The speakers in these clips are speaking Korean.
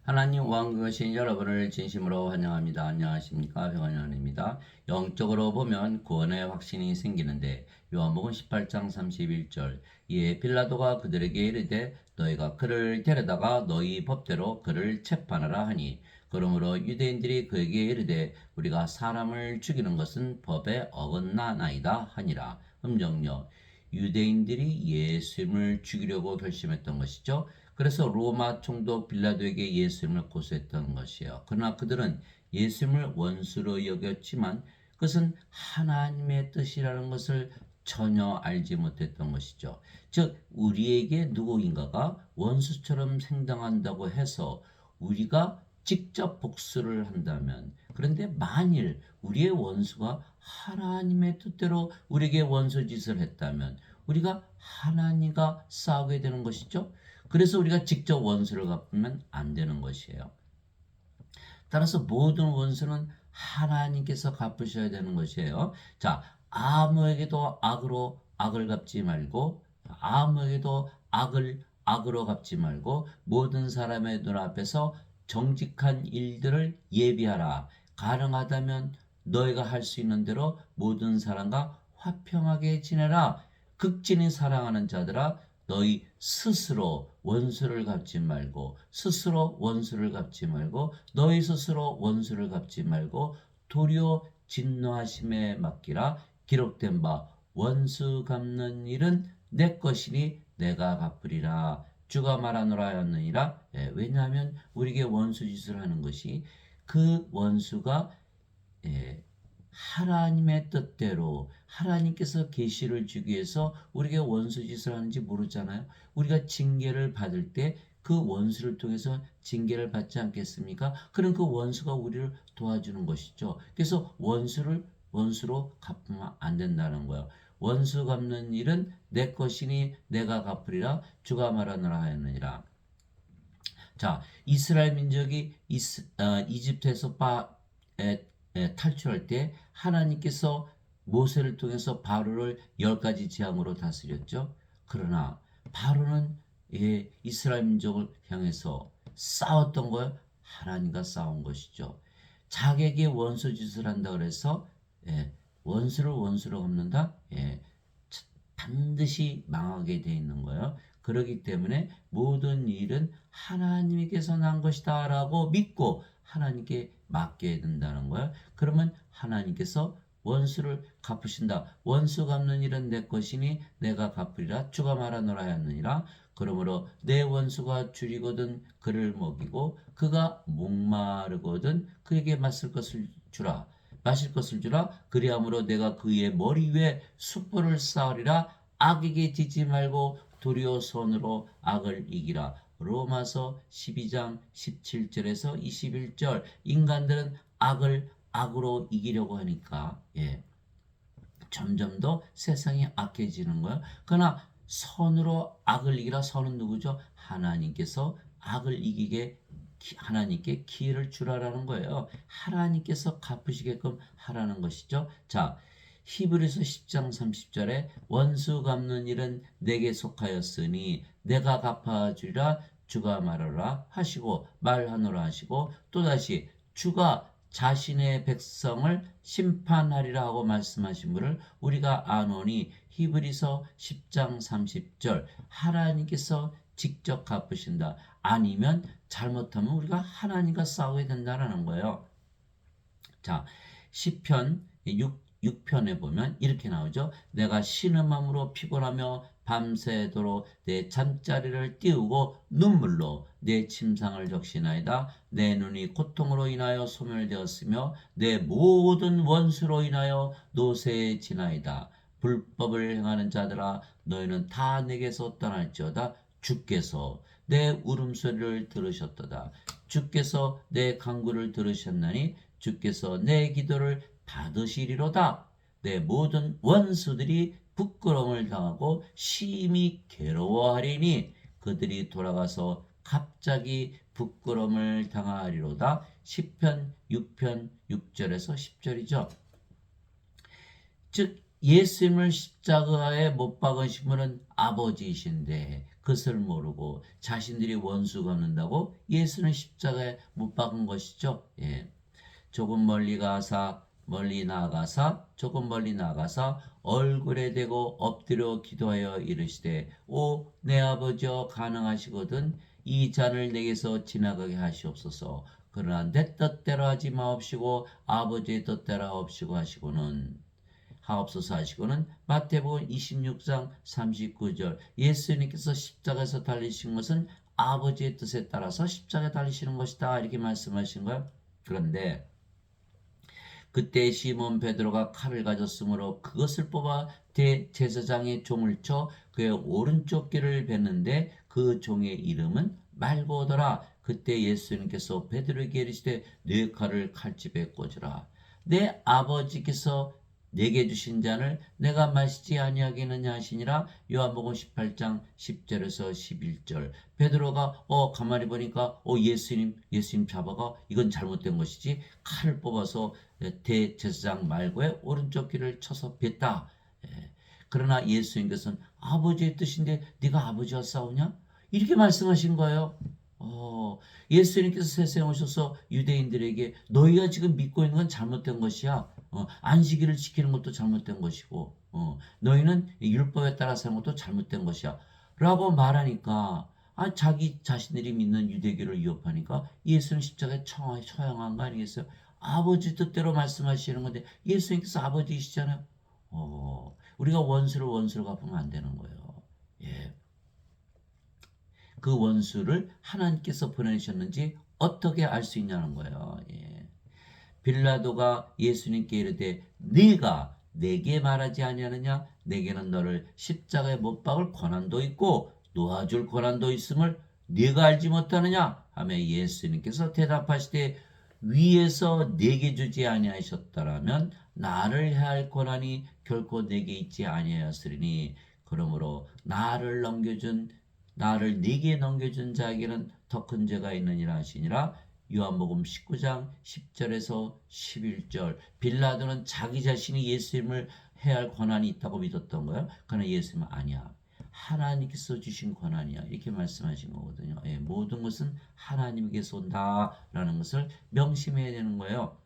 하나님 왕국이신 여러분을 진심으로 환영합니다. 안녕하십니까? 병원연입니다. 영적으로 보면 구원의 확신이 생기는데 요한복음 18장 31절 이에 빌라도가 그들에게 이르되 너희가 그를 데려다가 너희 법대로 그를 재판하라 하니 그러므로 유대인들이 그에게 이르되 우리가 사람을 죽이는 것은 법에 어긋나나이다 하니라. 음정요 유대인들이 예수님을 죽이려고 결심했던 것이죠. 그래서 로마 총독 빌라도에게 예수님을 고소했던 것이에요. 그러나 그들은 예수님을 원수로 여겼지만 그것은 하나님의 뜻이라는 것을 전혀 알지 못했던 것이죠. 즉 우리에게 누구인가가 원수처럼 행동한다고 해서 우리가 직접 복수를 한다면, 그런데 만일 우리의 원수가 하나님의 뜻대로 우리에게 원수 짓을 했다면 우리가 하나님과 싸우게 되는 것이죠. 그래서 우리가 직접 원수를 갚으면 안 되는 것이에요. 따라서 모든 원수는 하나님께서 갚으셔야 되는 것이에요. 자, 아무에게도 악으로 악을 갚지 말고, 아무에게도 악을 악으로 갚지 말고, 모든 사람의 눈앞에서 정직한 일들을 예비하라. 가능하다면 너희가 할 수 있는 대로 모든 사람과 화평하게 지내라. 극진히 사랑하는 자들아, 너희 스스로 원수를 갚지 말고, 스스로 원수를 갚지 말고, 너희 스스로 원수를 갚지 말고 도리어 진노하심에 맡기라. 기록된 바 원수 갚는 일은 내 것이니 내가 갚으리라. 주가 말하노라 하였느니라. 왜냐하면 우리에게 원수 짓을 하는 것이 그 원수가 하나님의 뜻대로 하나님께서 계시를 주기 위해서 우리에게 원수짓을 하는지 모르잖아요. 우리가 징계를 받을 때 그 원수를 통해서 징계를 받지 않겠습니까? 그럼 그 원수가 우리를 도와주는 것이죠. 그래서 원수를 원수로 갚으면 안 된다는 거예요. 원수 갚는 일은 내 것이니 내가 갚으리라. 주가 말하노라 하였느니라. 자, 이스라엘 민족이 이집트에서 탈출할 때 하나님께서 모세를 통해서 바로를 10가지 재앙으로 다스렸죠. 그러나 바로는 이스라엘 민족을 향해서 싸웠던 거예요. 하나님과 싸운 것이죠. 자기에게 원수 짓을 한다 그래서 원수를 원수로 갚는다. 반드시 망하게 돼 있는 거예요. 그렇기 때문에 모든 일은 하나님께서 난 것이다 라고 믿고 하나님께 맡겨야 된다는 거예요. 그러면 하나님께서 원수를 갚으신다. 원수 갚는 일은 내 것이니 내가 갚으리라. 주가 말하노라 하였느니라. 그러므로 내 원수가 줄이거든 그를 먹이고 그가 목마르거든 그에게 마실 것을 주라. 그리함으로 내가 그의 머리 위에 숯불을 쌓으리라. 악에게 지지 말고 도리어 손으로 악을 이기라. 로마서 12장 17절에서 21절. 인간들은 악을 악으로 이기려고 하니까 점점 더 세상이 악해지는 거예요. 그러나 선으로 악을 이기라. 선은 누구죠? 하나님께서 악을 이기게 하나님께 기회를 주라라는 거예요. 하나님께서 갚으시게끔 하라는 것이죠. 자, 히브리서 10장 30절에 원수 갚는 일은 내게 속하였으니 내가 갚아주리라. 주가 말하라 하시고 말하노라 하시고 또다시 주가 자신의 백성을 심판하리라 하고 말씀하신 분을 우리가 아노니 히브리서 10장 30절 하나님께서 직접 갚으신다. 아니면 잘못하면 우리가 하나님과 싸워야 된다는 거예요. 자, 시편 6편에 보면 이렇게 나오죠. 내가 신음함으로 피곤하며 밤새도록 내 잠자리를 띄우고 눈물로 내 침상을 적시나이다. 내 눈이 고통으로 인하여 소멸되었으며 내 모든 원수로 인하여 노쇠해지나이다. 불법을 행하는 자들아 너희는 다 내게서 떠날지어다. 주께서 내 울음소리를 들으셨도다. 주께서 내 간구를 들으셨나니 주께서 내 기도를 받으시리로다. 내 모든 원수들이 부끄러움을 당하고 심히 괴로워하리니 그들이 돌아가서 갑자기 부끄러움을 당하리로다. 시편 6편 6절에서 10절이죠. 즉 예수님을 십자가에 못 박으신 분은 아버지이신데 그것을 모르고 자신들이 원수 갚는다고 예수는 십자가에 못 박은 것이죠. 예. 조금 조금 멀리 나가사 얼굴에 대고 엎드려 기도하여 이르시되 오 내 아버지여 가능하시거든 이 잔을 내게서 지나가게 하시옵소서. 그러나 내 뜻대로 하지 마옵시고 아버지의 뜻대로 하옵소서 하시고는 마태복음 26장 39절 예수님께서 십자가에서 달리신 것은 아버지의 뜻에 따라서 십자가에 달리시는 것이다 이렇게 말씀하신 거예요. 그런데 그때 시몬 베드로가 칼을 가졌으므로 그것을 뽑아 대제사장의 종을 쳐 그의 오른쪽 귀를 뱉는데 그 종의 이름은 말고더라. 그때 예수님께서 베드로에게 이르시되 네 칼을 칼집에 꽂으라. 내 아버지께서 내게 주신 잔을 내가 마시지 아니하겠느냐 하시니라. 요한복음 18장 10절에서 11절. 베드로가 가만히 보니까 예수님 잡아가 이건 잘못된 것이지 칼을 뽑아서 대제사장 말고의 오른쪽 귀를 쳐서 뱉다. 그러나 예수님께서는 아버지의 뜻인데 네가 아버지와 싸우냐? 이렇게 말씀하신 거예요. 예수님께서 세상에 오셔서 유대인들에게 너희가 지금 믿고 있는 건 잘못된 것이야. 안식일을 지키는 것도 잘못된 것이고 너희는 율법에 따라 사는 것도 잘못된 것이야. 라고 말하니까 자기 자신들이 믿는 유대교를 위협하니까 예수는 십자가에 처형한 거 아니겠어요? 아버지 뜻대로 말씀하시는 건데 예수님께서 아버지이시잖아요. 우리가 원수를 갚으면 안 되는 거예요. 예. 그 원수를 하나님께서 보내셨는지 어떻게 알 수 있냐는 거예요. 예. 빌라도가 예수님께 이르되 네가 내게 말하지 아니하느냐? 내게는 너를 십자가에 못 박을 권한도 있고 놓아줄 권한도 있음을 네가 알지 못하느냐? 하며 예수님께서 대답하시되 위에서 내게 주지 아니하셨더라면 나를 해할 권한이 결코 내게 있지 아니하였으리니 그러므로 나를 네게 넘겨준 자에게는 더 큰 죄가 있느니라 하시니라. 요한복음 19장 10절에서 11절. 빌라도는 자기 자신이 예수님을 해할 권한이 있다고 믿었던 거예요. 그러나 예수님은 아니야. 하나님께서 주신 권한이야. 이렇게 말씀하신 거거든요. 모든 것은 하나님께서 온다라는 것을 명심해야 되는 거예요.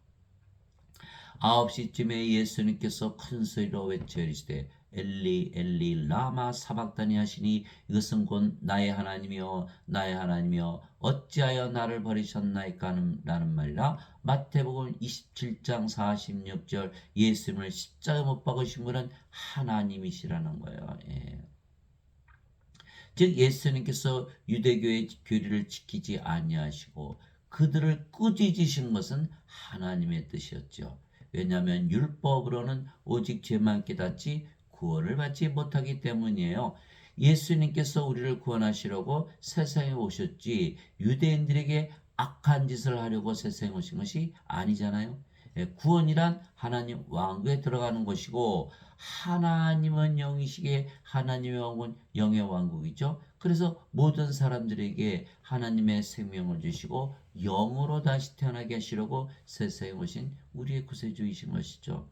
9시쯤에 예수님께서 큰 소리로 외쳐 이르시되 엘리 엘리 라마 사박다니 하시니 이것은 곧 나의 하나님이여 어찌하여 나를 버리셨나이까 라는 말이라. 마태복음 27장 46절 예수님을 십자가에 못 박으신 분은 하나님이시라는 거예요. 즉 예수님께서 유대교의 교리를 지키지 아니하시고 그들을 꾸짖으신 것은 하나님의 뜻이었죠. 왜냐하면 율법으로는 오직 죄만 깨닫지 구원을 받지 못하기 때문이에요. 예수님께서 우리를 구원하시려고 세상에 오셨지 유대인들에게 악한 짓을 하려고 세상에 오신 것이 아니잖아요. 구원이란 하나님 왕국에 들어가는 것이고 하나님은 영이시기에 하나님의 왕국은 영의 왕국이죠. 그래서 모든 사람들에게 하나님의 생명을 주시고 영으로 다시 태어나게 하시려고 세상에 오신 우리의 구세주이신 것이죠.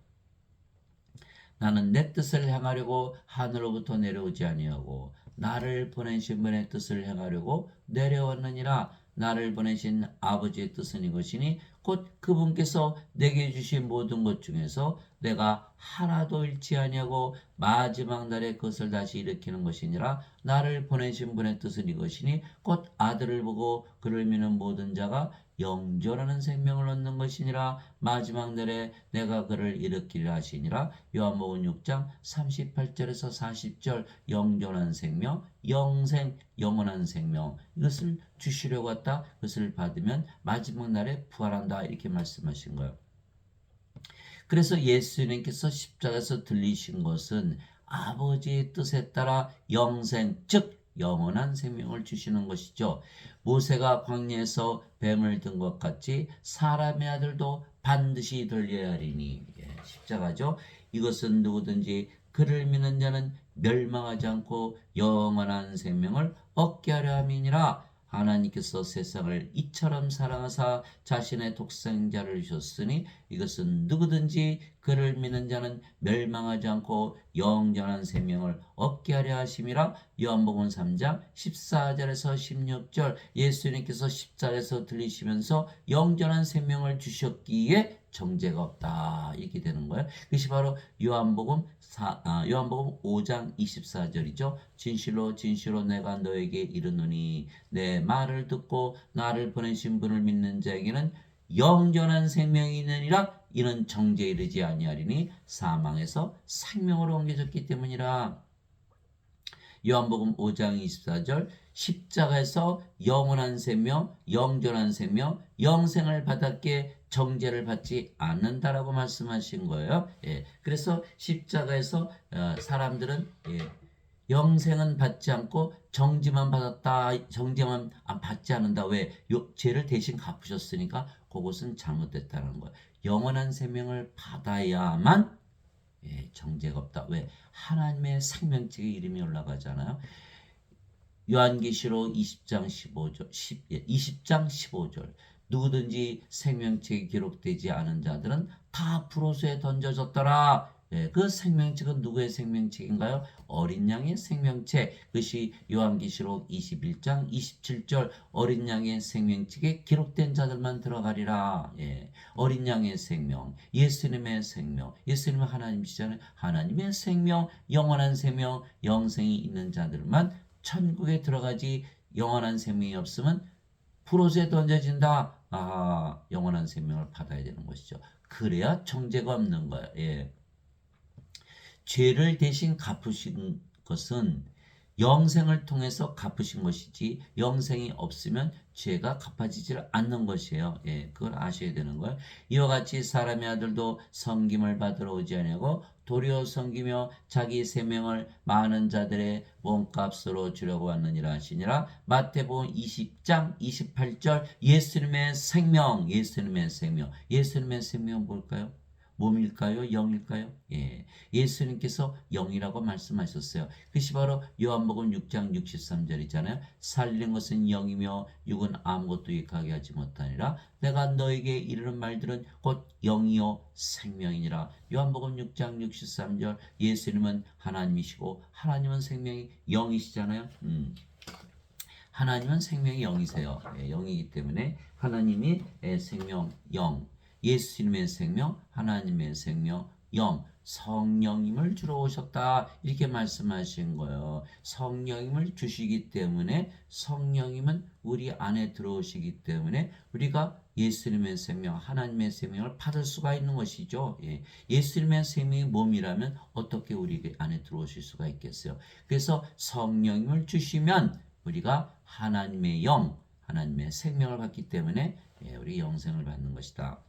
나는 내 뜻을 행하려고 하늘로부터 내려오지 아니하고 나를 보내신 분의 뜻을 행하려고 내려왔느니라. 나를 보내신 아버지의 뜻은 이것이니 곧 그분께서 내게 주신 모든 것 중에서 내가 하나도 잃지 아니하고 마지막 날에 그것을 다시 일으키는 것이니라. 나를 보내신 분의 뜻은 이것이니 곧 아들을 보고 그를 믿는 모든 자가 영존하는 생명을 얻는 것이니라. 마지막 날에 내가 그를 일으키리라 하시니라. 요한복음 6장 38절에서 40절 영존한 생명, 영생, 영원한 생명 이것을 주시려고 왔다. 그것을 받으면 마지막 날에 부활한다 이렇게 말씀하신 거예요. 그래서 예수님께서 십자가에서 들리신 것은 아버지의 뜻에 따라 영생 즉 영원한 생명을 주시는 것이죠. 모세가 광야에서 뱀을 든 것 같이 사람의 아들도 반드시 들려야 하리니 십자가죠. 이것은 누구든지 그를 믿는 자는 멸망하지 않고 영원한 생명을 얻게 하려 함이니라. 하나님께서 세상을 이처럼 사랑하사 자신의 독생자를 주셨으니 이것은 누구든지 그를 믿는 자는 멸망하지 않고 영원한 생명을 얻게 하려 하심이라. 요한복음 3장 14절에서 16절 예수님께서 십자가에서 들리시면서 영원한 생명을 주셨기에 정죄가 없다 이렇게 되는 거예요. 그것이 바로 요한복음 5장 24절이죠. 진실로 진실로 내가 너에게 이르노니 내 말을 듣고 나를 보내신 분을 믿는 자에게는 영원한 생명이 있느니라. 이는 정죄에 이르지 아니하리니 사망에서 생명으로 옮겨졌기 때문이라. 요한복음 5장 24절 십자가에서 영원한 생명, 영존한 생명, 영생을 받았기에 정죄를 받지 않는다라고 말씀하신 거예요. 예, 그래서 십자가에서 사람들은 영생은 받지 않고 정죄만 받았다. 정죄만 받지 않는다. 왜? 죄를 대신 갚으셨으니까 그것은 잘못됐다는 거예요. 영원한 생명을 받아야만 정죄가 없다. 왜? 하나님의 생명책에 이름이 올라가잖아요. 요한계시록 20장 15절, 20장 15절. 누구든지 생명책에 기록되지 않은 자들은 다 불호수에 던져졌더라. 그 생명책은 누구의 생명책인가요? 어린 양의 생명책. 그것이 요한계시록 21장 27절 어린 양의 생명책에 기록된 자들만 들어가리라. 어린 양의 생명, 예수님의 생명, 예수님은 하나님이시잖아요. 하나님의 생명, 영원한 생명, 영생이 있는 자들만 천국에 들어가지. 영원한 생명이 없으면 불호수에 던져진다. 영원한 생명을 받아야 되는 것이죠. 그래야 정죄가 없는 거예요. 죄를 대신 갚으신 것은 영생을 통해서 갚으신 것이지 영생이 없으면 죄가 갚아지질 않는 것이에요. 그걸 아셔야 되는 거예요. 이와 같이 사람의 아들도 섬김을 받으러 오지 아니하고 도리어 섬기며 자기 생명을 많은 자들의 몸값으로 주려고 왔느니라 하시니라. 마태복음 20장 28절 예수님의 생명, 예수님의 생명, 예수님의 생명은 뭘까요? 몸일까요? 영일까요? 예수님께서 영이라고 말씀하셨어요. 그것이 바로 요한복음 6장 63절이잖아요. 살리는 것은 영이며 육은 아무것도 유익하게 하지 못하니라. 내가 너에게 이르는 말들은 곧 영이요 생명이니라. 요한복음 6장 63절 예수님은 하나님이시고 하나님은 생명이 영이시잖아요. 하나님은 생명이 영이세요. 영이기 때문에 하나님이 생명 영, 예수님의 생명, 하나님의 생명, 영, 성령님을 주러 오셨다. 이렇게 말씀하신 거예요. 성령님을 주시기 때문에 성령님은 우리 안에 들어오시기 때문에 우리가 예수님의 생명, 하나님의 생명을 받을 수가 있는 것이죠. 예수님의 생명이 몸이라면 어떻게 우리 안에 들어오실 수가 있겠어요. 그래서 성령님을 주시면 우리가 하나님의 영, 하나님의 생명을 받기 때문에 우리 영생을 받는 것이다.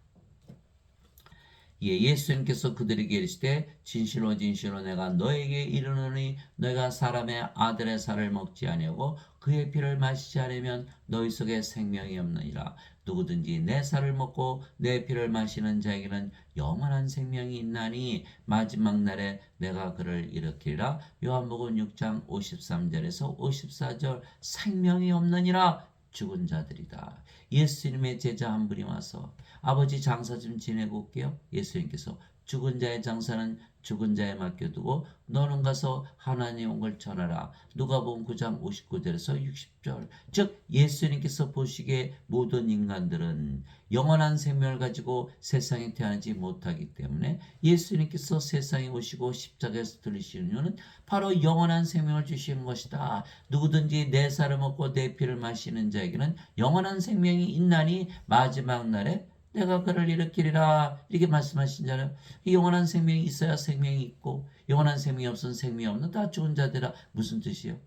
예수님께서 그들에게 이르시되 진실로 진실로 내가 너에게 이르노니 너희가 사람의 아들의 살을 먹지 아니하고 그의 피를 마시지 않으면 너희 속에 생명이 없느니라. 누구든지 내 살을 먹고 내 피를 마시는 자에게는 영원한 생명이 있나니 마지막 날에 내가 그를 일으키리라. 요한복음 6장 53절에서 54절 생명이 없느니라. 죽은 자들이다. 예수님의 제자 한 분이 와서 아버지 장사 좀 지내고 올게요. 예수님께서 죽은 자의 장사는 죽은 자에 맡겨두고 너는 가서 하나님 온 걸 전하라. 누가복음 9장 59절에서 60절. 즉 예수님께서 보시기에 모든 인간들은 영원한 생명을 가지고 세상에 태어나지 못하기 때문에 예수님께서 세상에 오시고 십자가에서 들리시는 이유는 바로 영원한 생명을 주시는 것이다. 누구든지 내 살을 먹고 내 피를 마시는 자에게는 영원한 생명이 있나니 마지막 날에 내가 그를 일으키리라. 이렇게 말씀하신잖아요. 영원한 생명이 있어야 생명이 있고 영원한 생명이 없으면 생명이 없는 다 죽은 자들아. 무슨 뜻이에요?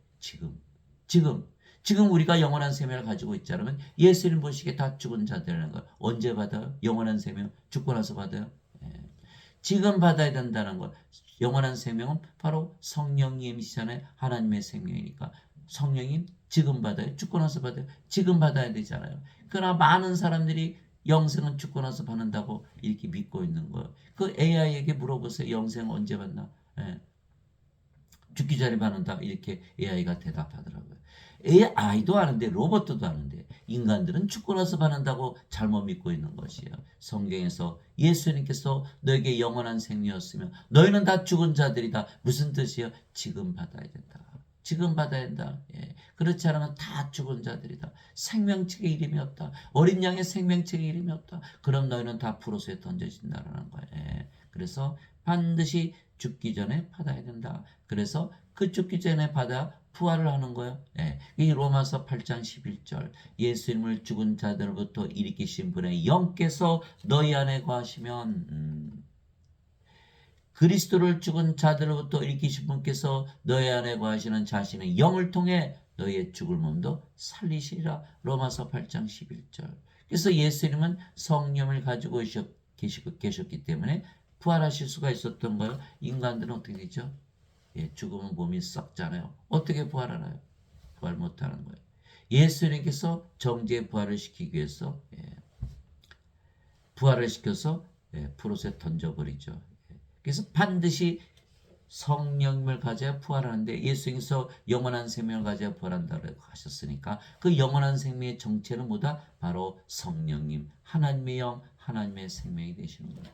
지금 우리가 영원한 생명을 가지고 있지 않으면 예수님 보시기에 다 죽은 자들이라는 거예요. 언제 받아요? 영원한 생명 죽고 나서 받아요. 지금 받아야 된다는 거. 영원한 생명은 바로 성령님이시잖아요. 하나님의 생명이니까 성령님 지금 받아요. 죽고 나서 받아요. 지금 받아야 되잖아요. 그러나 많은 사람들이 영생은 죽고 나서 받는다고 이렇게 믿고 있는 거예요. 그 AI에게 물어보세요. 영생 언제 받나? 죽기 전에 받는다. 이렇게 AI가 대답하더라고요. AI도 아는데 로봇도 아는데 인간들은 죽고 나서 받는다고 잘못 믿고 있는 것이에요. 성경에서 예수님께서 너에게 영원한 생명이었으며 너희는 다 죽은 자들이다. 무슨 뜻이에요? 지금 받아야 된다. 지금 받아야 된다. 예. 그렇지 않으면 다 죽은 자들이다. 생명책에 이름이 없다. 어린 양의 생명책에 이름이 없다. 그럼 너희는 다 불호수에 던져진다라는 거예요. 예. 그래서 반드시 죽기 전에 받아야 된다. 그래서 그 죽기 전에 받아 부활을 하는 거예요. 예. 이 로마서 8장 11절 예수님을 죽은 자들로부터 일으키신 분의 영께서 너희 안에 거하시면 그리스도를 죽은 자들로부터 일으키신 분께서 너희 안에 거하시는 자신의 영을 통해 너희의 죽을 몸도 살리시리라. 로마서 8장 11절. 그래서 예수님은 성령을 가지고 계셨기 때문에 부활하실 수가 있었던 거예요. 인간들은 어떻게 되죠? 예, 죽으면 몸이 썩잖아요. 어떻게 부활하나요? 부활 못하는 거예요. 예수님께서 정죄의 부활을 시키기 위해서 부활을 시켜서 프로세 던져버리죠. 그래서 반드시 성령을 가져야 부활하는데 예수님께서 영원한 생명을 가져야 부활한다고 하셨으니까 그 영원한 생명의 정체는 뭐다? 바로 성령님, 하나님의 영, 하나님의 생명이 되시는 거예요.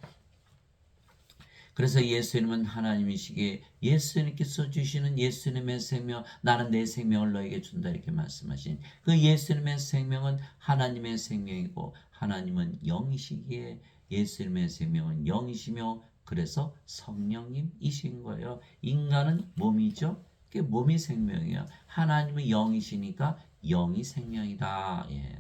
그래서 예수님은 하나님이시기에 예수님께서 주시는 예수님의 생명, 나는 내 생명을 너에게 준다 이렇게 말씀하신 그 예수님의 생명은 하나님의 생명이고 하나님은 영이시기에 예수님의 생명은 영이시며 그래서 성령님이신 거예요. 인간은 몸이죠. 그게 몸이 생명이에요. 하나님은 영이시니까 영이 생명이다. 예.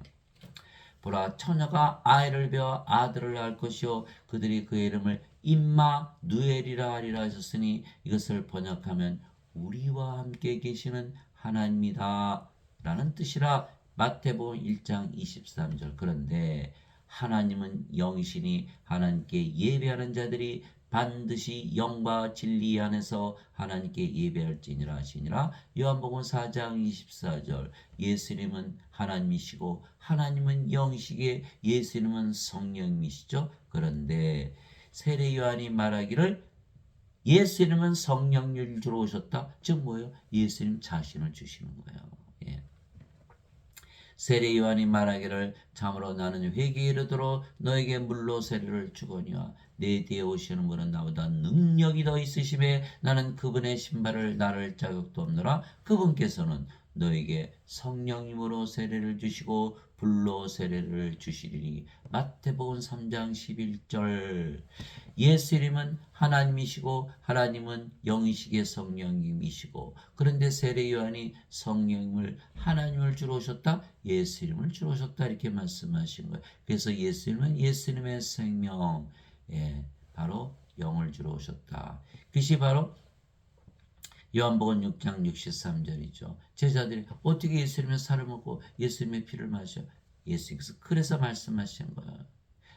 보라 처녀가 아이를 베어 아들을 낳을 것이요 그들이 그의 이름을 임마누엘이라 하리라 하셨으니 이것을 번역하면 우리와 함께 계시는 하나님이다 라는 뜻이라. 마태복음 1장 23절. 그런데 하나님은 영이시니 하나님께 예배하는 자들이 반드시 영과 진리 안에서 하나님께 예배할지니라 하시니라. 요한복음 4장 24절. 예수님은 하나님이시고 하나님은 영이시기에 예수님은 성령이시죠. 그런데 세례 요한이 말하기를 예수님은 성령을 주러 오셨다. 즉 뭐예요? 예수님 자신을 주시는 거예요. 예. 세례 요한이 말하기를 참으로 나는 회개에 이르도록 너에게 물로 세례를 주거니와 내 뒤에 오시는 분은 나보다 능력이 더 있으심에 나는 그분의 신발을 나를 자격도 없노라. 그분께서는 너에게 성령님으로 세례를 주시고 불로 세례를 주시리니. 마태복음 3장 11절. 예수님은 하나님이시고 하나님은 영이시기에 성령님이시고 그런데 세례 요한이 성령님을 하나님을 주러 오셨다 예수님을 주러 오셨다 이렇게 말씀하신 거예요. 그래서 예수님은 예수님의 생명 바로 영을 주러 오셨다. 그것이 바로 요한복음 6장 63절이죠. 제자들이 어떻게 예수님의 살을 먹고 예수님의 피를 마셔? 예수님께서 그래서 말씀하신 거예요.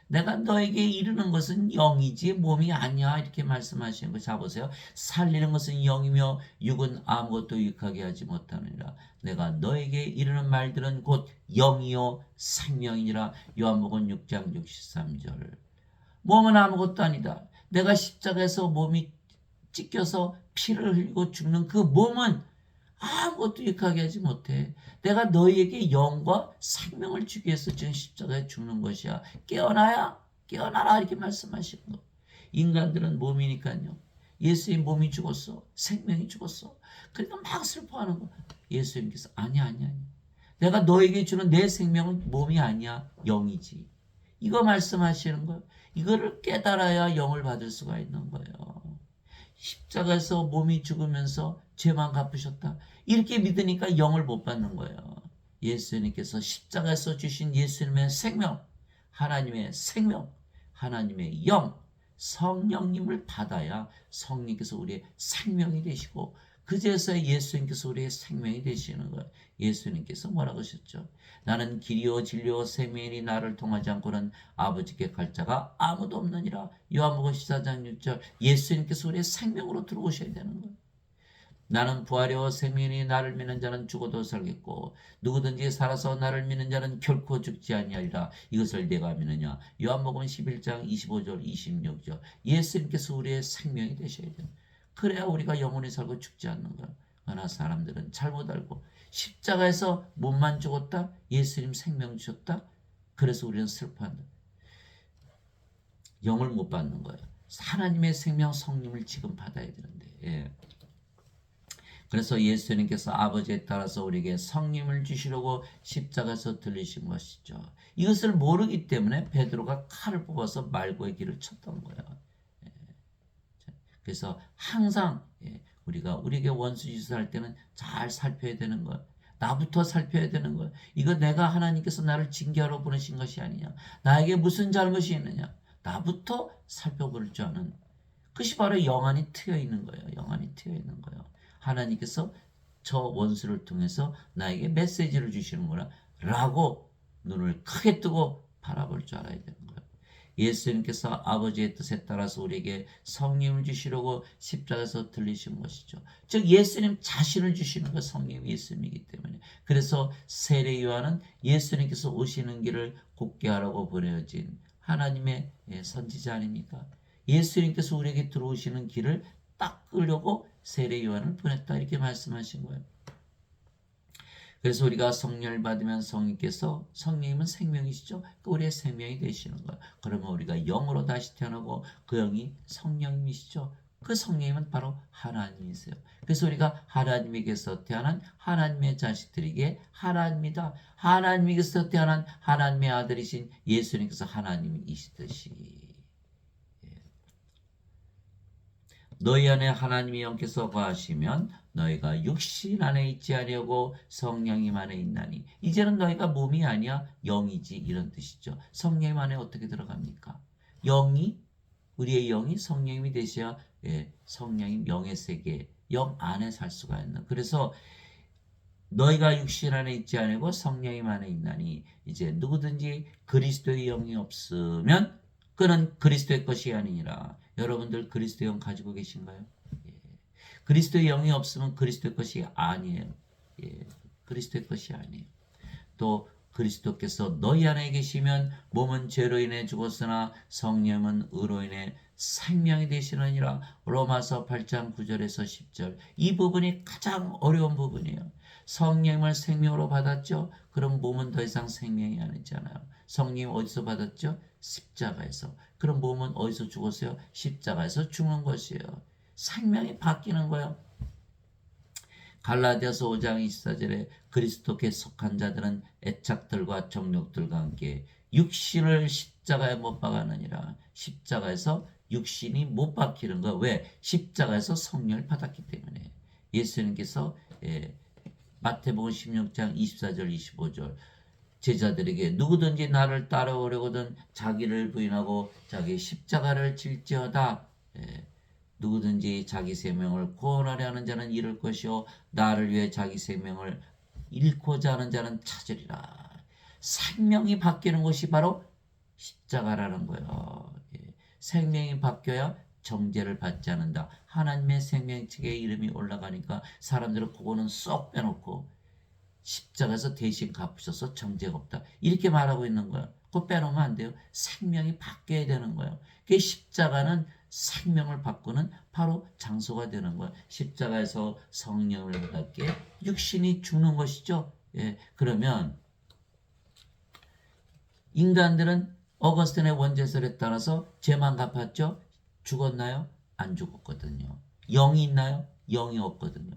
내가 너에게 이르는 것은 영이지 몸이 아니야 이렇게 말씀하시는 거. 자 보세요. 살리는 것은 영이며 육은 아무것도 유익하게 하지 못하느니라. 내가 너에게 이르는 말들은 곧 영이요 생명이니라. 요한복음 6장 63절. 몸은 아무것도 아니다. 내가 십자가에서 몸이 찢겨서 피를 흘리고 죽는 그 몸은 아무것도 유익하게 하지 못해. 내가 너희에게 영과 생명을 주기 위해서 지금 십자가에 죽는 것이야. 깨어나라 이렇게 말씀하시는 거. 인간들은 몸이니까요. 예수님 몸이 죽었어. 생명이 죽었어. 그러니까 막 슬퍼하는 거. 예수님께서 아니야. 내가 너에게 주는 내 생명은 몸이 아니야. 영이지. 이거 말씀하시는 거예요. 이거를 깨달아야 영을 받을 수가 있는 거예요. 십자가에서 몸이 죽으면서 죄만 갚으셨다. 이렇게 믿으니까 영을 못 받는 거예요. 예수님께서 십자가에서 주신 예수님의 생명, 하나님의 생명, 하나님의 영, 성령님을 받아야 성령께서 우리의 생명이 되시고 그제서야 예수님께서 우리의 생명이 되시는 거예요. 예수님께서 뭐라고 하셨죠? 나는 길이요 진리요 생명이니 나를 통하지 않고는 아버지께 갈 자가 아무도 없느니라. 요한복음 14장 6절. 예수님께서 우리의 생명으로 들어오셔야 되는 거예요. 나는 부활이요 생명이니 나를 믿는 자는 죽어도 살겠고 누구든지 살아서 나를 믿는 자는 결코 죽지 아니하리라. 이것을 내가 믿느냐. 요한복음 11장 25절 26절. 예수님께서 우리의 생명이 되셔야 돼요. 그래야 우리가 영원히 살고 죽지 않는 거예요. 그러나 사람들은 잘못 알고 십자가에서 몸만 죽었다. 예수님 생명 주셨다. 그래서 우리는 슬퍼한다. 영을 못 받는 거예요. 하나님의 생명 성령을 지금 받아야 되는데. 예. 그래서 예수님께서 아버지에 따라서 우리에게 성령을 주시려고 십자가에서 들리신 것이죠. 이것을 모르기 때문에 베드로가 칼을 뽑아서 말고의 길을 쳤던 거예요. 예. 그래서 항상 우리가 우리에게 원수 짓을 때는 잘 살펴야 되는 거예요. 나부터 살펴야 되는 거예요. 이거 내가 하나님께서 나를 징계하러 보내신 것이 아니냐. 나에게 무슨 잘못이 있느냐. 나부터 살펴볼 줄 아는 그것이 바로 영안이 트여 있는 거예요. 영안이 트여 있는 거예요. 하나님께서 저 원수를 통해서 나에게 메시지를 주시는구나 라고 눈을 크게 뜨고 바라볼 줄 알아야 되는 거예요. 예수님께서 아버지의 뜻에 따라서 우리에게 성령을 주시려고 십자가에서 들리신 것이죠. 즉 예수님 자신을 주시는 것 성령이 예수님이기 때문에. 그래서 세례 요한은 예수님께서 오시는 길을 곱게 하라고 보내어진 하나님의 선지자 아닙니까? 예수님께서 우리에게 들어오시는 길을 닦으려고 세례 요한을 보냈다 이렇게 말씀하신 거예요. 그래서 우리가 성령을 받으면 성령님은 생명이시죠. 우리의 생명이 되시는 거예요. 그러면 우리가 영으로 다시 태어나고 그 영이 성령님이시죠. 그 성령님은 바로 하나님이세요. 그래서 우리가 하나님에게서 태어난 하나님의 자식들에게 하나님이다. 하나님에게서 태어난 하나님의 아들이신 예수님께서 하나님이시듯이 너희 안에 하나님의 영께서 거하시면 너희가 육신 안에 있지 아니하고 성령님 안에 있나니 이제는 너희가 몸이 아니야 영이지 이런 뜻이죠. 성령님 안에 어떻게 들어갑니까? 우리의 영이 성령님이 되셔야 성령님 영의 세계 영 안에 살 수가 있는. 그래서 너희가 육신 안에 있지 아니고 성령님 안에 있나니 이제 누구든지 그리스도의 영이 없으면 그는 그리스도의 것이 아니니라. 여러분들 그리스도의 영 가지고 계신가요? 예. 그리스도의 영이 없으면 그리스도의 것이 아니에요. 예. 그리스도의 것이 아니에요. 또 그리스도께서 너희 안에 계시면 몸은 죄로 인해 죽었으나 성령은 의로 인해 생명이 되시느니라. 로마서 8장 9절에서 10절. 이 부분이 가장 어려운 부분이에요. 성령을 생명으로 받았죠. 그럼 몸은 더 이상 생명이 아니잖아요. 성령 어디서 받았죠? 십자가에서. 그럼 몸은 어디서 죽었어요? 십자가에서 죽는 것이에요. 생명이 바뀌는 거예요. 갈라디아서 5장 24절에 그리스도께 속한 자들은 애착들과 정욕들과 함께 육신을 십자가에 못 박았느니라. 십자가에서 육신이 못 박히는 거. 왜? 십자가에서 성령을 받았기 때문에. 예수님께서 마태복음 16장 24절 25절 제자들에게 누구든지 나를 따라오려거든 자기를 부인하고 자기 십자가를 질지어다. 누구든지 자기 생명을 구원하려 하는 자는 잃을 것이요 나를 위해 자기 생명을 잃고자 하는 자는 찾으리라. 생명이 바뀌는 것이 바로 십자가라는 거예요. 생명이 바뀌어야 정죄를 받지 않는다. 하나님의 생명책에 이름이 올라가니까 사람들은 그거는 쏙 빼놓고 십자가에서 대신 갚으셔서 정죄가 없다. 이렇게 말하고 있는 거예요. 그거 빼놓으면 안 돼요. 생명이 바뀌어야 되는 거예요. 그 십자가는 생명을 바꾸는 바로 장소가 되는 거예요. 십자가에서 성령을 받게 육신이 죽는 것이죠. 그러면 인간들은 어거스틴의 원죄설에 따라서 죄만 갚았죠. 죽었나요? 안 죽었거든요. 영이 있나요? 영이 없거든요.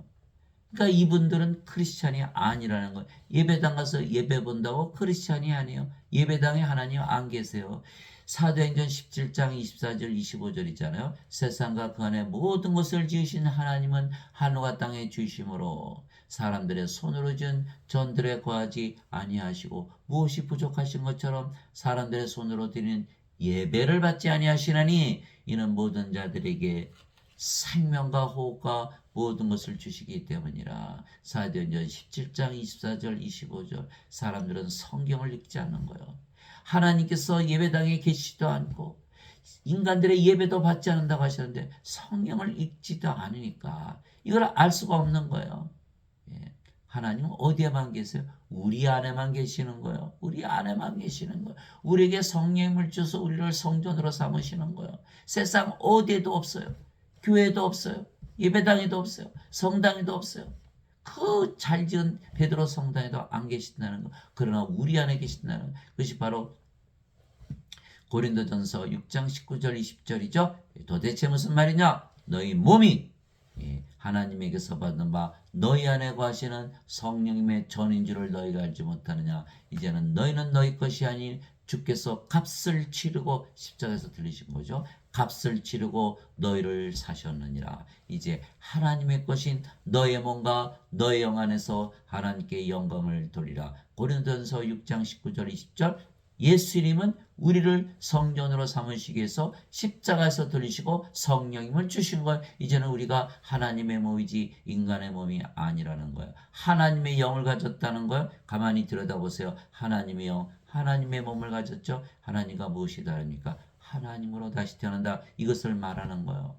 그러니까 이분들은 크리스찬이 아니라는 거예요. 예배당 가서 예배 본다고 크리스찬이 아니에요. 예배당에 하나님 안 계세요. 사도행전 17장 24절 25절이잖아요. 세상과 그 안에 모든 것을 지으신 하나님은 하늘과 땅의 주심으로 사람들의 손으로 지은 전들에 거하지 아니하시고 무엇이 부족하신 것처럼 사람들의 손으로 드리는 예배를 받지 아니하시나니 이는 모든 자들에게 생명과 호흡과 모든 것을 주시기 때문이라. 사도행전 17장 24절 25절 사람들은 성경을 읽지 않는 거예요. 하나님께서 예배당에 계시지도 않고 인간들의 예배도 받지 않는다고 하셨는데 성경을 읽지도 않으니까 이걸 알 수가 없는 거예요. 하나님은 어디에만 계세요? 우리 안에만 계시는 거예요. 우리 안에만 계시는 거예요. 우리에게 성령을 주셔서 우리를 성전으로 삼으시는 거예요. 세상 어디에도 없어요. 교회도 없어요. 예배당에도 없어요. 성당에도 없어요. 그 잘 지은 베드로 성당에도 안 계신다는 거. 그러나 우리 안에 계신다는 것이 바로 고린도전서 6장 19절 20절이죠. 도대체 무슨 말이냐? 너희 몸이 하나님에게서 받은 바 너희 안에 거하시는 성령님의 전인 줄을 너희가 알지 못하느냐. 이제는 너희는 너희 것이 아닌 주께서 값을 치르고 십자가에서 들리신 거죠. 값을 치르고 너희를 사셨느니라. 이제 하나님의 것인 너의 몸과 너의 영 안에서 하나님께 영광을 돌리라. 고린도전서 6장 19절 20절. 예수님은 우리를 성전으로 삼으시기 위해서 십자가에서 들리시고 성령님을 주신 거예요. 이제는 우리가 하나님의 몸이지 인간의 몸이 아니라는 거예요. 하나님의 영을 가졌다는 거예요. 가만히 들여다보세요. 하나님의 영, 하나님의 몸을 가졌죠. 하나님과 무엇이 다릅니까? 하나님으로 다시 태어난다. 이것을 말하는 거예요.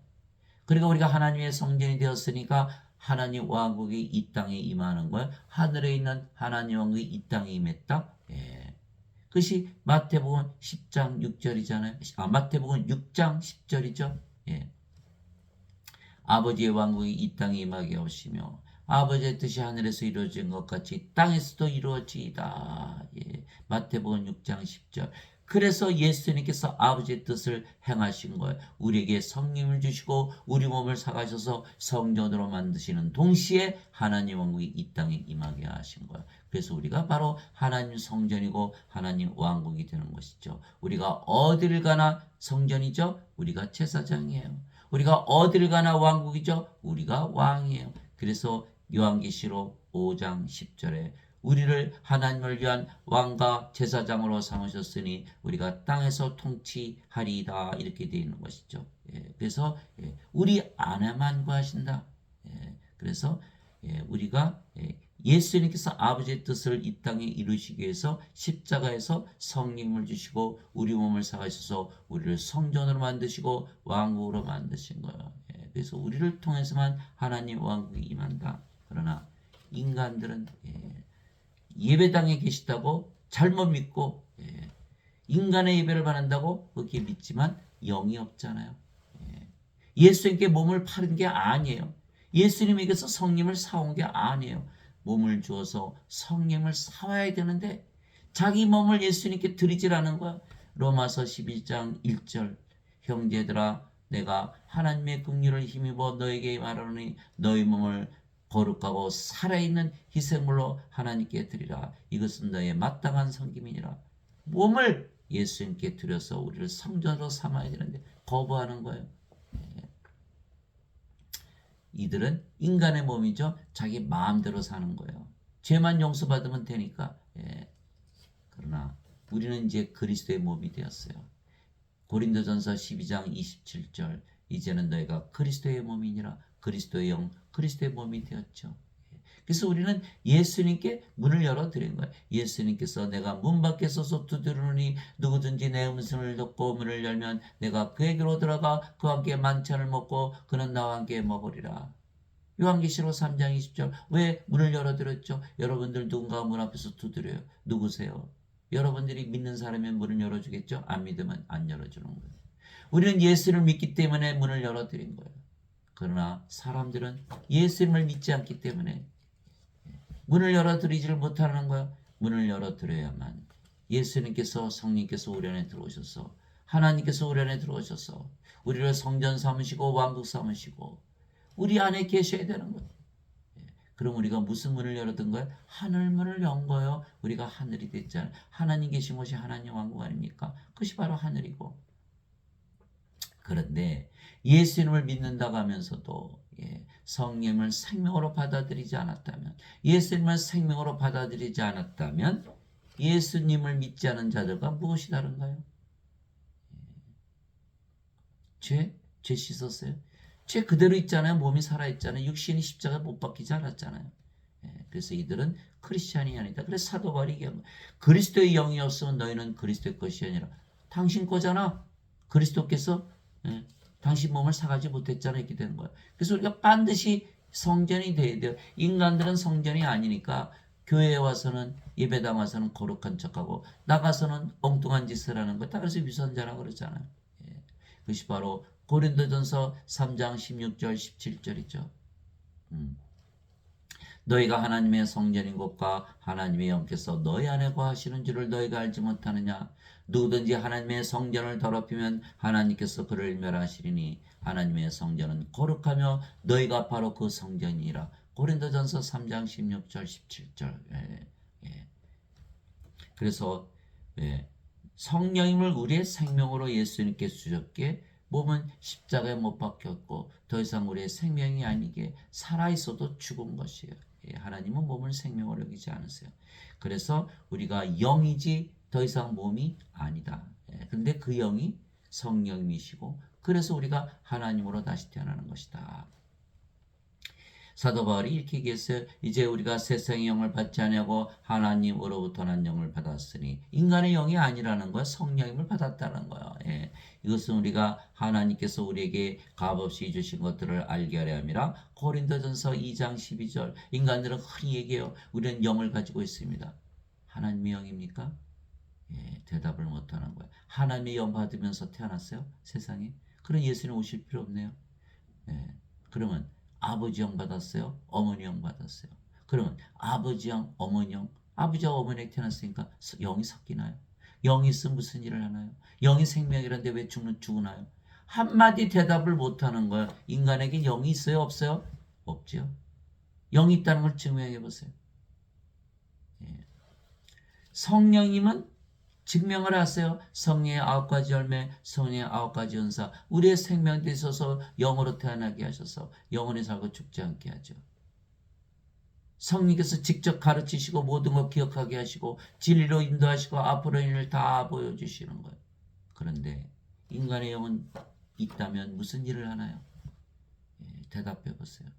그리고 우리가 하나님의 성전이 되었으니까 하나님 왕국이 이 땅에 임하는 거예요. 하늘에 있는 하나님 왕국이 이 땅에 임했다. 그것이 마태복음 10장 6절이잖아요. 마태복음 6장 10절이죠. 아버지의 왕국이 이 땅에 임하게 하시며 아버지의 뜻이 하늘에서 이루어진 것 같이 땅에서도 이루어지이다. 마태복음 6장 10절. 그래서 예수님께서 아버지의 뜻을 행하신 거예요. 우리에게 성령을 주시고 우리 몸을 사가셔서 성전으로 만드시는 동시에 하나님 왕국이 이 땅에 임하게 하신 거예요. 그래서 우리가 바로 하나님 성전이고 하나님 왕국이 되는 것이죠. 우리가 어디를 가나 성전이죠. 우리가 제사장이에요. 우리가 어디를 가나 왕국이죠. 우리가 왕이에요. 그래서 요한계시록 5장 10절에 우리를 하나님을 위한 왕과 제사장으로 삼으셨으니 우리가 땅에서 통치하리이다 이렇게 되어 있는 것이죠. 그래서 우리 안에만 거하신다. 그래서 우리가 예수님께서 아버지의 뜻을 이 땅에 이루시기 위해서 십자가에서 성령을 주시고 우리 몸을 사가셔서 우리를 성전으로 만드시고 왕국으로 만드신 거예요. 그래서 우리를 통해서만 하나님 왕국이 임한다. 그러나 인간들은 예배당에 계시다고 잘못 믿고 인간의 예배를 받는다고 그렇게 믿지만 영이 없잖아요. 예수님께 몸을 파는 게 아니에요. 예수님에게서 성령을 사온 게 아니에요. 몸을 주어서 성령을 사와야 되는데 자기 몸을 예수님께 드리질 않은 거야. 로마서 11장 1절. 형제들아 내가 하나님의 긍휼을 힘입어 너에게 말하노니 너희 몸을 거룩하고 살아있는 희생물로 하나님께 드리라. 이것은 너의 마땅한 섬김이니라. 몸을 예수님께 드려서 우리를 성전으로 삼아야 되는데 거부하는 거예요. 이들은 인간의 몸이죠. 자기 마음대로 사는 거예요. 죄만 용서받으면 되니까. 그러나 우리는 이제 그리스도의 몸이 되었어요. 고린도전서 12장 27절. 이제는 너희가 그리스도의 몸이니라. 그리스도의 영, 그리스도의 몸이 되었죠. 그래서 우리는 예수님께 문을 열어드린 거예요. 예수님께서 내가 문 밖에 서서 두드리노니 누구든지 내 음성을 듣고 문을 열면 내가 그에게로 들어가 그와 함께 만찬을 먹고 그는 나와 함께 먹으리라. 요한계시록 3장 20절. 왜 문을 열어드렸죠? 여러분들 누군가 문 앞에서 두드려요. 누구세요? 여러분들이 믿는 사람이면 문을 열어주겠죠? 안 믿으면 안 열어주는 거예요. 우리는 예수를 믿기 때문에 문을 열어드린 거예요. 그러나 사람들은 예수님을 믿지 않기 때문에 문을 열어드리지를 못하는 거야. 문을 열어드려야만 예수님께서 성령께서 우리 안에 들어오셔서 하나님께서 우리 안에 들어오셔서 우리를 성전 삼으시고 왕국 삼으시고 우리 안에 계셔야 되는 거예요. 그럼 우리가 무슨 문을 열어둔 거예요? 하늘 문을 연 거예요. 우리가 하늘이 됐잖아요. 하나님 계신 곳이 하나님 왕국 아닙니까? 그것이 바로 하늘이고. 그런데 예수님을 믿는다고 하면서도 성령을 생명으로 받아들이지 않았다면, 예수님을 생명으로 받아들이지 않았다면 예수님을 믿지 않은 자들과 무엇이 다른가요? 죄 씻었어요? 죄 그대로 있잖아요. 몸이 살아있잖아요. 육신이 십자가 못 박히지 않았잖아요. 그래서 이들은 크리스찬이 아니다. 그래서 사도 바울이 얘기한 거예요. 그리스도의 영이 없으면 너희는 그리스도의 것이 아니라 당신 거잖아. 그리스도께서 당신 몸을 사가지 못했잖아. 이렇게 되는 거예요. 그래서 우리가 반드시 성전이 돼야 돼요. 인간들은 성전이 아니니까 교회에 와서는 예배당 와서는 거룩한 척하고 나가서는 엉뚱한 짓을 하는 거. 다 그래서 위선자라고 그러잖아요. 그것이 바로 고린도전서 3장 16절 17절이죠. 너희가 하나님의 성전인 것과 하나님의 영께서 너희 안에 거하시는 줄을 너희가 알지 못하느냐. 누구든지 하나님의 성전을 더럽히면 하나님께서 그를 멸하시리니 하나님의 성전은 거룩하며 너희가 바로 그 성전이라. 고린도전서 3장 16절 17절. 예. 그래서 성령님을 우리의 생명으로 예수님께 주셨기에 몸은 십자가에 못 박혔고 더 이상 우리의 생명이 아니게 살아있어도 죽은 것이에요. 하나님은 몸을 생명으로 여기지 않으세요. 그래서 우리가 영이지 더 이상 몸이 아니다. 근데 그 영이 성령님이시고 그래서 우리가 하나님으로 다시 태어나는 것이다. 사도 바울이 이렇게 얘기했어요. 이제 우리가 세상의 영을 받지 아니하고 하나님으로부터 난 영을 받았으니 인간의 영이 아니라는 거야. 성령님을 받았다는 거야. 이것은 우리가 하나님께서 우리에게 값없이 주신 것들을 알게 하려 함이라. 고린도전서 2장 12절. 인간들은 흔히 얘기해요. 우리는 영을 가지고 있습니다. 하나님의 영입니까? 대답을 못하는 거야. 하나님의 영 받으면서 태어났어요? 세상에? 그럼 예수님 오실 필요 없네요. 그러면 아버지 영 받았어요? 어머니 영 받았어요? 그러면 아버지 영, 어머니 영, 아버지와 어머니에 태어났으니까 영이 섞이나요? 영이 있으면 무슨 일을 하나요? 영이 생명이란데 왜 죽으나요? 한마디 대답을 못하는 거예요. 인간에게 영이 있어요? 없어요? 없죠. 영이 있다는 걸 증명해 보세요. 성령님은 증명을 하세요. 성령의 9가지 열매, 성령의 9가지 은사, 우리의 생명에 있어서 영으로 태어나게 하셔서 영원히 살고 죽지 않게 하죠. 성령께서 직접 가르치시고 모든 것 기억하게 하시고 진리로 인도하시고 앞으로 일을 다 보여주시는 거예요. 그런데 인간의 영은 있다면 무슨 일을 하나요? 대답해 보세요.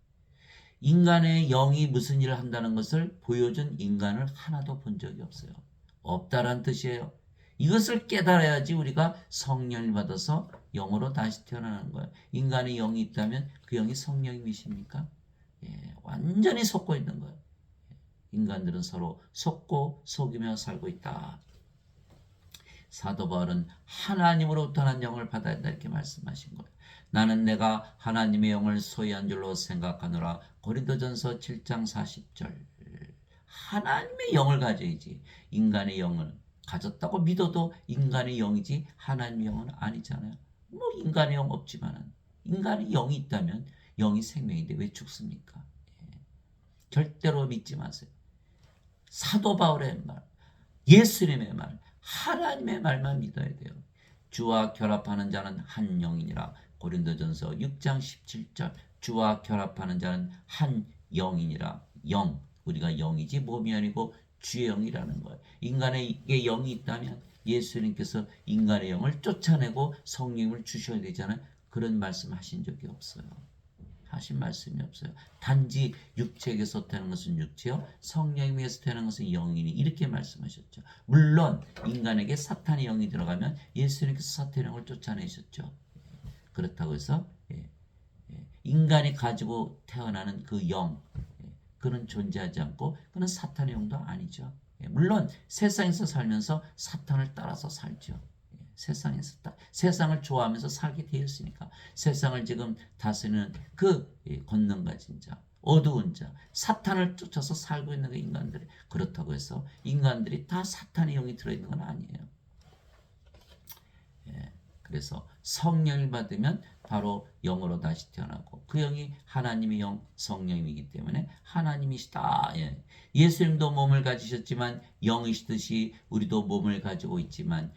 인간의 영이 무슨 일을 한다는 것을 보여준 인간을 하나도 본 적이 없어요. 없다란 뜻이에요. 이것을 깨달아야지 우리가 성령을 받아서 영으로 다시 태어나는 거예요. 인간의 영이 있다면 그 영이 성령님이십니까? 완전히 속고 있는 거예요. 인간들은 서로 속고 속이며 살고 있다. 사도 바울은 하나님으로부터 난 영을 받아야 한다 이렇게 말씀하신 거예요. 나는 내가 하나님의 영을 소유한 줄로 생각하노라. 고린도전서 7장 40절. 하나님의 영을 가져야지. 인간의 영을 가졌다고 믿어도 인간의 영이지 하나님의 영은 아니잖아요. 뭐 인간의 영 없지만 인간의 영이 있다면 영이 생명인데 왜 죽습니까? 절대로 믿지 마세요. 사도 바울의 말, 예수님의 말, 하나님의 말만 믿어야 돼요. 주와 결합하는 자는 한 영이니라. 고린도전서 6장 17절. 주와 결합하는 자는 한 영이니라. 영, 우리가 영이지 몸이 아니고 주의 영이라는 거예요. 인간에게 영이 있다면 예수님께서 인간의 영을 쫓아내고 성령을 주셔야 되잖아요. 그런 말씀 하신 적이 없어요. 하신 말씀이 없어요. 단지 육체에게서 태어난 것은 육체요, 성령에게서 태어난 것은 영이니 이렇게 말씀하셨죠. 물론 인간에게 사탄의 영이 들어가면 예수님께서 사탄의 영을 쫓아내셨죠. 그렇다고 해서 인간이 가지고 태어나는 그 영, 그는 존재하지 않고 그는 사탄의 영도 아니죠. 물론 세상에서 살면서 사탄을 따라서 살죠. 세상을 좋아하면서 살게 되었으니까. 세상을 지금 다스리는 그 권능 가진 자, 어두운 자, 사탄을 쫓아서 살고 있는 그 인간들이. 그렇다고 해서 인간들이 다 사탄의 영이 들어있는 건 아니에요. 그래서 성령을 받으면 바로 영으로 다시 태어나고 그 영이 하나님의 영, 성령이기 때문에 하나님이시다. 예수님도 몸을 가지셨지만 영이시듯이 우리도 몸을 가지고 있지만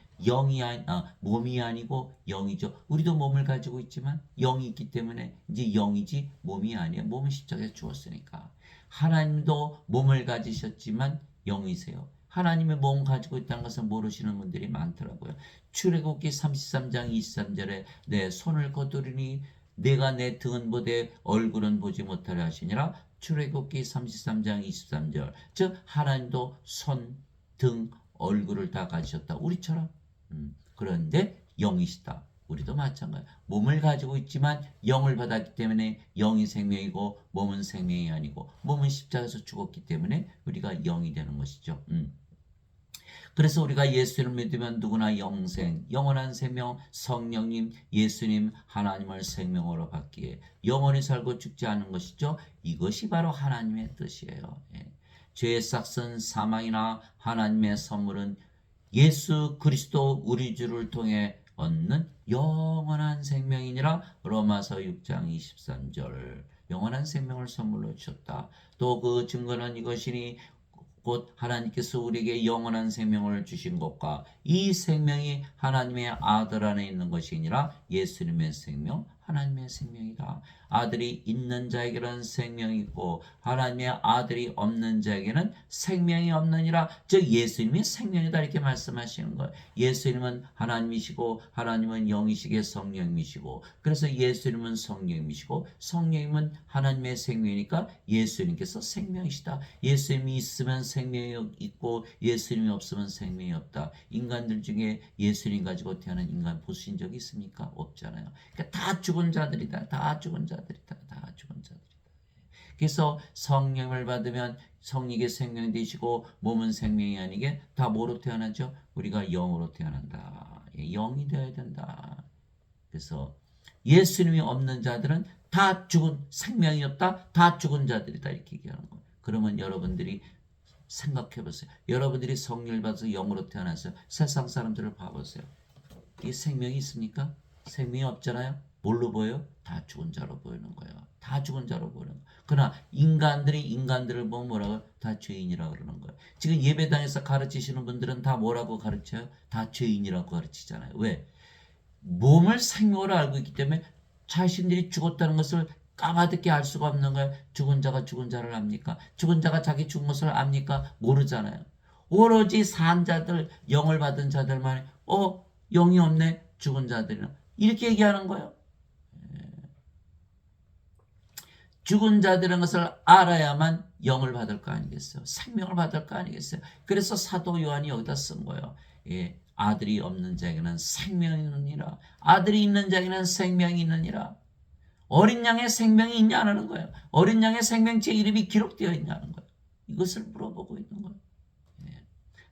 몸이 아니고 영이죠. 우리도 몸을 가지고 있지만 영이 있기 때문에 이제 영이지 몸이 아니에요. 몸은 십자가에 죽었으니까. 하나님도 몸을 가지셨지만 영이세요. 하나님의 몸 가지고 있다는 것을 모르시는 분들이 많더라고요. 출애굽기 33장 23절에 내 손을 거두리니 내가 내 등은 보되 얼굴은 보지 못하려 하시니라. 출애굽기 33장 23절. 즉 하나님도 손, 등, 얼굴을 다 가지셨다. 우리처럼. 그런데 영이시다. 우리도 마찬가지. 몸을 가지고 있지만 영을 받았기 때문에 영이 생명이고 몸은 생명이 아니고 몸은 십자가에서 죽었기 때문에 우리가 영이 되는 것이죠. 그래서 우리가 예수를 믿으면 누구나 영생, 영원한 생명, 성령님, 예수님, 하나님을 생명으로 받기에 영원히 살고 죽지 않는 것이죠. 이것이 바로 하나님의 뜻이에요. 예. 죄의 싹은 사망이나 하나님의 선물은 예수 그리스도 우리 주를 통해 얻는 영원한 생명이니라. 로마서 6장 23절. 영원한 생명을 선물로 주셨다. 또 그 증거는 이것이니 곧 하나님께서 우리에게 영원한 생명을 주신 것과 이 생명이 하나님의 아들 안에 있는 것이니라. 예수님의 생명, 하나님의 생명이다. 아들이 있는 자에게는 생명이 있고 하나님의 아들이 없는 자에게는 생명이 없느니라. 즉 예수님이 생명이다 이렇게 말씀하시는 거예요. 예수님은 하나님이시고 하나님은 영이시게 성령이시고, 그래서 예수님은 성령이시고 성령님은 하나님의 생명이니까 예수님께서 생명이시다. 예수님이 있으면 생명이 있고 예수님이 없으면 생명이 없다. 인간들 중에 예수님 가지고 태어난 인간 보신 적이 있습니까? 없잖아요. 그러니까 다 죽은 자들이다. 다 죽은 자들이다. 다 죽은 자들이다. 그래서 성령을 받으면 성령의 생명이 되시고 몸은 생명이 아니게 다 뭐로 태어나죠? 우리가 영으로 태어난다. 영이 되어야 된다. 그래서 예수님이 없는 자들은 다 죽은, 생명이 없다. 다 죽은 자들이다 이렇게 얘기하는 거예요. 그러면 여러분들이 생각해 보세요. 여러분들이 성령을 받아서 영으로 태어나서 세상 사람들을 봐보세요. 이 생명이 있습니까? 생명이 없잖아요. 뭘로 보여요? 다 죽은 자로 보이는 거예요. 다 죽은 자로 보이는 거예요. 그러나 인간들이 인간들을 보면 뭐라고요? 다 죄인이라고 그러는 거예요. 지금 예배당에서 가르치시는 분들은 다 뭐라고 가르쳐요? 다 죄인이라고 가르치잖아요. 왜? 몸을 생명으로 알고 있기 때문에 자신들이 죽었다는 것을 까마득히 알 수가 없는 거예요. 죽은 자가 죽은 자를 압니까? 죽은 자가 자기 죽은 것을 압니까? 모르잖아요. 오로지 산 자들, 영을 받은 자들만 영이 없네. 죽은 자들이나 이렇게 얘기하는 거예요. 죽은 자들인 것을 알아야만 영을 받을 거 아니겠어요? 생명을 받을 거 아니겠어요? 그래서 사도 요한이 여기다 쓴 거예요. 예, 아들이 없는 자에게는 생명이 있느니라. 아들이 있는 자에게는 생명이 있느니라. 어린 양의 생명이 있냐는 거예요. 어린 양의 생명체 이름이 기록되어 있냐는 거예요. 이것을 물어보고 있는 거예요. 예.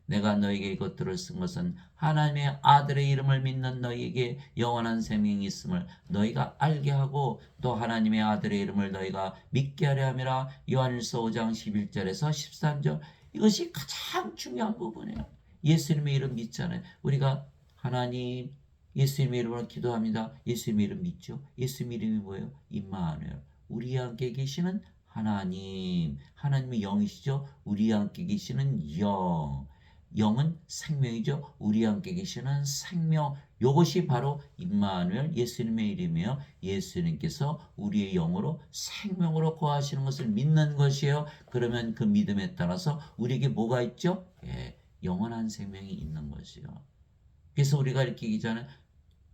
내가 너에게 이것들을 쓴 것은 하나님의 아들의 이름을 믿는 너희에게 영원한 생명이 있음을 너희가 알게 하고 또 하나님의 아들의 이름을 너희가 믿게 하려 함이라. 요한일서 5장 11절에서 13절. 이것이 가장 중요한 부분이에요. 예수님의 이름 믿잖아요. 우리가 하나님 예수님의 이름으로 기도합니다. 예수님의 이름 믿죠. 예수님의 이름이 뭐예요? 임마누엘. 우리 함께 계시는 하나님. 하나님의 영이시죠. 우리 함께 계시는 영. 영은 생명이죠. 우리 함께 계시는 생명. 이것이 바로 임마누엘 예수님의 이름이에요. 예수님께서 우리의 영으로 생명으로 거하시는 것을 믿는 것이에요. 그러면 그 믿음에 따라서 우리에게 뭐가 있죠? 예, 영원한 생명이 있는 것이요. 그래서 우리가 이렇게 얘기하잖아요.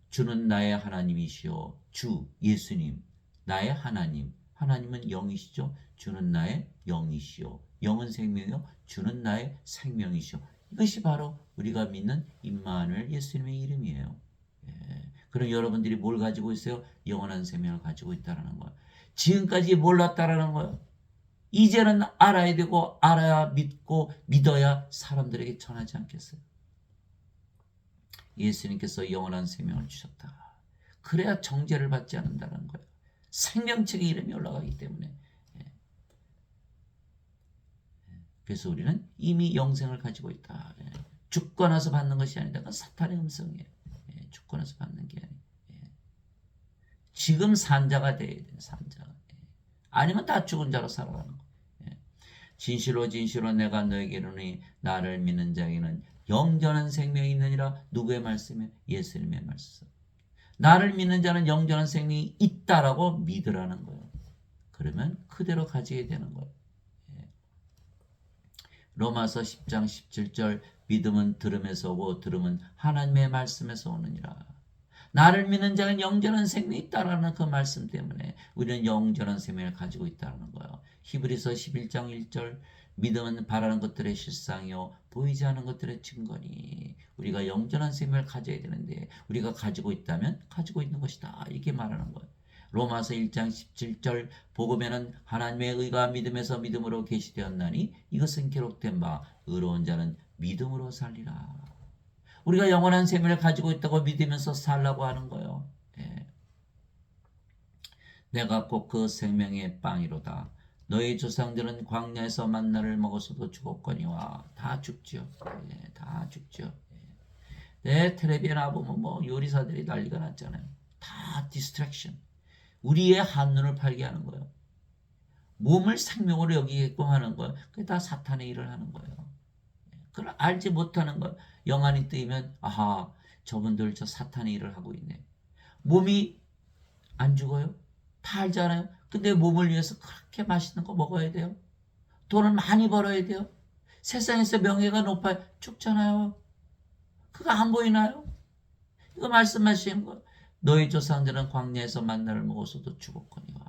주는 나의 하나님이시오. 주 예수님 나의 하나님. 하나님은 영이시죠. 주는 나의 영이시오. 영은 생명이요. 주는 나의 생명이시오. 이것이 바로 우리가 믿는 임마누엘 예수님의 이름이에요. 예. 그럼 여러분들이 뭘 가지고 있어요? 영원한 생명을 가지고 있다는 거예요. 지금까지 몰랐다라는 거예요. 이제는 알아야 되고 알아야 믿고 믿어야 사람들에게 전하지 않겠어요? 예수님께서 영원한 생명을 주셨다. 그래야 정죄를 받지 않는다는 거예요. 생명책의 이름이 올라가기 때문에. 그래서 우리는 이미 영생을 가지고 있다. 죽고 나서 받는 것이 아니다. 그건 사탄의 음성이에요. 죽고 나서 받는 게 아니에요. 지금 산자가 돼야 돼요. 산자가. 아니면 다 죽은 자로 살아가는 거예요. 진실로 진실로 내가 너에게 이르노니 나를 믿는 자에게는 영전한 생명이 있느니라. 누구의 말씀이에요? 예수님의 말씀. 나를 믿는 자는 영전한 생명이 있다라고 믿으라는 거예요. 그러면 그대로 가지게 되는 거예요. 로마서 10장 17절 믿음은 들음에서 오고 들음은 하나님의 말씀에서 오느니라. 나를 믿는 자는 영전한 생명이 있다라는 그 말씀 때문에 우리는 영전한 생명을 가지고 있다는 거예요. 히브리서 11장 1절 믿음은 바라는 것들의 실상이요 보이지 않는 것들의 증거니. 우리가 영전한 생명을 가져야 되는데 우리가 가지고 있다면 가지고 있는 것이다 이렇게 말하는 거예요. 로마서 1장 17절 복음에는 하나님의 의가 믿음에서 믿음으로 계시되었나니 이것은 기록된 바 의로운 자는 믿음으로 살리라. 우리가 영원한 생명을 가지고 있다고 믿으면서 살라고 하는 거예요. 예. 내가 꼭 그 생명의 빵이로다. 너희 조상들은 광야에서 만나를 먹어서도 죽었거니와. 다 죽죠. 예, 다 죽죠. 내 텔레비에 나보면 뭐 요리사들이 난리가 났잖아요. 다 디스트랙션. 우리의 한눈을 팔게 하는 거예요. 몸을 생명으로 여기게끔 하는 거예요. 그게 다 사탄의 일을 하는 거예요. 그걸 알지 못하는 거. 영안이 뜨이면 아하, 저분들 저 사탄의 일을 하고 있네. 몸이 안 죽어요? 다 알잖아요. 근데 몸을 위해서 그렇게 맛있는 거 먹어야 돼요. 돈을 많이 벌어야 돼요. 세상에서 명예가 높아요. 죽잖아요. 그거 안 보이나요? 이거 말씀하시는 거. 너희 조상들은 광야에서 만나를 먹어서도 죽었거니와.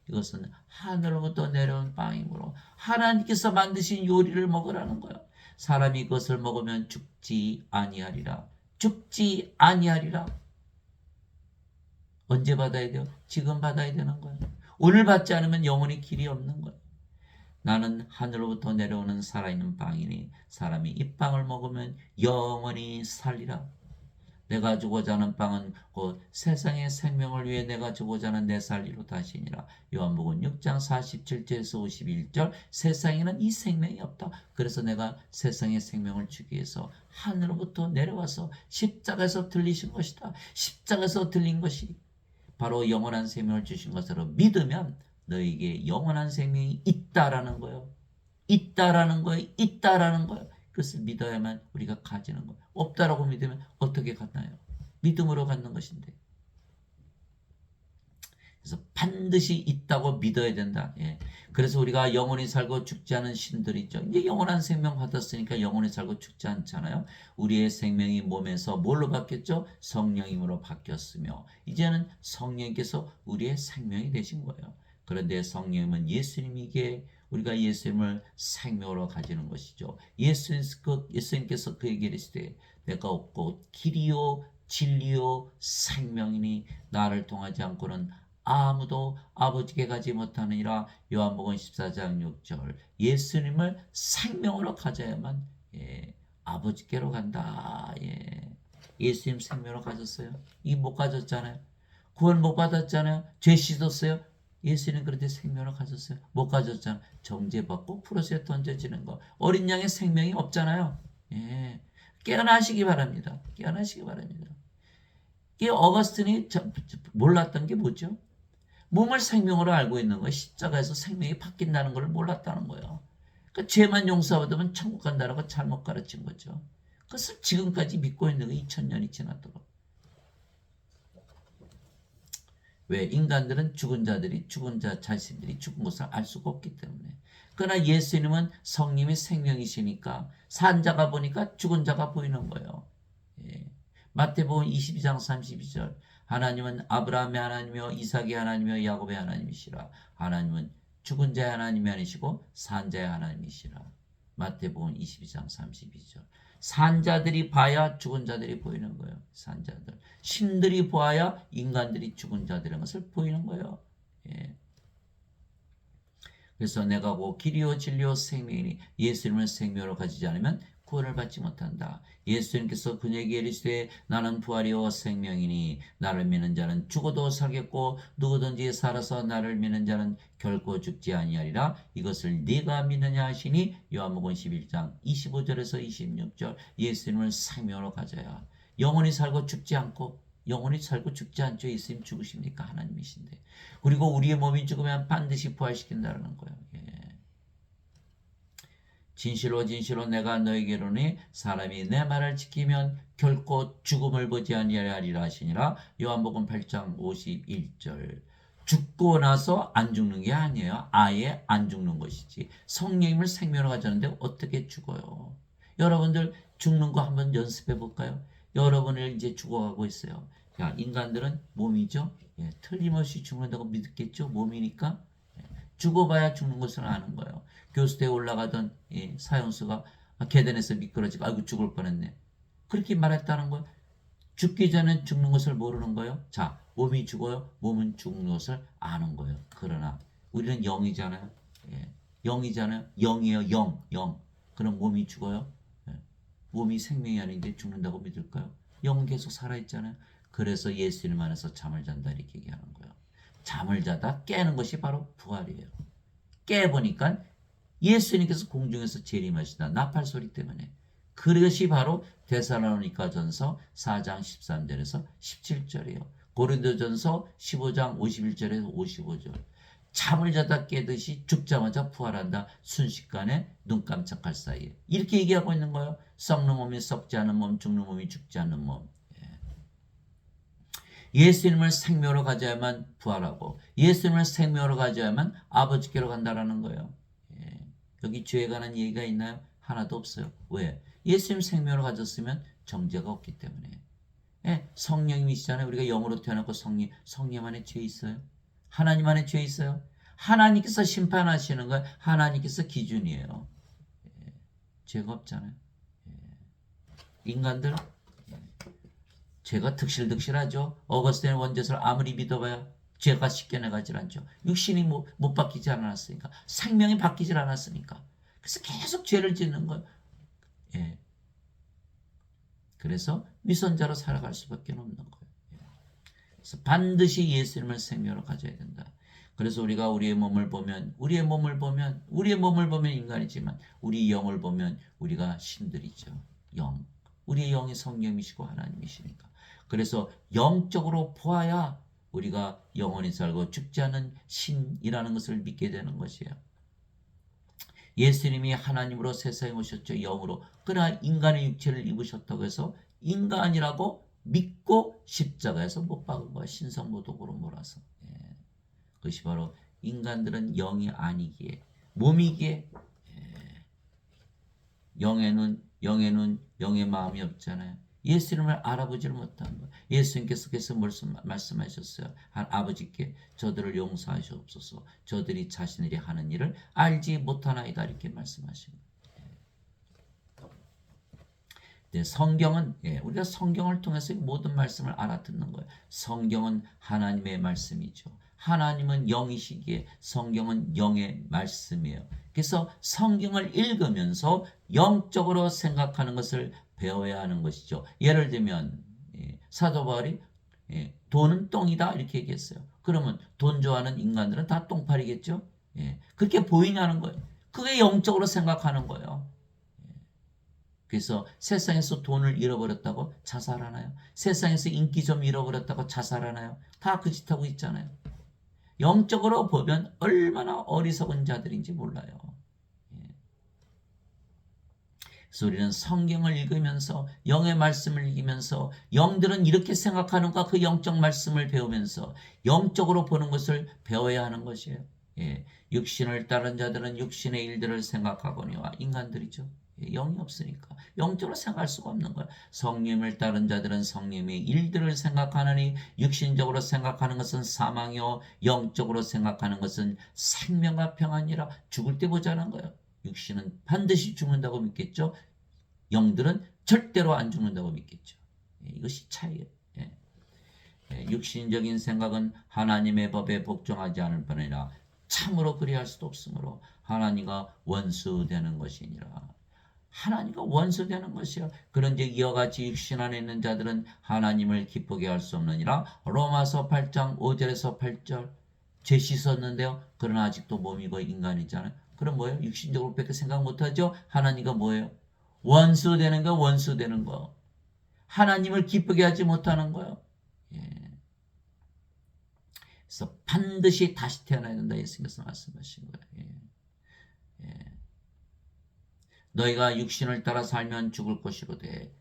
이것은 하늘로부터 내려온 빵이므로 하나님께서 만드신 요리를 먹으라는 거예요. 사람이 그것을 먹으면 죽지 아니하리라. 죽지 아니하리라. 언제 받아야 돼요? 지금 받아야 되는 거예요. 오늘 받지 않으면 영원히 길이 없는 거예요. 나는 하늘로부터 내려오는 살아있는 빵이니 사람이 이 빵을 먹으면 영원히 살리라. 내가 주고자 하는 빵은 곧 세상의 생명을 위해 내가 주고자 하는 내 살리로 다시니라. 요한복음 6장 47절에서 51절. 세상에는 이 생명이 없다. 그래서 내가 세상의 생명을 주기 위해서 하늘로부터 내려와서 십자가에서 들리신 것이다. 십자가에서 들린 것이 바로 영원한 생명을 주신 것으로 믿으면 너에게 영원한 생명이 있다라는 거예요. 있다라는 거예요. 있다라는 거예요. 그것을 믿어야만 우리가 가지는 거예요. 없다라고 믿으면 어떻게 갖나요? 믿음으로 갖는 것인데. 그래서 반드시 있다고 믿어야 된다. 예. 그래서 우리가 영원히 살고 죽지 않은 신들이 있죠. 이제 영원한 생명 받았으니까 영원히 살고 죽지 않잖아요. 우리의 생명이 몸에서 뭘로 바뀌었죠? 성령임으로 바뀌었으며 이제는 성령께서 우리의 생명이 되신 거예요. 그런데 성령님은 예수님에게 우리가 예수님을 생명으로 가지는 것이죠. 예수님께서 그에게 이르시되 내가 곧 길이요 진리요 생명이니 나를 통하지 않고는 아무도 아버지께 가지 못하느니라. 요한복음 14장 6절. 예수님을 생명으로 가져야만 아버지께로 간다. 예수님 생명으로 가졌어요. 이 못 가졌잖아요. 구원 못 받았잖아요. 죄 씻었어요. 예수님 그런데 생명을 가졌어요. 못 가졌잖아요. 정죄받고 프로스에 던져지는 거. 어린 양의 생명이 없잖아요. 깨어나시기 바랍니다. 깨어나시기 바랍니다. 이 어거스틴이 몰랐던 게 뭐죠? 몸을 생명으로 알고 있는 거예요. 십자가에서 생명이 바뀐다는 걸 몰랐다는 거예요. 그러니까 죄만 용서받으면 천국 간다라고 잘못 가르친 거죠. 그것을 지금까지 믿고 있는 거 2000년이 지났도록. 왜? 인간들은 죽은 자 자신들이 죽은 것을 알 수가 없기 때문에. 그러나 예수님은 성님이 생명이시니까 산 자가 보니까 죽은 자가 보이는 거예요. 마태복음 22장 32절. 하나님은 아브라함의 하나님이며 이삭의 하나님이며 야곱의 하나님이시라. 하나님은 죽은 자의 하나님이 아니시고 산 자의 하나님이시라. 마태복음 22장 32절. 산자들이 봐야 죽은 자들이 보이는 거예요. 산자들. 신들이 보아야 인간들이 죽은 자들인 것을 보이는 거예요. 그래서 내가 곧 길이요 진리요 생명이니 예수님을 생명으로 가지지 않으면 구원을 받지 못한다. 예수님께서 그에게 이르시되 나는 부활이요 생명이니 나를 믿는 자는 죽어도 살겠고 누구든지 살아서 나를 믿는 자는 결코 죽지 아니하리라. 이것을 네가 믿느냐 하시니 요한복음 11장 25절에서 26절. 예수님을 생명으로 가져야 영원히 살고 죽지 않고 영원히 살고 죽지 않죠. 예수님 죽으십니까? 하나님이신데. 그리고 우리의 몸이 죽으면 반드시 부활시킨다는 거예요. 진실로 진실로 내가 너에게 이르노니 사람이 내 말을 지키면 결코 죽음을 보지 아니하리라 하시니라. 요한복음 8장 51절. 죽고 나서 안 죽는 게 아니에요. 아예 안 죽는 것이지. 성령님을 생명으로 가졌는데 어떻게 죽어요? 여러분들 죽는 거 한번 연습해 볼까요? 여러분을 이제 죽어가고 있어요. 자, 인간들은 몸이죠. 틀림없이 죽는다고 믿겠죠. 몸이니까. 죽어봐야 죽는 것을 아는 거예요. 교수대에 올라가던 사형수가 계단에서 미끄러지고 아이고 죽을 뻔했네. 그렇게 말했다는 거예요. 죽기 전에 죽는 것을 모르는 거예요. 자, 몸이 죽어요. 몸은 죽는 것을 아는 거예요. 그러나 우리는 영이잖아요. 영이잖아요. 영이에요. 영. 그럼 몸이 죽어요? 예. 몸이 생명이 아닌데 죽는다고 믿을까요? 영은 계속 살아있잖아요. 그래서 예수님 안에서 잠을 잔다 이렇게 얘기하는 거예요. 잠을 자다 깨는 것이 바로 부활이에요. 깨보니까 예수님께서 공중에서 재림하시다. 나팔 소리 때문에. 그것이 바로 데살로니가전서 4장 13절에서 17절이에요. 고린도전서 15장 51절에서 55절. 잠을 자다 깨듯이 죽자마자 부활한다. 순식간에 눈 깜짝할 사이에. 이렇게 얘기하고 있는 거예요. 썩는 몸이 썩지 않은 몸, 죽는 몸이 죽지 않는 몸. 예수님을 생명으로 가져야만 부활하고 예수님을 생명으로 가져야만 아버지께로 간다라는 거예요. 예. 여기 죄에 관한 얘기가 있나요? 하나도 없어요. 왜? 예수님 생명으로 가졌으면 정죄가 없기 때문에. 예. 성령님이시잖아요. 우리가 영으로 태어났고 성령 안에 죄 있어요? 하나님 안에 죄 있어요? 하나님께서 심판하시는 거예요. 하나님께서 기준이에요. 예. 죄가 없잖아요. 예. 인간들 죄가 득실득실하죠. 어거스틴의 원죄를 아무리 믿어봐야 죄가 씻겨내가질 않죠. 육신이 못 바뀌지 않았으니까. 생명이 바뀌질 않았으니까. 그래서 계속 죄를 짓는 거예요. 예. 그래서 위선자로 살아갈 수밖에 없는 거예요. 예. 그래서 반드시 예수님을 생명으로 가져야 된다. 그래서 우리가 우리의 몸을 보면 인간이지만 우리 영을 보면 우리가 신들이죠. 영. 우리의 영이 성령이시고 하나님이시니까. 그래서 영적으로 보아야 우리가 영원히 살고 죽지 않은 신이라는 것을 믿게 되는 것이에요. 예수님이 하나님으로 세상에 오셨죠. 영으로. 그러나 인간의 육체를 입으셨다고 해서 인간이라고 믿고 십자가에서 못 박은 거야. 신성모독으로 몰아서. 예. 그것이 바로 인간들은 영이 아니기에 몸이기에 영의 마음이 없잖아요. 예수님을 알아보지를 못한 거예요. 예수님께서 말씀하셨어요. 아버지께 저들을 용서하시옵소서. 저들이 자신들이 하는 일을 알지 못하나이다 이렇게 말씀하신 거예요. 네, 성경은 우리가 성경을 통해서 모든 말씀을 알아듣는 거예요. 성경은 하나님의 말씀이죠. 하나님은 영이시기에 성경은 영의 말씀이에요. 그래서 성경을 읽으면서 영적으로 생각하는 것을 배워야 하는 것이죠. 예를 들면 사도 바울이 돈은 똥이다 이렇게 얘기했어요. 그러면 돈 좋아하는 인간들은 다 똥파리겠죠. 그렇게 보이냐는 거예요. 그게 영적으로 생각하는 거예요. 그래서 세상에서 돈을 잃어버렸다고 자살하나요? 세상에서 인기 좀 잃어버렸다고 자살하나요? 다 그 짓 하고 있잖아요. 영적으로 보면 얼마나 어리석은 자들인지 몰라요. 그래서 우리는 성경을 읽으면서 영의 말씀을 읽으면서 영들은 이렇게 생각하는가 그 영적 말씀을 배우면서 영적으로 보는 것을 배워야 하는 것이에요. 육신을 따른 자들은 육신의 일들을 생각하거니와 인간들이죠. 영이 없으니까 영적으로 생각할 수가 없는 거야. 성령을 따른 자들은 성령의 일들을 생각하느니 육신적으로 생각하는 것은 사망이요 영적으로 생각하는 것은 생명과 평안이라. 죽을 때 보자는 거예요. 육신은 반드시 죽는다고 믿겠죠. 영들은 절대로 안 죽는다고 믿겠죠. 이것이 차이예요. 육신적인 생각은 하나님의 법에 복종하지 않을 뿐이라 참으로 그리할 수도 없으므로 하나님과 원수되는 것이니라. 하나님과 원수되는 것이야. 그런즉 이와 같이 육신 안에 있는 자들은 하나님을 기쁘게 할 수 없느니라. 로마서 8장 5절에서 8절. 죄 씻었는데요. 그러나 아직도 몸이고 인간이잖아요. 그럼 뭐예요? 육신적으로 밖에 생각 못하죠. 하나님과 뭐예요? 원수되는 거. 하나님을 기쁘게 하지 못하는 거예요. 그래서 반드시 다시 태어나야 된다. 예수님께서 말씀하신 거예요. 너희가 육신을 따라 살면 죽을 것이로되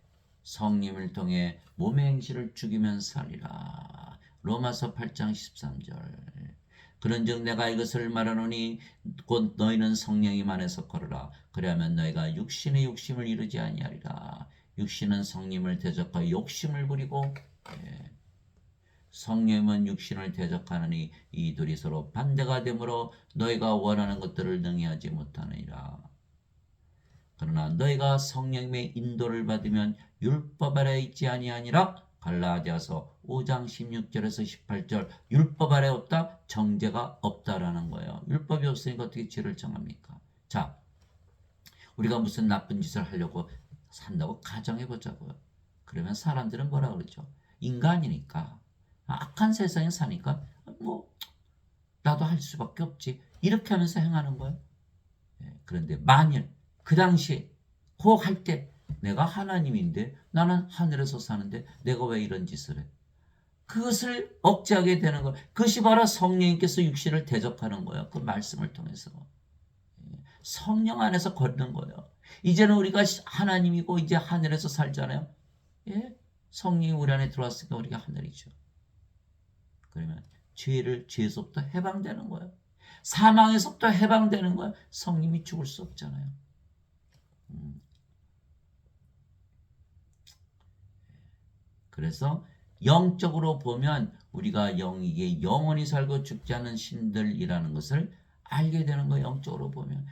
성령을 통해 몸의 행실을 죽이면 살리라. 로마서 8장 13절. 그런즉 내가 이것을 말하노니 곧 너희는 성령님 안에서 걸으라. 그리하면 너희가 육신의 욕심을 이루지 아니하리라. 육신은 성령을 대적하여 욕심을 부리고 성령은 육신을 대적하느니 이 둘이 서로 반대가 되므로 너희가 원하는 것들을 능히 하지 못하느니라. 그러나 너희가 성령님의 인도를 받으면 율법 아래 있지 아니하니라. 갈라디아서 5장 16절에서 18절. 율법 아래 없다? 정죄가 없다라는 거예요. 율법이 없으니까 어떻게 죄를 정합니까? 자, 우리가 무슨 나쁜 짓을 하려고 산다고 가정해보자고요. 그러면 사람들은 뭐라 그러죠? 인간이니까, 악한 세상에 사니까 뭐 나도 할 수밖에 없지, 이렇게 하면서 행하는 거예요. 그런데 만일 그 당시에 혹 할 때 내가 하나님인데 나는 하늘에서 사는데 내가 왜 이런 짓을 해? 그것을 억제하게 되는 것. 그것이 바로 성령님께서 육신을 대적하는 거예요. 그 말씀을 통해서. 성령 안에서 걷는 거예요. 이제는 우리가 하나님이고 이제 하늘에서 살잖아요. 예? 성령이 우리 안에 들어왔으니까 우리가 하늘이죠. 그러면 죄에서부터 해방되는 거예요. 사망에서부터 해방되는 거예요. 성님이 죽을 수 없잖아요. 그래서 영적으로 보면 우리가 이게 영원히 살고 죽지 않은 신들이라는 것을 알게 되는 거예요. 영적으로 보면.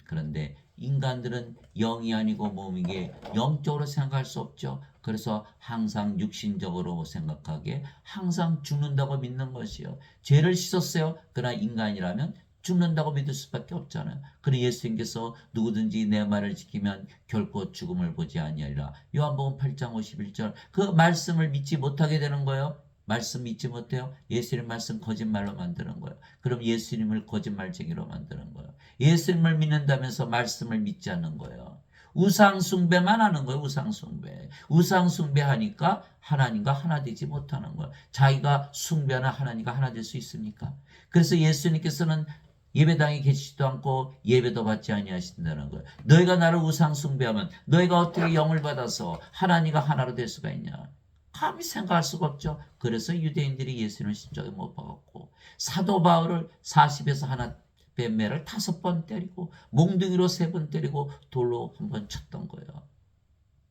그런데 인간들은 영이 아니고 몸이게 영적으로 생각할 수 없죠. 그래서 항상 육신적으로 생각하게 항상 죽는다고 믿는 것이요. 죄를 씻었어요. 그러나 인간이라면 죽는다고 믿을 수밖에 없잖아요. 그러나 예수님께서 누구든지 내 말을 지키면 결코 죽음을 보지 아니하리라. 요한복음 8장 51절. 그 말씀을 믿지 못하게 되는 거예요. 말씀 믿지 못해요. 예수님 말씀 거짓말로 만드는 거예요. 그럼 예수님을 거짓말쟁이로 만드는 거예요. 예수님을 믿는다면서 말씀을 믿지 않는 거예요. 우상숭배만 하는 거예요. 우상숭배. 우상숭배하니까 하나님과 하나 되지 못하는 거예요. 자기가 숭배하는 하나님과 하나 될 수 있습니까? 그래서 예수님께서는 예배당에 계시지도 않고 예배도 받지 아니하신다는 거예요. 너희가 나를 우상 숭배하면 너희가 어떻게 영을 받아서 하나님과 하나로 될 수가 있냐? 감히 생각할 수가 없죠. 그래서 유대인들이 예수님을 십자가에 못 박았고 사도 바울을 40에서 하나 뱀매를 5번 때리고 몽둥이로 3번 때리고 돌로 1번 쳤던 거예요.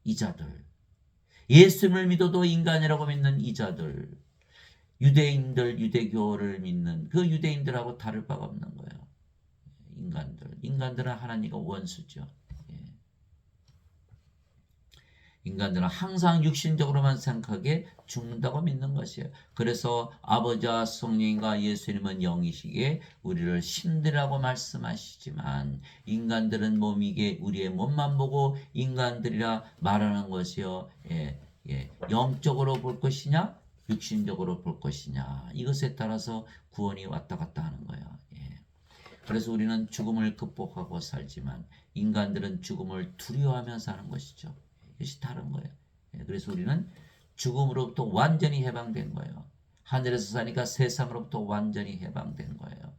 이자들. 예수님을 믿어도 인간이라고 믿는 이자들. 유대인들, 유대교를 믿는 그 유대인들하고 다를 바가 없는 거예요. 인간들은 하나님과 원수죠. 인간들은 항상 육신적으로만 생각하게 죽는다고 믿는 것이에요. 그래서 아버지와 성령과 예수님은 영이시기에 우리를 신들이라고 말씀하시지만 인간들은 몸이기에 우리의 몸만 보고 인간들이라 말하는 것이요. 영적으로 볼 것이냐 육신적으로 볼 것이냐 이것에 따라서 구원이 왔다 갔다 하는 거예요. 그래서 우리는 죽음을 극복하고 살지만 인간들은 죽음을 두려워하며 사는 것이죠. 이것이 다른 거예요. 그래서 우리는 죽음으로부터 완전히 해방된 거예요. 하늘에서 사니까 세상으로부터 완전히 해방된 거예요.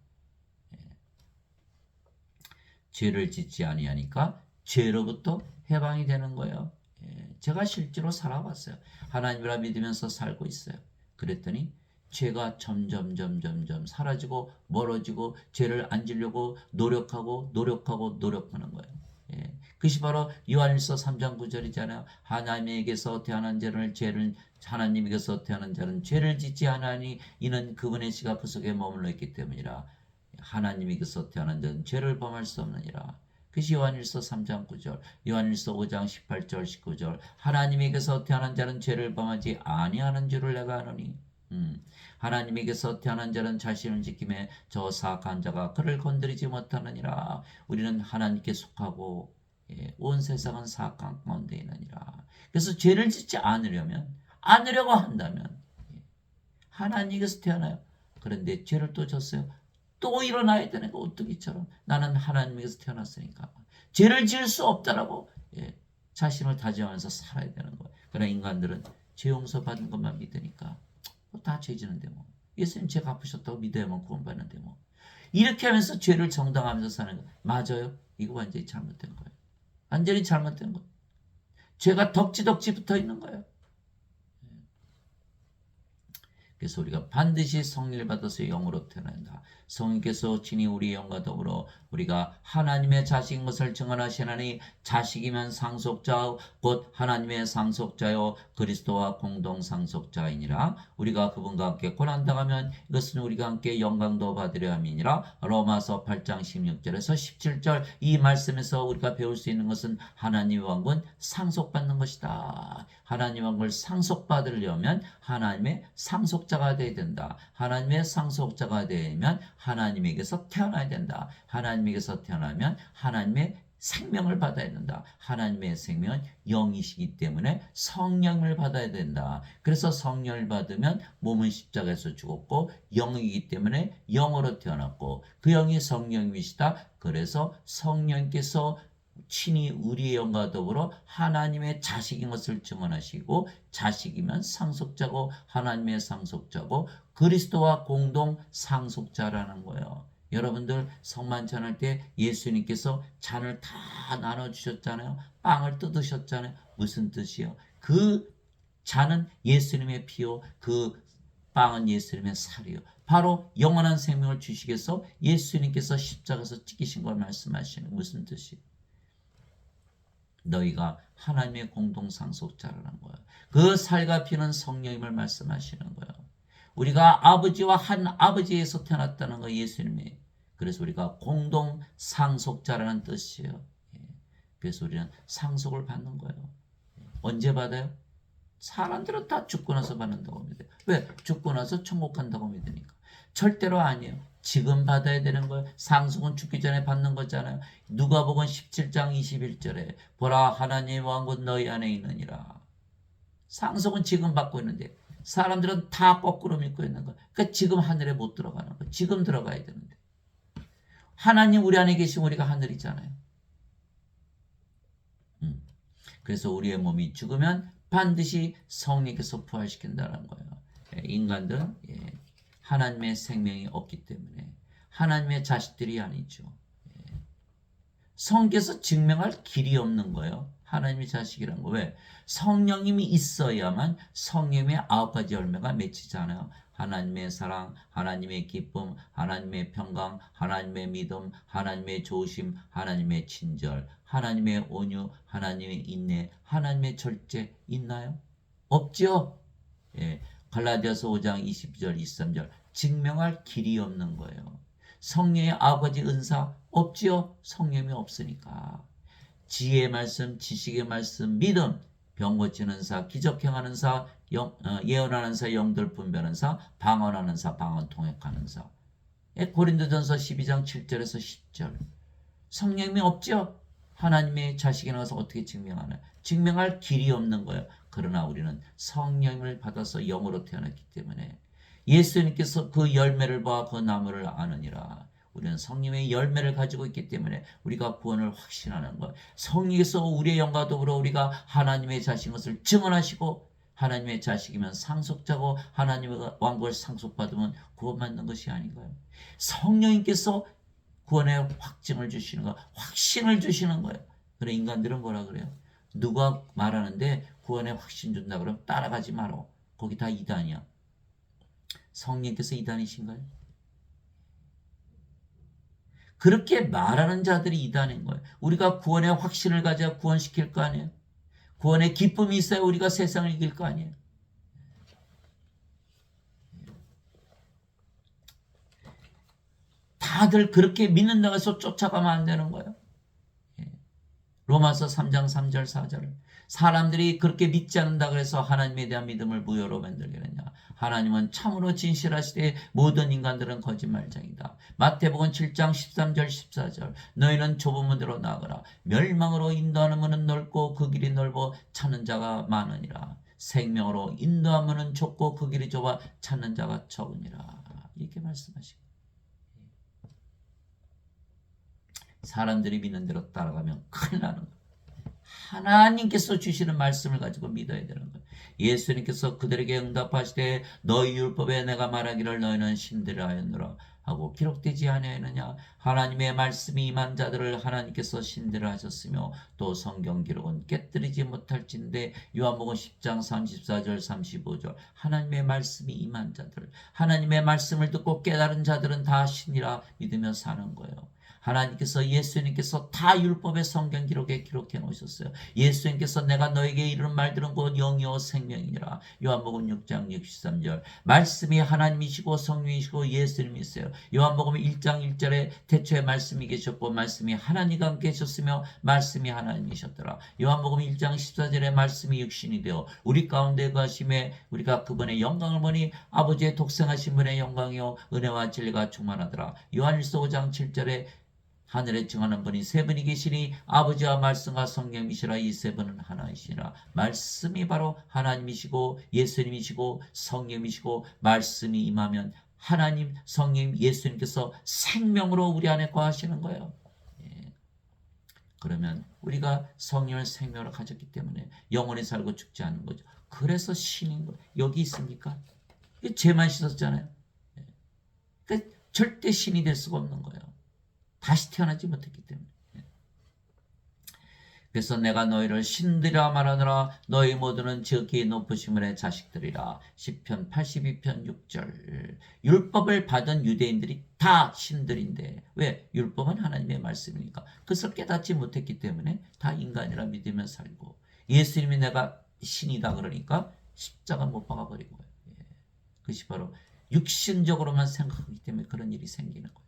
죄를 짓지 아니하니까 죄로부터 해방이 되는 거예요. 제가 실제로 살아봤어요. 하나님이라 믿으면서 살고 있어요. 그랬더니 죄가 점점 사라지고 멀어지고 죄를 안 지려고 노력하는 거예요. 그것이 바로 요한일서 3장 9절이잖아요. 하나님에게서 태어난 하나님에게서 태어난 자는 죄를 짓지 않으니 이는 그분의 씨가 그 속에 머물러 있기 때문이라. 하나님에게서 태어난 자는 죄를 범할 수 없느니라. 그것이 요한일서 3장 9절, 요한일서 5장 18절 19절. 하나님에게서 태어난 자는 죄를 범하지 아니하는 줄을 내가 아노니. 하나님에게서 태어난 자는 자신을 지킴에 저 사악한 자가 그를 건드리지 못하느니라. 우리는 하나님께 속하고 온 세상은 사악한 가운데 있느니라. 그래서 죄를 짓지 않으려고 한다면 하나님께서 태어나요. 그런데 죄를 또 졌어요. 또 일어나야 되는 거 오뚜기처럼 나는 하나님에게서 태어났으니까 죄를 지을 수 없다라고 자신을 다짐하면서 살아야 되는 거예요. 그러나 인간들은 죄 용서 받은 것만 믿으니까 다 죄지는데 뭐 예수님 죄 갚으셨다고 믿어야만 구원받는데 뭐 이렇게 하면서 죄를 정당하면서 사는 거 맞아요? 이거 완전히 잘못된 거예요. 완전히 잘못된 거. 죄가 덕지 붙어 있는 거예요. 그래서 우리가 반드시 성령을 받아서 영으로 태어난다. 성령께서 친히 우리의 영과 더불어 우리가 하나님의 자식인 것을 증언하시나니 자식이면 상속자 곧 하나님의 상속자요 그리스도와 공동 상속자이니라. 우리가 그분과 함께 고난당하면 이것은 우리가 함께 영광도 받으려 함이니라. 로마서 8장 16절에서 17절 이 말씀에서 우리가 배울 수 있는 것은 하나님의 왕국은 상속받는 것이다. 하나님의 왕국을 상속받으려면 하나님의 상속자가 되어야 된다. 하나님의 상속자가 되면 하나님에게서 태어나야 된다. 하나님에게서 태어나면 하나님의 생명을 받아야 된다. 하나님의 생명은 영이시기 때문에 성령을 받아야 된다. 그래서 성령을 받으면 몸은 십자가에서 죽었고 영이기 때문에 영으로 태어났고 그 영이 성령이시다. 그래서 성령께서 친히 우리의 영과 더불어 하나님의 자식인 것을 증언하시고 자식이면 상속자고 하나님의 상속자고 그리스도와 공동 상속자라는 거예요. 여러분들 성만찬할 때 예수님께서 잔을 다 나눠주셨잖아요. 빵을 뜯으셨잖아요. 무슨 뜻이요? 그 잔은 예수님의 피요. 그 빵은 예수님의 살이요. 바로 영원한 생명을 주시기 위해서 예수님께서 십자가에서 찍히신 걸 말씀하시는 무슨 뜻이요? 너희가 하나님의 공동 상속자라는 거예요. 그 살과 피는 성령임을 말씀하시는 거예요. 우리가 아버지와 한 아버지에서 태어났다는 거 예수님이. 그래서 우리가 공동 상속자라는 뜻이에요. 그래서 우리는 상속을 받는 거예요. 언제 받아요? 사람들은 다 죽고 나서 받는다고 믿어요. 왜? 죽고 나서 천국 간다고 믿으니까. 절대로 아니에요. 지금 받아야 되는 거예요. 상속은 죽기 전에 받는 거잖아요. 누가복음 17장 21절에 보라 하나님의 왕국 너희 안에 있느니라. 상속은 지금 받고 있는데 사람들은 다 거꾸로 믿고 있는 거예요. 그러니까 지금 하늘에 못 들어가는 거예요. 지금 들어가야 되는데. 하나님 우리 안에 계시면 우리가 하늘이잖아요. 그래서 우리의 몸이 죽으면 반드시 성령께서 부활시킨다는 거예요. 인간들은 하나님의 생명이 없기 때문에 하나님의 자식들이 아니죠. 성경에서 증명할 길이 없는 거예요. 하나님의 자식이라는 거. 왜? 성령님이 있어야만 성령의 9가지 열매가 맺히잖아요. 하나님의 사랑, 하나님의 기쁨, 하나님의 평강, 하나님의 믿음, 하나님의 조심, 하나님의 친절, 하나님의 온유, 하나님의 인내, 하나님의 절제 있나요? 없죠? 갈라디아서 5장 20절 23절 증명할 길이 없는 거예요. 성령의 9가지 은사 없지요? 성령이 없으니까. 지혜의 말씀, 지식의 말씀, 믿음, 병 고치는 사, 기적 행하는 사, 예언하는 사, 영들 분별하는 사, 방언하는 사, 방언 통역하는 사. 고린도전서 12장 7절에서 10절. 성령이 없죠? 하나님의 자식이 나와서 어떻게 증명하나요? 증명할 길이 없는 거예요. 그러나 우리는 성령을 받아서 영으로 태어났기 때문에 예수님께서 그 열매를 봐 그 나무를 아느니라. 우리는 성령의 열매를 가지고 있기 때문에 우리가 구원을 확신하는 거예요. 성령께서 우리의 영과 더불어 우리가 하나님의 자식인 것을 증언하시고 하나님의 자식이면 상속자고 하나님의 왕국을 상속받으면 구원받는 것이 아닌가요? 성령님께서 구원의 확증을 주시는 거, 확신을 주시는 거예요. 그래 인간들은 뭐라 그래요? 누가 말하는데 구원의 확신 준다 그러면 따라가지 마라. 거기 다 이단이야. 성령께서 이단이신가요? 그렇게 말하는 자들이 이단인 거예요. 우리가 구원의 확신을 가져야 구원시킬 거 아니에요. 구원의 기쁨이 있어야 우리가 세상을 이길 거 아니에요. 다들 그렇게 믿는다고 해서 쫓아가면 안 되는 거예요. 로마서 3장 3절 4절 사람들이 그렇게 믿지 않는다 그래서 하나님에 대한 믿음을 무효로 만들겠느냐. 하나님은 참으로 진실하시되 모든 인간들은 거짓말쟁이다. 마태복음 7장 13절 14절 너희는 좁은 문으로 나가라. 멸망으로 인도하는 문은 넓고 그 길이 넓어 찾는 자가 많으니라. 생명으로 인도하는 문은 좁고 그 길이 좁아 찾는 자가 적으니라. 이렇게 말씀하시고 사람들이 믿는 대로 따라가면 큰일 나는 거예요. 하나님께서 주시는 말씀을 가지고 믿어야 되는 거예요. 예수님께서 그들에게 응답하시되 너희 율법에 내가 말하기를 너희는 신들을 하였노라 하고 기록되지 아니하느냐. 하나님의 말씀이 임한 자들을 하나님께서 신들을 하셨으며 또 성경 기록은 깨뜨리지 못할진대. 요한복음 10장 34절 35절 하나님의 말씀이 임한 자들, 하나님의 말씀을 듣고 깨달은 자들은 다 신이라 믿으며 사는 거예요. 하나님께서 예수님께서 다 율법의 성경 기록에 기록해 놓으셨어요. 예수님께서 내가 너에게 이르는 말들은 곧 영이요 생명이니라. 요한복음 6장 63절 말씀이 하나님이시고 성령이시고 예수님이세요. 요한복음 1장 1절에 태초에 말씀이 계셨고 말씀이 하나님과 함께 계셨으며 말씀이 하나님이셨더라. 요한복음 1장 14절에 말씀이 육신이 되어 우리 가운데 거하심에 우리가 그분의 영광을 보니 아버지의 독생하신 분의 영광이요 은혜와 진리가 충만하더라. 요한일서 5장 7절에 하늘에 증하는 분이 세 분이 계시니 아버지와 말씀과 성령이시라. 이 세 분은 하나이시라. 말씀이 바로 하나님이시고 예수님이시고 성령이시고, 말씀이 임하면 하나님, 성령, 예수님께서 생명으로 우리 안에 거하시는 거예요. 예. 그러면 우리가 성령을 생명으로 가졌기 때문에 영원히 살고 죽지 않는 거죠. 그래서 신인 거예요. 여기 있습니까? 죄만 씻었잖아요. 예. 그러니까 절대 신이 될 수가 없는 거예요. 다시 태어나지 못했기 때문에. 그래서 내가 너희를 신들이라 말하노라. 너희 모두는 지극히 높으신 분의 자식들이라. 시편 82편 6절. 율법을 받은 유대인들이 다 신들인데, 왜? 율법은 하나님의 말씀이니까. 그것을 깨닫지 못했기 때문에 다 인간이라 믿으며 살고, 예수님이 내가 신이다 그러니까 십자가 못 박아버린 거예요. 그것이 바로 육신적으로만 생각하기 때문에 그런 일이 생기는 거예요.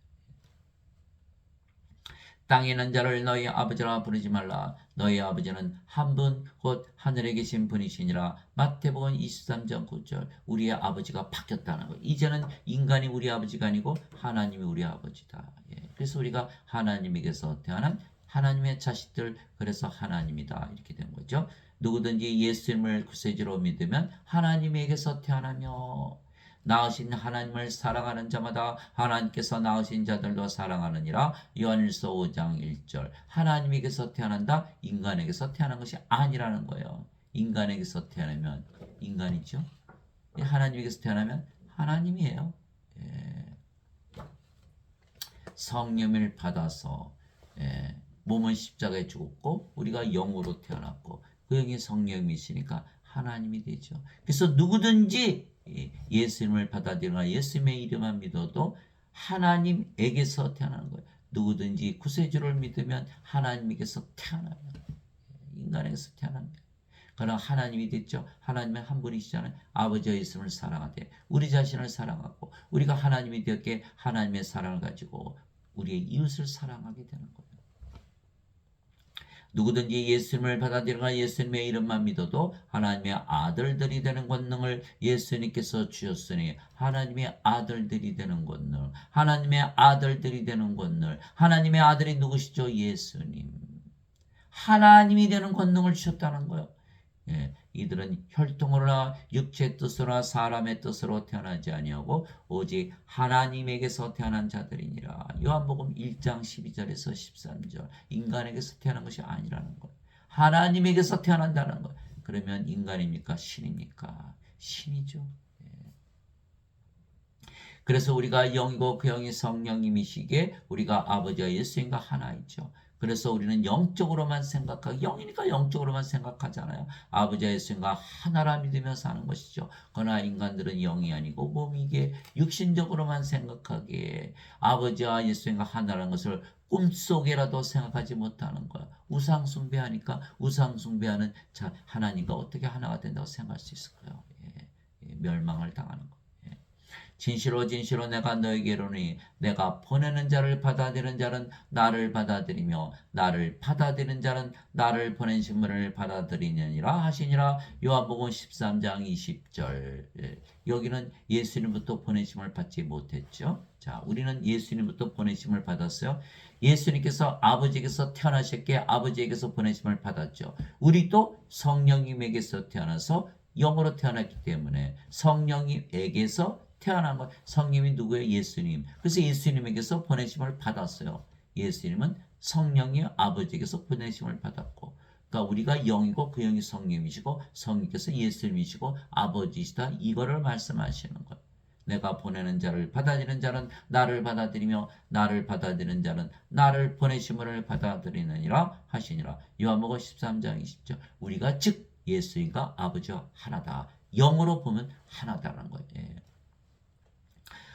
땅에 있는 자를 너희 아버지라 부르지 말라. 너희 아버지는 한 분 곧 하늘에 계신 분이시니라. 마태복음 23장 9절. 우리의 아버지가 바뀌었다는 거예요. 이제는 인간이 우리 아버지가 아니고 하나님이 우리 아버지다. 그래서 우리가 하나님에게서 태어난 하나님의 자식들, 그래서 하나님이다, 이렇게 된 거죠. 누구든지 예수님을 구세주로 믿으면 하나님에게서 태어나며 낳으신 하나님을 사랑하는 자마다 하나님께서 낳으신 자들도 사랑하느니라. 요한일서 5장 1절. 하나님에게서 태어난다, 인간에게서 태어난 것이 아니라는 거예요. 인간에게서 태어나면 인간이죠. 하나님에게서 태어나면 하나님이에요. 성령을 받아서 몸은 십자가에 죽었고 우리가 영으로 태어났고 그 영이 성령이시니까 하나님이 되죠. 그래서 누구든지 예수님을 받아들이거나 예수님의 이름만 믿어도 하나님에게서 태어나는 거예요. 누구든지 구세주를 믿으면 하나님에게서 태어나요. 인간에게서 태어납니다. 그러나 하나님이 됐죠. 하나님은 한 분이시잖아요. 아버지와 예수님을 사랑하되 우리 자신을 사랑하고, 우리가 하나님이 되었기에 하나님의 사랑을 가지고 우리의 이웃을 사랑하게 되는 거예요. 누구든지 예수님을 받아들이거나 예수님의 이름만 믿어도 하나님의 아들들이 되는 권능을 예수님께서 주셨으니, 하나님의 아들들이 되는 권능, 하나님의 아들들이 되는 권능. 하나님의 아들이 누구시죠? 예수님. 하나님이 되는 권능을 주셨다는 거예요. 이들은 혈통으로나 육체의 뜻으로나 사람의 뜻으로 태어나지 아니하고 오직 하나님에게서 태어난 자들이니라. 요한복음 1장 12절에서 13절. 인간에게서 태어난 것이 아니라는 거예요. 하나님에게서 태어난다는 거예요. 그러면 인간입니까? 신입니까? 신이죠. 그래서 우리가 영이고 그 영이 성령님이시기에 우리가 아버지와 예수님과 하나이죠. 그래서 우리는 영적으로만 생각하고, 영이니까 영적으로만 생각하잖아요. 아버지와 예수님과 하나라 믿으며 사는 것이죠. 그러나 인간들은 영이 아니고 몸이기에 육신적으로만 생각하기에 아버지와 예수님과 하나라는 것을 꿈속에라도 생각하지 못하는 거야. 우상 숭배하니까 우상 숭배하는 자 하나님과 어떻게 하나가 된다고 생각할 수 있을까요? 멸망을 당하는 거. 진실로 진실로 내가 너에게 이르노니 내가 보내는 자를 받아들이는 자는 나를 받아들이며 나를 받아들이는 자는 나를 보내신 분을 받아들이느니라 하시니라. 요한복음 13장 20절. 여기는 예수님부터 보내심을 받지 못했죠. 자, 우리는 예수님부터 보내심을 받았어요. 예수님께서 아버지에게서 태어나셨기에 아버지에게서 보내심을 받았죠. 우리도 성령님에게서 태어나서 영으로 태어났기 때문에 성령님에게서 태어난 것. 성령이 누구예요? 예수님. 그래서 예수님에게서 보내심을 받았어요. 예수님은 성령이 아버지에게서 보내심을 받았고, 그러니까 우리가 영이고 그 영이 성령이시고 성령께서 예수님이시고 아버지시다, 이거를 말씀하시는 거예요. 내가 보내는 자를 받아들이는 자는 나를 받아들이며 나를 받아들이는 자는 나를 보내심을 받아들이느니라 하시니라. 요한복음 13장 20절. 우리가 즉 예수님과 아버지와 하나다. 영으로 보면 하나다라는 거예요.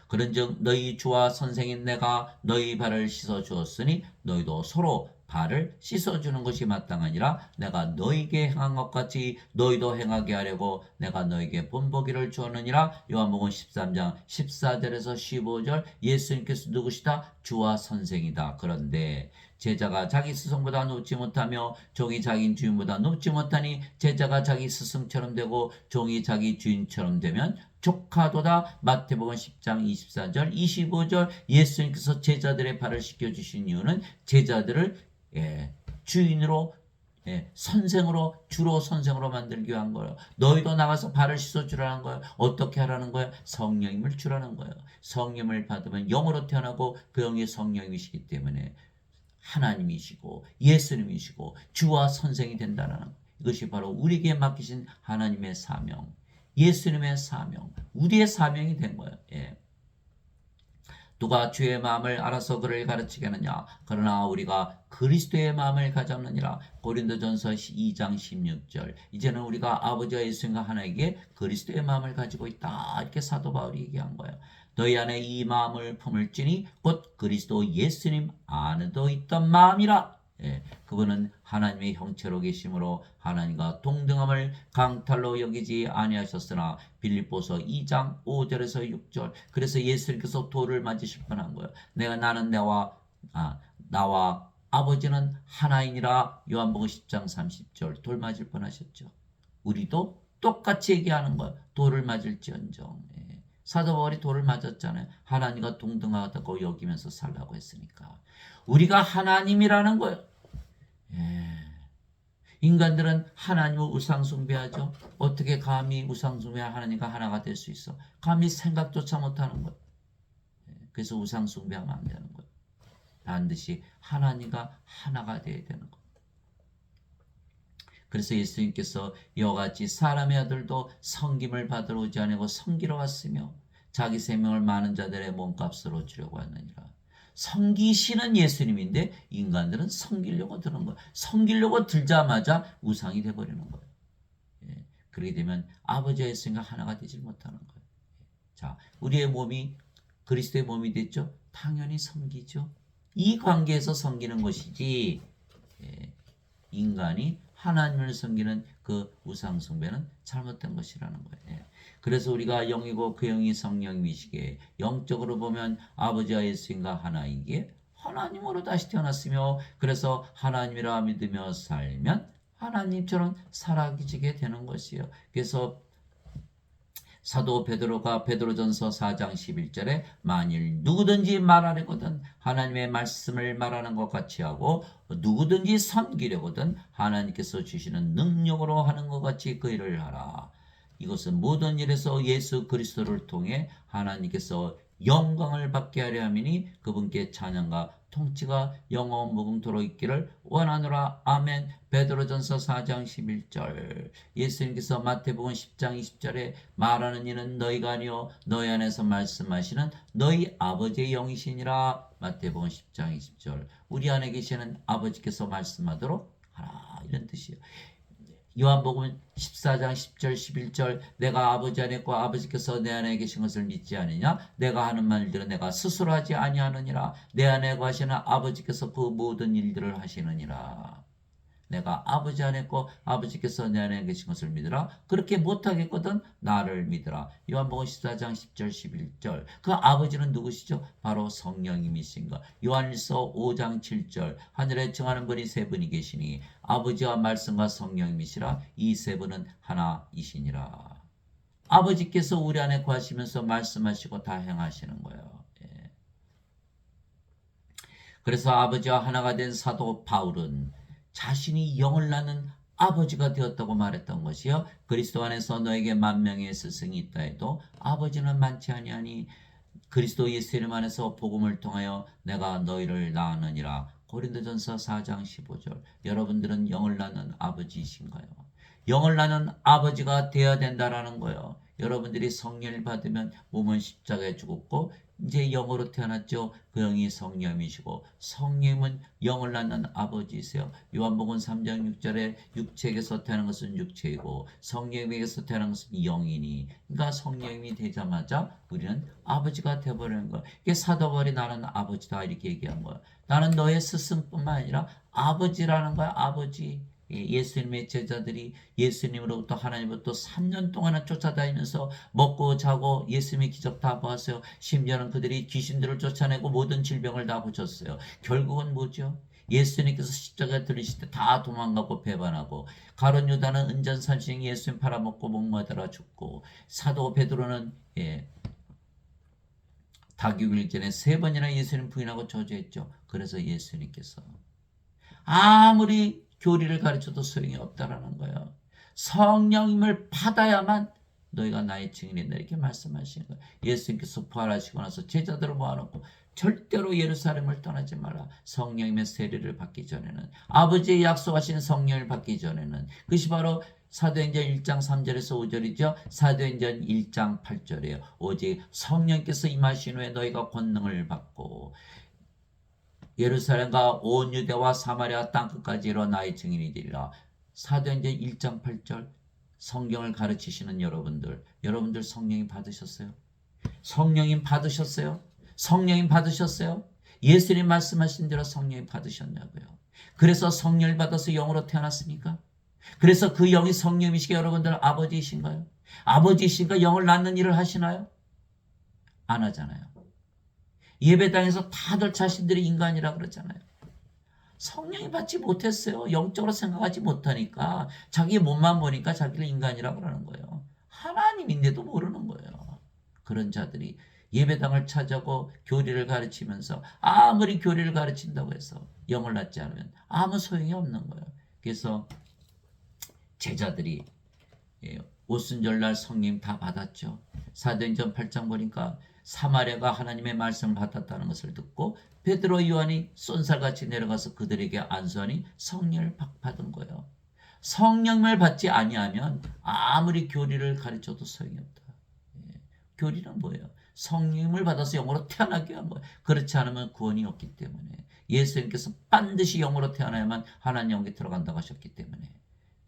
그런즉 너희 주와 선생인 내가 너희 발을 씻어 주었으니 너희도 서로 발을 씻어주는 것이 마땅하니라. 내가 너희에게 행한 것 같이 너희도 행하게 하려고 내가 너희에게 본보기를 주었느니라. 요한복음 13장 14절에서 15절. 예수님께서 누구시다? 주와 선생이다. 그런데 제자가 자기 스승보다 높지 못하며 종이 자기 주인보다 높지 못하니 제자가 자기 스승처럼 되고 종이 자기 주인처럼 되면 족하도다. 마태복음 10장 24절 25절. 예수님께서 제자들의 발을 씻겨주신 이유는 제자들을 주인으로 선생으로 주로 선생으로 만들기 위한 거예요. 너희도 나가서 발을 씻어주라는 거예요. 어떻게 하라는 거예요? 성령님을 주라는 거예요. 성령을 받으면 영으로 태어나고 그 영이 성령이시기 때문에 하나님이시고 예수님이시고 주와 선생이 된다는 것. 이것이 바로 우리에게 맡기신 하나님의 사명, 예수님의 사명, 우리의 사명이 된 거예요. 누가 주의 마음을 알아서 그를 가르치게 하느냐? 그러나 우리가 그리스도의 마음을 가졌느니라. 고린도전서 2장 16절. 이제는 우리가 아버지와 예수님과 하나에게 그리스도의 마음을 가지고 있다. 이렇게 사도 바울이 얘기한 거예요. 너희 안에 이 마음을 품을지니 곧 그리스도 예수님 안에도 있던 마음이라. 그분은 하나님의 형체로 계심으로 하나님과 동등함을 강탈로 여기지 아니하셨으나. 빌립보서 2장 5절에서 6절. 그래서 예수님께서 돌을 맞으실 뻔한 거예요. 나는 나와 아버지는 하나이니라. 요한복음 10장 30절. 돌 맞을 뻔하셨죠. 우리도 똑같이 얘기하는 거예요. 돌을 맞을지언정. 사도 바울이 돌을 맞았잖아요. 하나님과 동등하다고 여기면서 살라고 했으니까. 우리가 하나님이라는 거예요. 인간들은 하나님을 우상숭배하죠. 어떻게 감히 우상숭배한 하나님과 하나가 될 수 있어? 감히 생각조차 못하는 거예요. 그래서 우상숭배하면 안 되는 거예요. 반드시 하나님과 하나가 되어야 되는 거예요. 그래서 예수님께서 이와 같이 사람의 아들도 섬김을 받으러 오지 아니고 섬기러 왔으며 자기 생명을 많은 자들의 몸값으로 주려고 하느니라. 섬기시는 예수님인데 인간들은 섬기려고 드는 거예요. 섬기려고 들자마자 우상이 돼버리는 거예요. 그렇게 되면 아버지와 예수님과 하나가 되지 못하는 거예요. 자, 우리의 몸이 그리스도의 몸이 됐죠? 당연히 섬기죠. 이 관계에서 섬기는 것이지 인간이 하나님을 섬기는 그 우상 숭배는 잘못된 것이라는 거예요. 그래서 우리가 영이고 그 영이 성령이시기에 영적으로 보면 아버지와 예수님과 하나이기에 하나님으로 다시 태어났으며 그래서 하나님이라 믿으며 살면 하나님처럼 살아지게 되는 것이에요. 그래서 사도 베드로가 베드로전서 4장 11절에 만일 누구든지 말하려거든 하나님의 말씀을 말하는 것 같이 하고 누구든지 섬기려거든 하나님께서 주시는 능력으로 하는 것 같이 그 일을 하라. 이것은 모든 일에서 예수 그리스도를 통해 하나님께서 영광을 받게 하려 함이니 그분께 찬양과 통치가 영원 무궁토록 있기를 원하노라. 아멘. 베드로전서 4장 11절. 예수님께서 마태복음 10장 20절에 말하는 이는 너희가 아니요 너희 안에서 말씀하시는 너희 아버지의 영이시니라. 마태복음 10장 20절. 우리 안에 계시는 아버지께서 말씀하도록 하라. 이런 뜻이에요. 요한복음 14장 10절 11절 내가 아버지 안에 있고 아버지께서 내 안에 계신 것을 믿지 않느냐? 내가 하는 말들은 내가 스스로 하지 아니하느니라. 내 안에 거하시는 아버지께서 그 모든 일들을 하시느니라. 내가 아버지 안에 있고 아버지께서 내 안에 계신 것을 믿으라. 그렇게 못하겠거든 나를 믿으라. 요한복음 14장 10절 11절. 그 아버지는 누구시죠? 바로 성령님이신가. 요한일서 5장 7절. 하늘에 정하는 분이 세 분이 계시니 아버지와 말씀과 성령님이시라. 이 세 분은 하나이시니라. 아버지께서 우리 안에 거하시면서 말씀하시고 다 행하시는 거예요. 그래서 아버지와 하나가 된 사도 바울은 자신이 영을 낳는 아버지가 되었다고 말했던 것이요. 그리스도 안에서 너에게 만명의 스승이 있다 해도 아버지는 많지 아니하니 그리스도 예수님 안에서 복음을 통하여 내가 너희를 낳았느니라. 고린도전서 4장 15절. 여러분들은 영을 낳는 아버지이신가요? 영을 낳는 아버지가 되어야 된다라는 거예요. 여러분들이 성령을 받으면 몸은 십자가에 죽었고 이제 영으로 태어났죠. 그 영이 성령이시고 성령은 영을 낳는 아버지이세요. 요한복음 3장 6절에 육체에게서 태어난 것은 육체이고 성령에게서 태어난 것은 영이니. 그러니까 성령이 되자마자 우리는 아버지가 되어버리는 거예요. 이게 사도 바울이 나는 아버지다 이렇게 얘기한 거예요. 나는 너의 스승뿐만 아니라 아버지라는 거야. 아버지. 예수님의 제자들이 예수님으로부터 하나님으로부터 3년 동안을 쫓아다니면서 먹고 자고 예수님의 기적 다 보았어요. 심지어는 그들이 귀신들을 쫓아내고 모든 질병을 다 고쳤어요. 결국은 뭐죠? 예수님께서 십자가에 들리실 때 다 도망가고 배반하고, 가룟 유다는 은전삼식 예수님 팔아먹고 목마르다 죽고, 사도 베드로는 닭 6일 전에 3번이나 예수님 부인하고 저주했죠. 그래서 예수님께서 아무리 교리를 가르쳐도 소용이 없다라는 거예요. 성령님을 받아야만 너희가 나의 증인이다, 이렇게 말씀하시는 거예요. 예수님께서 부활하시고 나서 제자들을 모아놓고 절대로 예루살렘을 떠나지 말라. 성령님의 세례를 받기 전에는, 아버지의 약속하신 성령을 받기 전에는, 그것이 바로 사도행전 1장 3절에서 5절이죠. 사도행전 1장 8절이에요. 오직 성령께서 임하신 후에 너희가 권능을 받고 예루살렘과 온 유대와 사마리아 땅끝까지 이르러 나의 증인이 되리라. 사도행전 1장 8절. 성경을 가르치시는 여러분들 성령님 받으셨어요? 성령님 받으셨어요? 성령님 받으셨어요? 예수님 말씀하신 대로 성령님 받으셨냐고요? 그래서 성령을 받아서 영으로 태어났습니까? 그래서 그 영이 성령이시게 여러분들 아버지이신가요? 아버지이신가 영을 낳는 일을 하시나요? 안 하잖아요. 예배당에서 다들 자신들이 인간이라 그러잖아요. 성령이 받지 못했어요. 영적으로 생각하지 못하니까, 자기 몸만 보니까 자기를 인간이라고 그러는 거예요. 하나님인데도 모르는 거예요. 그런 자들이 예배당을 찾아고 교리를 가르치면서, 아무리 교리를 가르친다고 해서 영을 낳지 않으면 아무 소용이 없는 거예요. 그래서 제자들이 오순절날 성령 다 받았죠. 사도행전 8장 보니까 사마리아가 하나님의 말씀을 받았다는 것을 듣고 베드로 요한이 쏜살같이 내려가서 그들에게 안수하니 성령을 받은 거예요. 성령을 받지 아니하면 아무리 교리를 가르쳐도 소용이 없다. 교리는 뭐예요? 성령을 받아서 영으로 태어나게 한 거예요. 그렇지 않으면 구원이 없기 때문에, 예수님께서 반드시 영으로 태어나야만 하나님 영에 들어간다고 하셨기 때문에,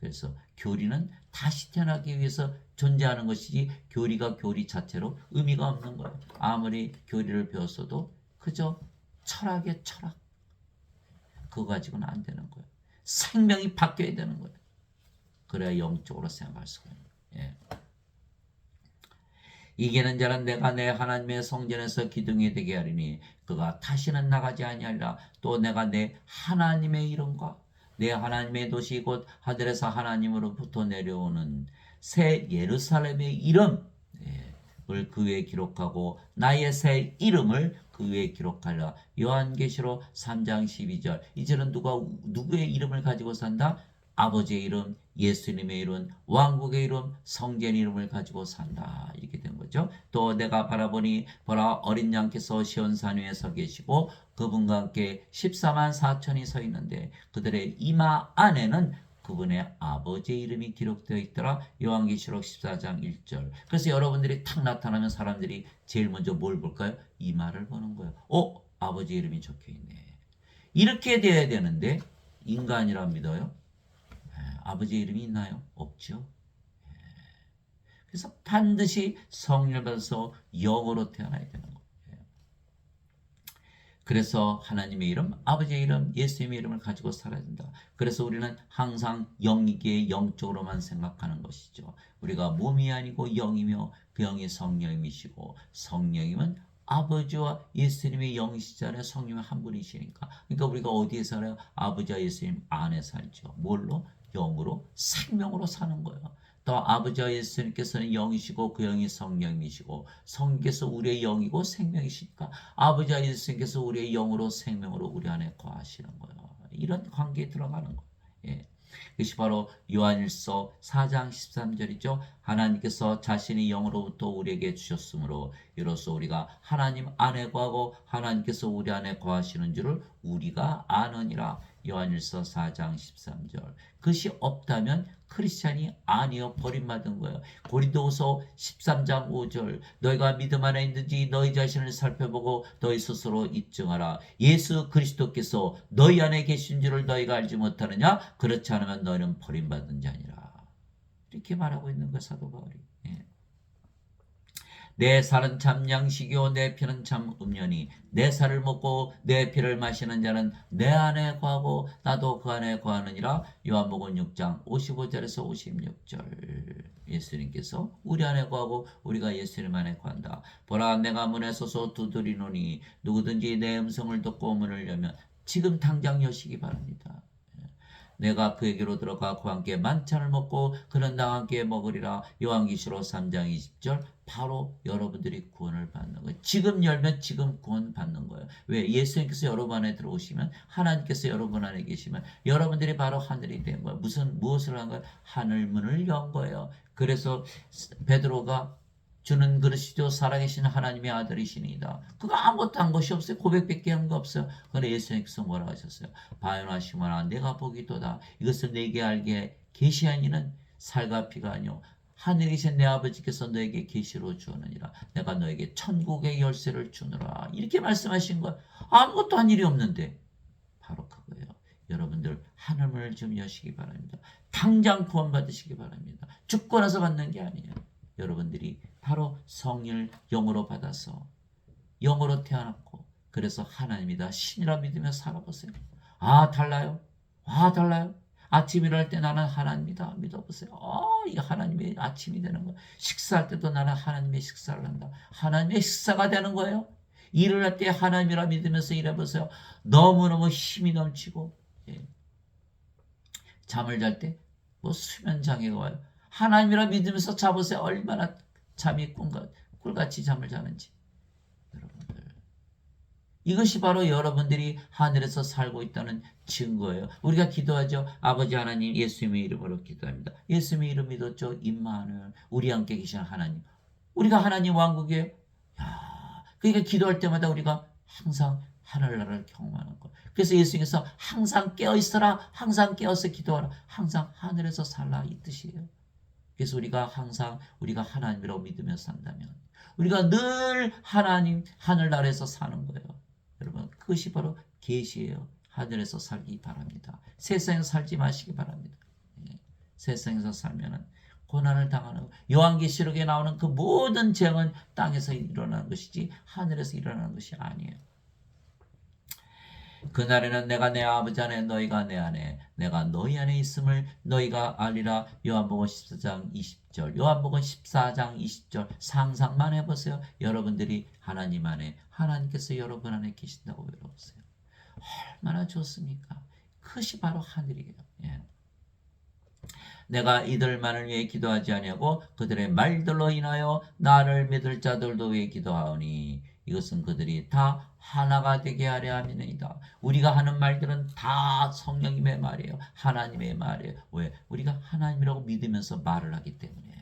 그래서 교리는 다시 태어나기 위해서 존재하는 것이지, 교리가 교리 자체로 의미가 없는 거예요. 아무리 교리를 배웠어도 그저 철학의 철학, 그거 가지고는 안 되는 거예요. 생명이 바뀌어야 되는 거예요. 그래야 영적으로 생각할 수가 있는 거예요. 이기는 자는 내가 내 하나님의 성전에서 기둥이 되게 하리니 그가 다시는 나가지 아니하리라. 또 내가 내 하나님의 이름과 내 하나님의 도시 곧 하늘에서 하나님으로부터 내려오는 새 예루살렘의 이름을 그 위에 기록하고 나의 새 이름을 그 위에 기록하리라. 요한계시록 3장 12절. 이제는 누구의 이름을 가지고 산다? 아버지의 이름, 예수님의 이름, 왕국의 이름, 성전 이름을 가지고 산다. 이렇게 된 거죠. 또 내가 바라보니 보라, 어린 양께서 시온산 위에 서 계시고 그분과 함께 14만 4천이 서 있는데 그들의 이마 안에는 그분의 아버지의 이름이 기록되어 있더라. 요한계시록 14장 1절. 그래서 여러분들이 탁 나타나면 사람들이 제일 먼저 뭘 볼까요? 이마를 보는 거예요. 아버지 이름이 적혀 있네. 이렇게 돼야 되는데 인간이라 믿어요? 아버지의 이름이 있나요? 없죠. 그래서 반드시 성령을 받아서 영으로 태어나야 되는 거예요. 그래서 하나님의 이름, 아버지의 이름, 예수님의 이름을 가지고 살아야 된다. 그래서 우리는 항상 영이기에 영적으로만 생각하는 것이죠. 우리가 몸이 아니고 영이며 그 영이 성령이시고, 성령님은 아버지와 예수님의 영이시잖아요. 성령은 한 분이시니까. 그러니까 우리가 어디에 살아요? 아버지와 예수님 안에 살죠. 뭘로? 영으로, 생명으로 사는 거예요. 또 아버지와 예수님께서는 영이시고 그 영이 성령이시고, 성령께서 우리의 영이고 생명이시니까 아버지와 예수님께서 우리의 영으로 생명으로 우리 안에 거하시는 거예요. 이런 관계에 들어가는 거예요. 그것이 바로 요한일서 4장 13절이죠. 하나님께서 자신의 영으로부터 우리에게 주셨으므로 이로써 우리가 하나님 안에 거하고 하나님께서 우리 안에 거하시는 줄을 우리가 아느니라. 요한일서 4장 13절. 그것이 없다면 크리스찬이 아니요, 버림받은 거예요. 고린도후서 13장 5절. 너희가 믿음 안에 있는지 너희 자신을 살펴보고 너희 스스로 입증하라. 예수 그리스도께서 너희 안에 계신 줄을 너희가 알지 못하느냐? 그렇지 않으면 너희는 버림받은 자니라. 이렇게 말하고 있는 거 사도 바울이. 내 살은 참 양식이요 내 피는 참 음료니 내 살을 먹고 내 피를 마시는 자는 내 안에 거하고 나도 그 안에 거하느니라. 요한복음 6장 55절에서 56절. 예수님께서 우리 안에 거하고 우리가 예수님 안에 거한다. 보라, 내가 문에 서서 두드리노니 누구든지 내 음성을 듣고 문을 열면 지금 당장 여시기 바랍니다. 내가 그에게로 들어가 그와 함께 만찬을 먹고 그는 나와 함께 먹으리라. 요한계시록 3장 20절. 바로 여러분들이 구원을 받는 거예요. 지금 열면 지금 구원 받는 거예요. 왜? 예수님께서 여러분 안에 들어오시면, 하나님께서 여러분 안에 계시면 여러분들이 바로 하늘이 된 거예요. 무엇을 한 거예요? 하늘문을 연 거예요. 그래서 베드로가 주는 그러시죠. 살아계신 하나님의 아들이시니이다. 그거 아무것도 한 것이 없어요. 고백밖에 한 거 없어요. 그런데 예수님께서 뭐라 하셨어요? 바요나 시몬아 내가 보기도다. 이것을 내게 알게 계시한 이는 살과 피가 아니요 하늘에 계신 내 아버지께서 너에게 계시로 주었느니라. 내가 너에게 천국의 열쇠를 주노라. 이렇게 말씀하신 거예요. 아무것도 한 일이 없는데 바로 그거예요. 여러분들 하늘문을 좀 여시기 바랍니다. 당장 구원 받으시기 바랍니다. 죽고 나서 받는 게 아니에요. 여러분들이 바로 성령을 영으로 받아서 영으로 태어났고 그래서 하나님이다 신이라 믿으며 살아보세요. 아 달라요. 아 달라요. 아침 일어날 때 나는 하나님이다 믿어보세요. 이게 하나님의 아침이 되는 거예요. 식사할 때도 나는 하나님의 식사를 한다. 하나님의 식사가 되는 거예요. 일을 할 때 하나님이라 믿으면서 일해보세요. 너무너무 힘이 넘치고 잠을 잘 때 뭐 수면 장애가 와요. 하나님이라 믿으면서 자보세요. 얼마나 잠이 꿀같이 잠을 자는지. 여러분들 이것이 바로 여러분들이 하늘에서 살고 있다는 증거예요. 우리가 기도하죠. 아버지 하나님 예수님의 이름으로 기도합니다. 예수님의 이름 믿었죠. 임마누엘 우리 함께 계신 하나님. 우리가 하나님 왕국이에요. 그러니까 기도할 때마다 우리가 항상 하늘나라를 경험하는 것. 그래서 예수님께서 항상 깨어있어라. 항상 깨어서 기도하라. 항상 하늘에서 살라 이 뜻이에요. 그래서 우리가 항상 우리가 하나님이라고 믿으면서 산다면 우리가 늘 하나님 하늘나라에서 사는 거예요. 여러분 그것이 바로 계시예요. 하늘에서 살기 바랍니다. 세상에서 살지 마시기 바랍니다. 세상에서 살면은 고난을 당하는 요한계시록에 나오는 그 모든 재앙은 땅에서 일어나는 것이지 하늘에서 일어나는 것이 아니에요. 그날에는 내가 내 아버지 안에 너희가 내 안에 내가 너희 안에 있음을 너희가 알리라. 요한복음 14장 20절 요한복음 14장 20절 상상만 해보세요. 여러분들이 하나님 안에 하나님께서 여러분 안에 계신다고 여러보세요. 얼마나 좋습니까? 그것이 바로 하늘이에요. 내가 이들만을 위해 기도하지 아니하고 그들의 말들로 인하여 나를 믿을 자들도 위해 기도하오니 이것은 그들이 다 하나가 되게 하려 함이니이다. 우리가 하는 말들은 다 성령님의 말이에요. 하나님의 말이에요. 왜? 우리가 하나님이라고 믿으면서 말을 하기 때문에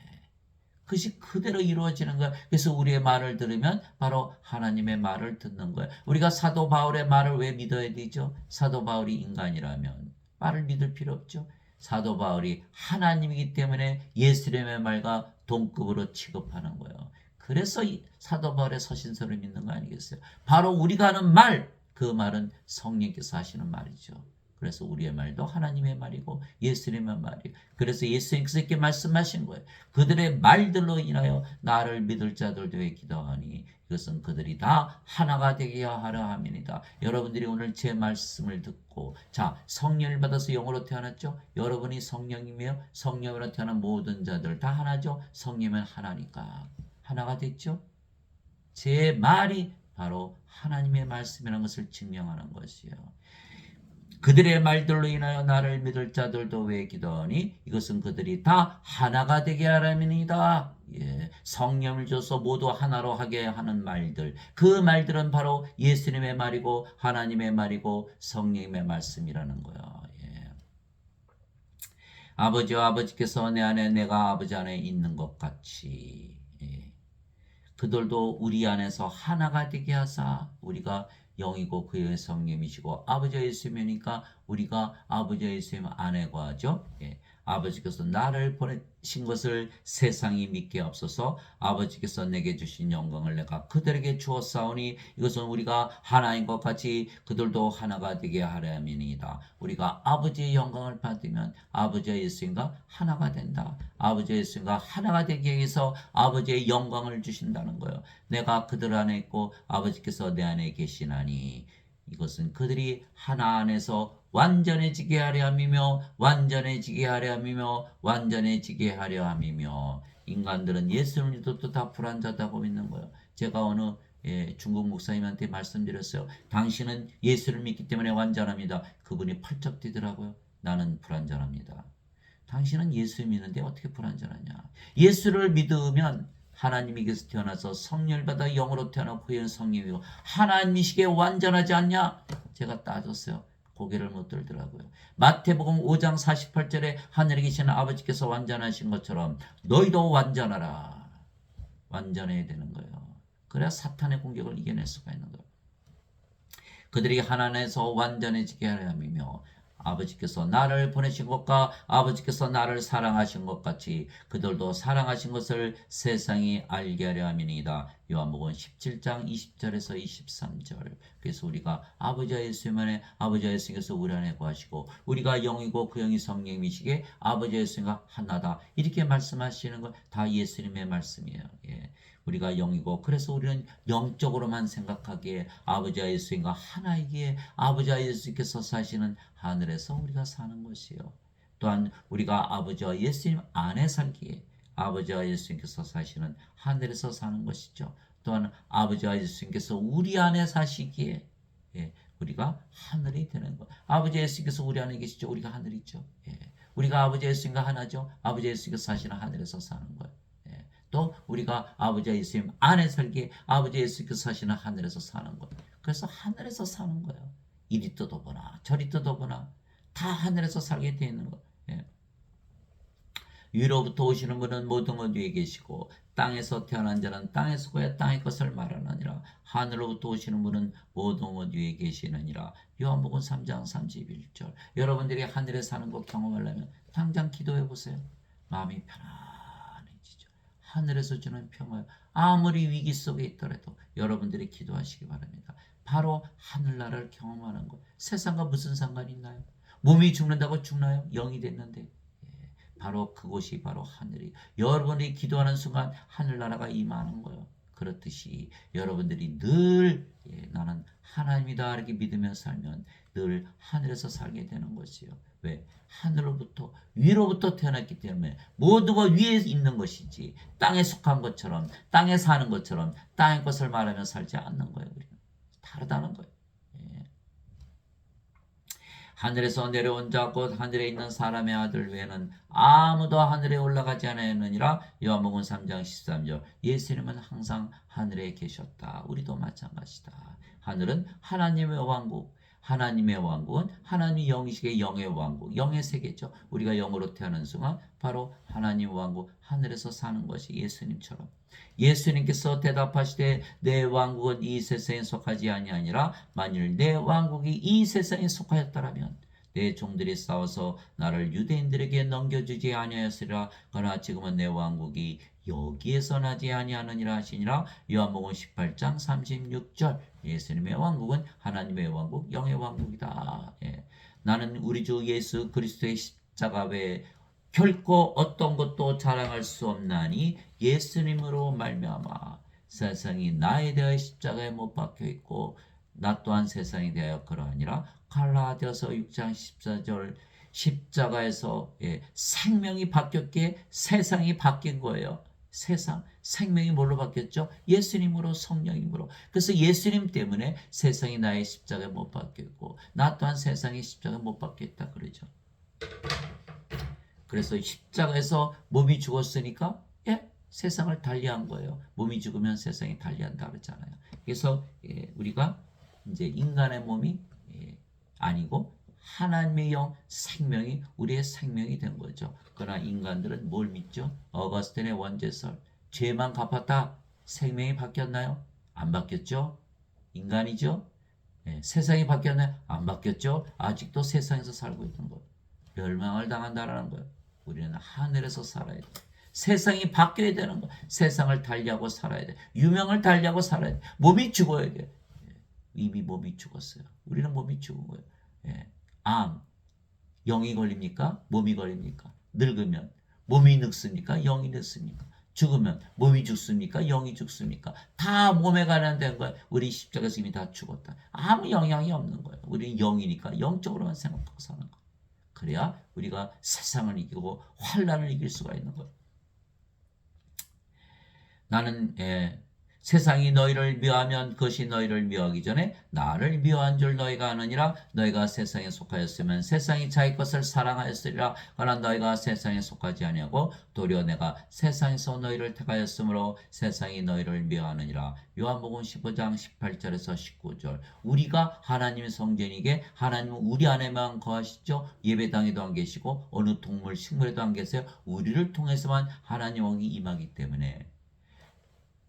그것이 그대로 이루어지는 거예요. 그래서 우리의 말을 들으면 바로 하나님의 말을 듣는 거예요. 우리가 사도 바울의 말을 왜 믿어야 되죠? 사도 바울이 인간이라면 말을 믿을 필요 없죠. 사도 바울이 하나님이기 때문에 예수님의 말과 동급으로 취급하는 거예요. 그래서 이 사도 바울의 서신서를 믿는 거 아니겠어요? 바로 우리가 하는 말, 그 말은 성령께서 하시는 말이죠. 그래서 우리의 말도 하나님의 말이고 예수님의 말이에요. 그래서 예수님께서 이렇게 말씀하신 거예요. 그들의 말들로 인하여 나를 믿을 자들도 왜 기도하니 이것은 그들이 다 하나가 되게 하려 함이니이다. 여러분들이 오늘 제 말씀을 듣고 성령을 받아서 영으로 태어났죠. 여러분이 성령이며 성령으로 태어난 모든 자들 다 하나죠. 성령은 하나니까 하나가 됐죠. 제 말이 바로 하나님의 말씀이라는 것을 증명하는 것이에요. 그들의 말들로 인하여 나를 믿을 자들도 왜 기도하니 이것은 그들이 다 하나가 되게 하람이니이다. 성령을 줘서 모두 하나로 하게 하는 말들, 그 말들은 바로 예수님의 말이고 하나님의 말이고 성령님의 말씀이라는 거예요. 아버지와 아버지께서 내 안에 내가 아버지 안에 있는 것 같이 그들도 우리 안에서 하나가 되게 하사 우리가 영이고 그의 성령이시고 아버지와 예수님이니까 우리가 아버지와 예수님 안에 거하죠. 아버지께서 나를 보내신 것을 세상이 믿게 없어서 아버지께서 내게 주신 영광을 내가 그들에게 주었사오니 이것은 우리가 하나인 것 같이 그들도 하나가 되게 하려 함이니이다. 우리가 아버지의 영광을 받으면 아버지와 예수님과 하나가 된다. 아버지와 예수님과 하나가 되기 위해서 아버지의 영광을 주신다는 거예요. 내가 그들 안에 있고 아버지께서 내 안에 계시나니 이것은 그들이 하나 안에서 완전해지게 하려 함이며 완전해지게 하려 함이며 완전해지게 하려 함이며 인간들은 예수를 믿어도 다 불완전하다고 믿는 거예요. 제가 어느 중국 목사님한테 말씀드렸어요. 당신은 예수를 믿기 때문에 완전합니다. 그분이 펄쩍 뛰더라고요. 나는 불완전합니다. 당신은 예수 믿는데 어떻게 불완전하냐? 예수를 믿으면 하나님에게서 태어나서 성령을 받아 영으로 태어나고 후에는 성령이고 하나님이시기에 완전하지 않냐? 제가 따졌어요. 고개를 못 들더라고요. 마태복음 5장 48절에 하늘에 계시는 아버지께서 완전하신 것처럼 너희도 완전하라. 완전해야 되는 거예요. 그래야 사탄의 공격을 이겨낼 수가 있는 거예요. 그들이 하나님에서 완전해지게 하려 함이며 아버지께서 나를 보내신 것과 아버지께서 나를 사랑하신 것 같이 그들도 사랑하신 것을 세상이 알게 하려 함이니이다. 요한복음 17장 20절에서 23절. 그래서 우리가 아버지와 예수님 안에 아버지와 예수님께서 우리 안에 거하시고 우리가 영이고 그 영이 성령이시기에 아버지와 예수님과 하나다. 이렇게 말씀하시는 것 다 예수님의 말씀이에요. 우리가 영이고 그래서 우리는 영적으로만 생각하기에 아버지와 예수님과 하나이기에 아버지와 예수님께서 사시는 하늘에서 우리가 사는 것이요. 또한 우리가 아버지와 예수님 안에 살기에 아버지와 예수님께서 사시는 하늘에서 사는 것이죠. 또한 아버지와 예수님께서 우리 안에 사시기에 우리가 하늘이 되는 것. 아버지 예수님께서 우리 안에 계시죠. 우리가 하늘이죠. 우리가 아버지 예수님과 하나죠. 아버지 예수님께서 사시는 하늘에서 사는 거예요. 또 우리가 아버지 예수님 안에 살기에 아버지 예수께서 사시는 하늘에서 사는 것. 그래서 하늘에서 사는 거예요. 이리 뜯어보나 저리 뜯어보나 다 하늘에서 살게 되어 있는 것. 위로부터 오시는 분은 모든 것 위에 계시고 땅에서 태어난 자는 땅에서 거야 땅의 것을 말하느니라. 하늘로부터 오시는 분은 모든 것 위에 계시느니라. 요한복음 3장 31절. 여러분들이 하늘에 사는 것 경험하려면 당장 기도해 보세요. 마음이 편안해지죠. 하늘에서 주는 평화. 아무리 위기 속에 있더라도 여러분들이 기도하시기 바랍니다. 바로 하늘나라를 경험하는 것. 세상과 무슨 상관이 있나요? 몸이 죽는다고 죽나요? 영이 됐는데. 바로 그곳이 바로 하늘이. 여러분이 기도하는 순간 하늘나라가 임하는 거예요. 그렇듯이 여러분들이 늘 나는 하나님이다 이렇게 믿으며 살면 늘 하늘에서 살게 되는 것이요. 왜? 하늘로부터 위로부터 태어났기 때문에 모두가 위에 있는 것이지 땅에 속한 것처럼 땅에 사는 것처럼 땅의 것을 말하며 살지 않는 거예요. 우리는 다르다는 거예요. 하늘에서 내려온 자 곧 하늘에 있는 사람의 아들 외에는 아무도 하늘에 올라가지 않았느니라. 요한복음 3장 13절. 예수님은 항상 하늘에 계셨다. 우리도 마찬가지다. 하늘은 하나님의 왕국. 하나님의 왕국은 하나님 영이시기에 영의 왕국, 영의 세계죠. 우리가 영으로 태어난 순간 바로 하나님 왕국, 하늘에서 사는 것이 예수님처럼. 예수님께서 대답하시되 내 왕국은 이 세상에 속하지 아니하니라. 만일 내 왕국이 이 세상에 속하였더라면 내 종들이 싸워서 나를 유대인들에게 넘겨주지 아니하였으리라. 그러나 지금은 내 왕국이 여기에서 나지 아니하느니라 하시니라. 요한복음 18장 36절. 예수님의 왕국은 하나님의 왕국, 영의 왕국이다. 나는 우리 주 예수 그리스도의 십자가 외에 결코 어떤 것도 자랑할 수 없나니 예수님으로 말미암아 세상이 나에 대하여 십자가에 못 박혀 있고 나 또한 세상에 대하여 그러하니라. 갈라디아서 6장 14절. 십자가에서 생명이 바뀌었기에 세상이 바뀐 거예요. 세상, 생명이 뭘로 바뀌었죠? 예수님으로, 성령님으로. 그래서 예수님 때문에 세상이 나의 십자가에 못 박혀 있고 나 또한 세상의 십자가에 못 박혀 있다 그러죠. 그래서 십자가에서 몸이 죽었으니까 세상을 달리한 거예요. 몸이 죽으면 세상이 달리한다 그러잖아요. 그래서 우리가 이제 인간의 몸이 아니고 하나님의 영, 생명이 우리의 생명이 된 거죠. 그러나 인간들은 뭘 믿죠? 어거스틴의 원죄설. 죄만 갚았다. 생명이 바뀌었나요? 안 바뀌었죠? 인간이죠? 세상이 바뀌었나요? 안 바뀌었죠? 아직도 세상에서 살고 있는 거예요. 멸망을 당한다라는 거예요. 우리는 하늘에서 살아야 돼. 세상이 바뀌어야 되는 거예요. 세상을 달리하고 살아야 돼. 유명을 달리하고 살아야 돼. 몸이 죽어야 돼. 이미 몸이 죽었어요. 우리는 몸이 죽은 거예요. 암, 영이 걸립니까? 몸이 걸립니까? 늙으면 몸이 늙습니까? 영이 늙습니까? 죽으면 몸이 죽습니까? 영이 죽습니까? 다 몸에 관련된 거예요. 우리 십자가에서 이미 다 죽었다. 아무 영향이 없는 거예요. 우리는 영이니까 영적으로만 생각하고 사는 거예요. 그래야 우리가 세상을 이기고 환난을 이길 수가 있는 거예요. 나는 세상이 너희를 미워하면 그것이 너희를 미워하기 전에 나를 미워한 줄 너희가 아느니라. 너희가 세상에 속하였으면 세상이 자기 것을 사랑하였으리라. 그러나 너희가 세상에 속하지 아니하고 도리어 내가 세상에서 너희를 택하였으므로 세상이 너희를 미워하느니라. 요한복음 15장 18절에서 19절. 우리가 하나님의 성전이게 하나님은 우리 안에만 거하시죠. 예배당에도 안 계시고 어느 동물 식물에도 안 계세요. 우리를 통해서만 하나님이 임하기 때문에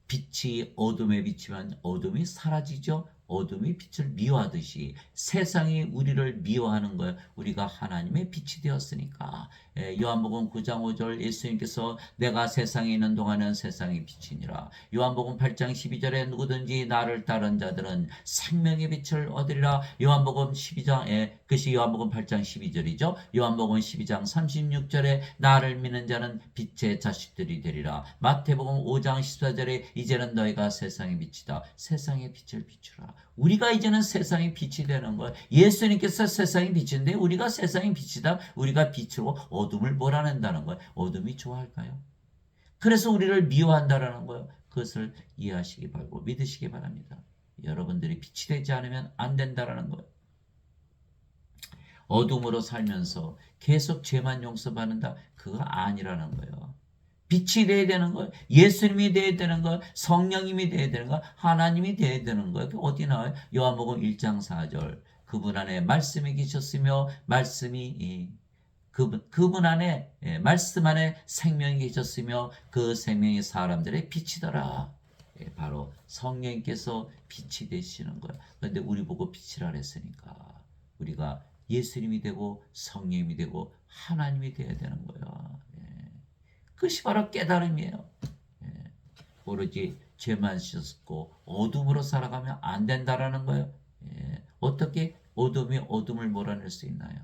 빛이 어둠에 비치면 어둠이 사라지죠. 어둠이 빛을 미워하듯이 세상이 우리를 미워하는 거예요. 우리가 하나님의 빛이 되었으니까. 요한복음 9장 5절 예수님께서 내가 세상에 있는 동안은 세상의 빛이니라. 요한복음 8장 12절에 누구든지 나를 따른 자들은 생명의 빛을 얻으리라. 요한복음 12장 그것이 요한복음 8장 12절이죠. 요한복음 12장 36절에 나를 믿는 자는 빛의 자식들이 되리라. 마태복음 5장 14절에 이제는 너희가 세상의 빛이다. 세상의 빛을 비추라. 우리가 이제는 세상의 빛이 되는 거예요. 예수님께서 세상의 빛인데 우리가 세상의 빛이다. 우리가 빛으로 어둠을 몰아낸다는 거예요. 어둠이 좋아할까요? 그래서 우리를 미워한다라는 거예요. 그것을 이해하시기 바라고 믿으시기 바랍니다. 여러분들이 빛이 되지 않으면 안 된다라는 거예요. 어둠으로 살면서 계속 죄만 용서받는다. 그거 아니라는 거예요. 빛이 되어야 되는 거예요. 예수님이 되어야 되는 거예요. 성령님이 되어야 되는 거예요. 하나님이 되어야 되는 거예요. 어디 나와요? 요한복음 1장 4절. 그분 안에 말씀이 계셨으며 말씀이 그분 안에 말씀 안에 생명이 계셨으며 그 생명이 사람들의 빛이더라. 바로 성령님께서 빛이 되시는 거예요. 그런데 우리 보고 빛이라 그랬으니까 우리가 예수님이 되고 성령님이 되고 하나님이 되어야 되는 거예요. 그것이 바로 깨달음이에요. 오로지 죄만 씻고 어둠으로 살아가면 안 된다라는 거예요. 어떻게 어둠이 어둠을 몰아낼 수 있나요?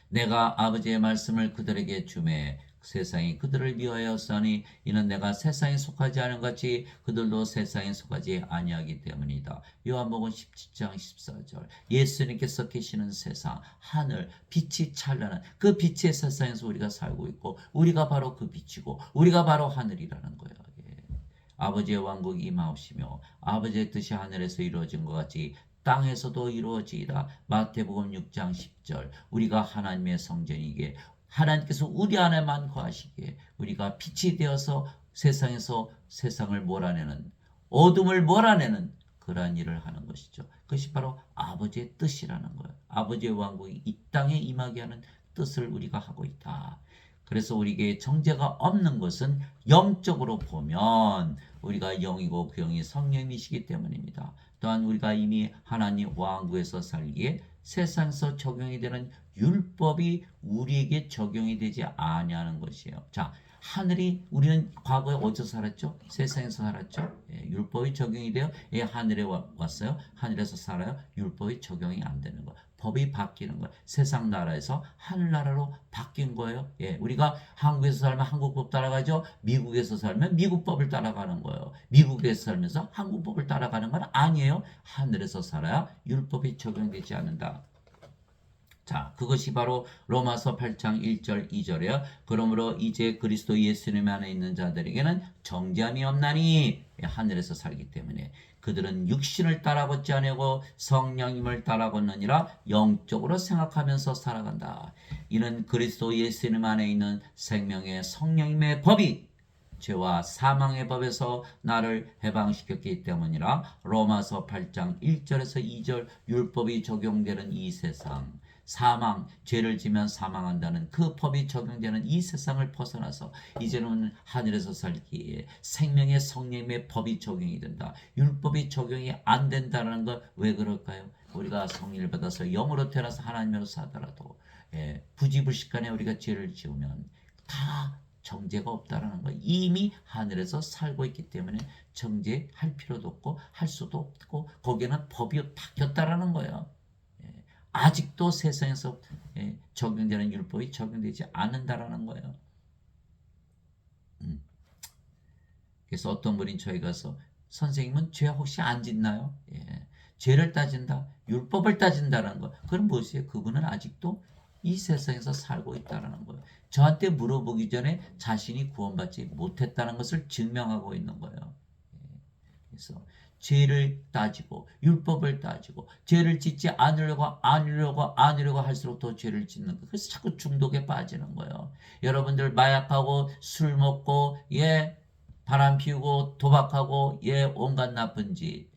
내가 아버지의 말씀을 그들에게 주매 세상이 그들을 미워하였으니 이는 내가 세상에 속하지 않은 같이 그들도 세상에 속하지 아니하기 때문이다. 요한복음 17장 14절. 예수님께서 계시는 세상, 하늘, 빛이 찬란한 그 빛의 세상에서 우리가 살고 있고 우리가 바로 그 빛이고 우리가 바로 하늘이라는 거예요. 아버지의 왕국이 임하시며 아버지의 뜻이 하늘에서 이루어진 것 같이 땅에서도 이루어지이다. 마태복음 6장 10절. 우리가 하나님의 성전이기에 하나님께서 우리 안에만 거하시기에 우리가 빛이 되어서 세상에서 세상을 몰아내는 어둠을 몰아내는 그러한 일을 하는 것이죠. 그것이 바로 아버지의 뜻이라는 거예요. 아버지의 왕국이 이 땅에 임하게 하는 뜻을 우리가 하고 있다. 그래서 우리에게 정죄가 없는 것은 영적으로 보면 우리가 영이고 그 영이 성령이시기 때문입니다. 또한 우리가 이미 하나님 왕국에서 살기에 세상에서 적용이 되는 율법이 우리에게 적용이 되지 아니하는 것이에요. 자, 하늘이 우리는 과거에 어디서 살았죠? 세상에서 살았죠? 율법이 적용이 돼요. 하늘에 왔어요. 하늘에서 살아요. 율법이 적용이 안 되는 거. 법이 바뀌는 거예요. 세상 나라에서 하늘나라로 바뀐 거예요. 우리가 한국에서 살면 한국법 따라가죠. 미국에서 살면 미국법을 따라가는 거예요. 미국에서 살면서 한국법을 따라가는 건 아니에요. 하늘에서 살아야 율법이 적용되지 않는다. 자, 그것이 바로 로마서 8장 1절 2절이에요. 그러므로 이제 그리스도 예수님 안에 있는 자들에게는 정죄함이 없나니 하늘에서 살기 때문에 그들은 육신을 따라 걷지 아니하고 성령님을 따라 걷느니라. 영적으로 생각하면서 살아간다. 이는 그리스도 예수님 안에 있는 생명의 성령님의 법이 죄와 사망의 법에서 나를 해방시켰기 때문이라. 로마서 8장 1절에서 2절. 율법이 적용되는 이 세상, 사망, 죄를 지면 사망한다는 그 법이 적용되는 이 세상을 벗어나서 이제는 하늘에서 살기에 생명의 성령의 법이 적용이 된다. 율법이 적용이 안 된다는 것, 왜 그럴까요? 우리가 성령을 받아서 영으로 태어나서 하나님으로 사더라도 부지불식간에 우리가 죄를 지으면 다 정죄가 없다라는 거예요. 이미 하늘에서 살고 있기 때문에 정죄할 필요도 없고 할 수도 없고 거기에는 법이 바뀌었다라는 거예요. 아직도 세상에서 적용되는 율법이 적용되지 않는다라는 거예요. 그래서 어떤 분이 저희 가서 선생님은 죄 혹시 안 짓나요? 죄를 따진다, 율법을 따진다는 거. 그건 무엇이에요? 그분은 아직도 이 세상에서 살고 있다는 거예요. 저한테 물어보기 전에 자신이 구원받지 못했다는 것을 증명하고 있는 거예요. 그래서 죄를 따지고 율법을 따지고 죄를 짓지 않으려고 할수록 더 죄를 짓는 거예요. 그래서 자꾸 중독에 빠지는 거예요. 여러분들 마약하고 술 먹고 바람 피우고 도박하고 온갖 나쁜 짓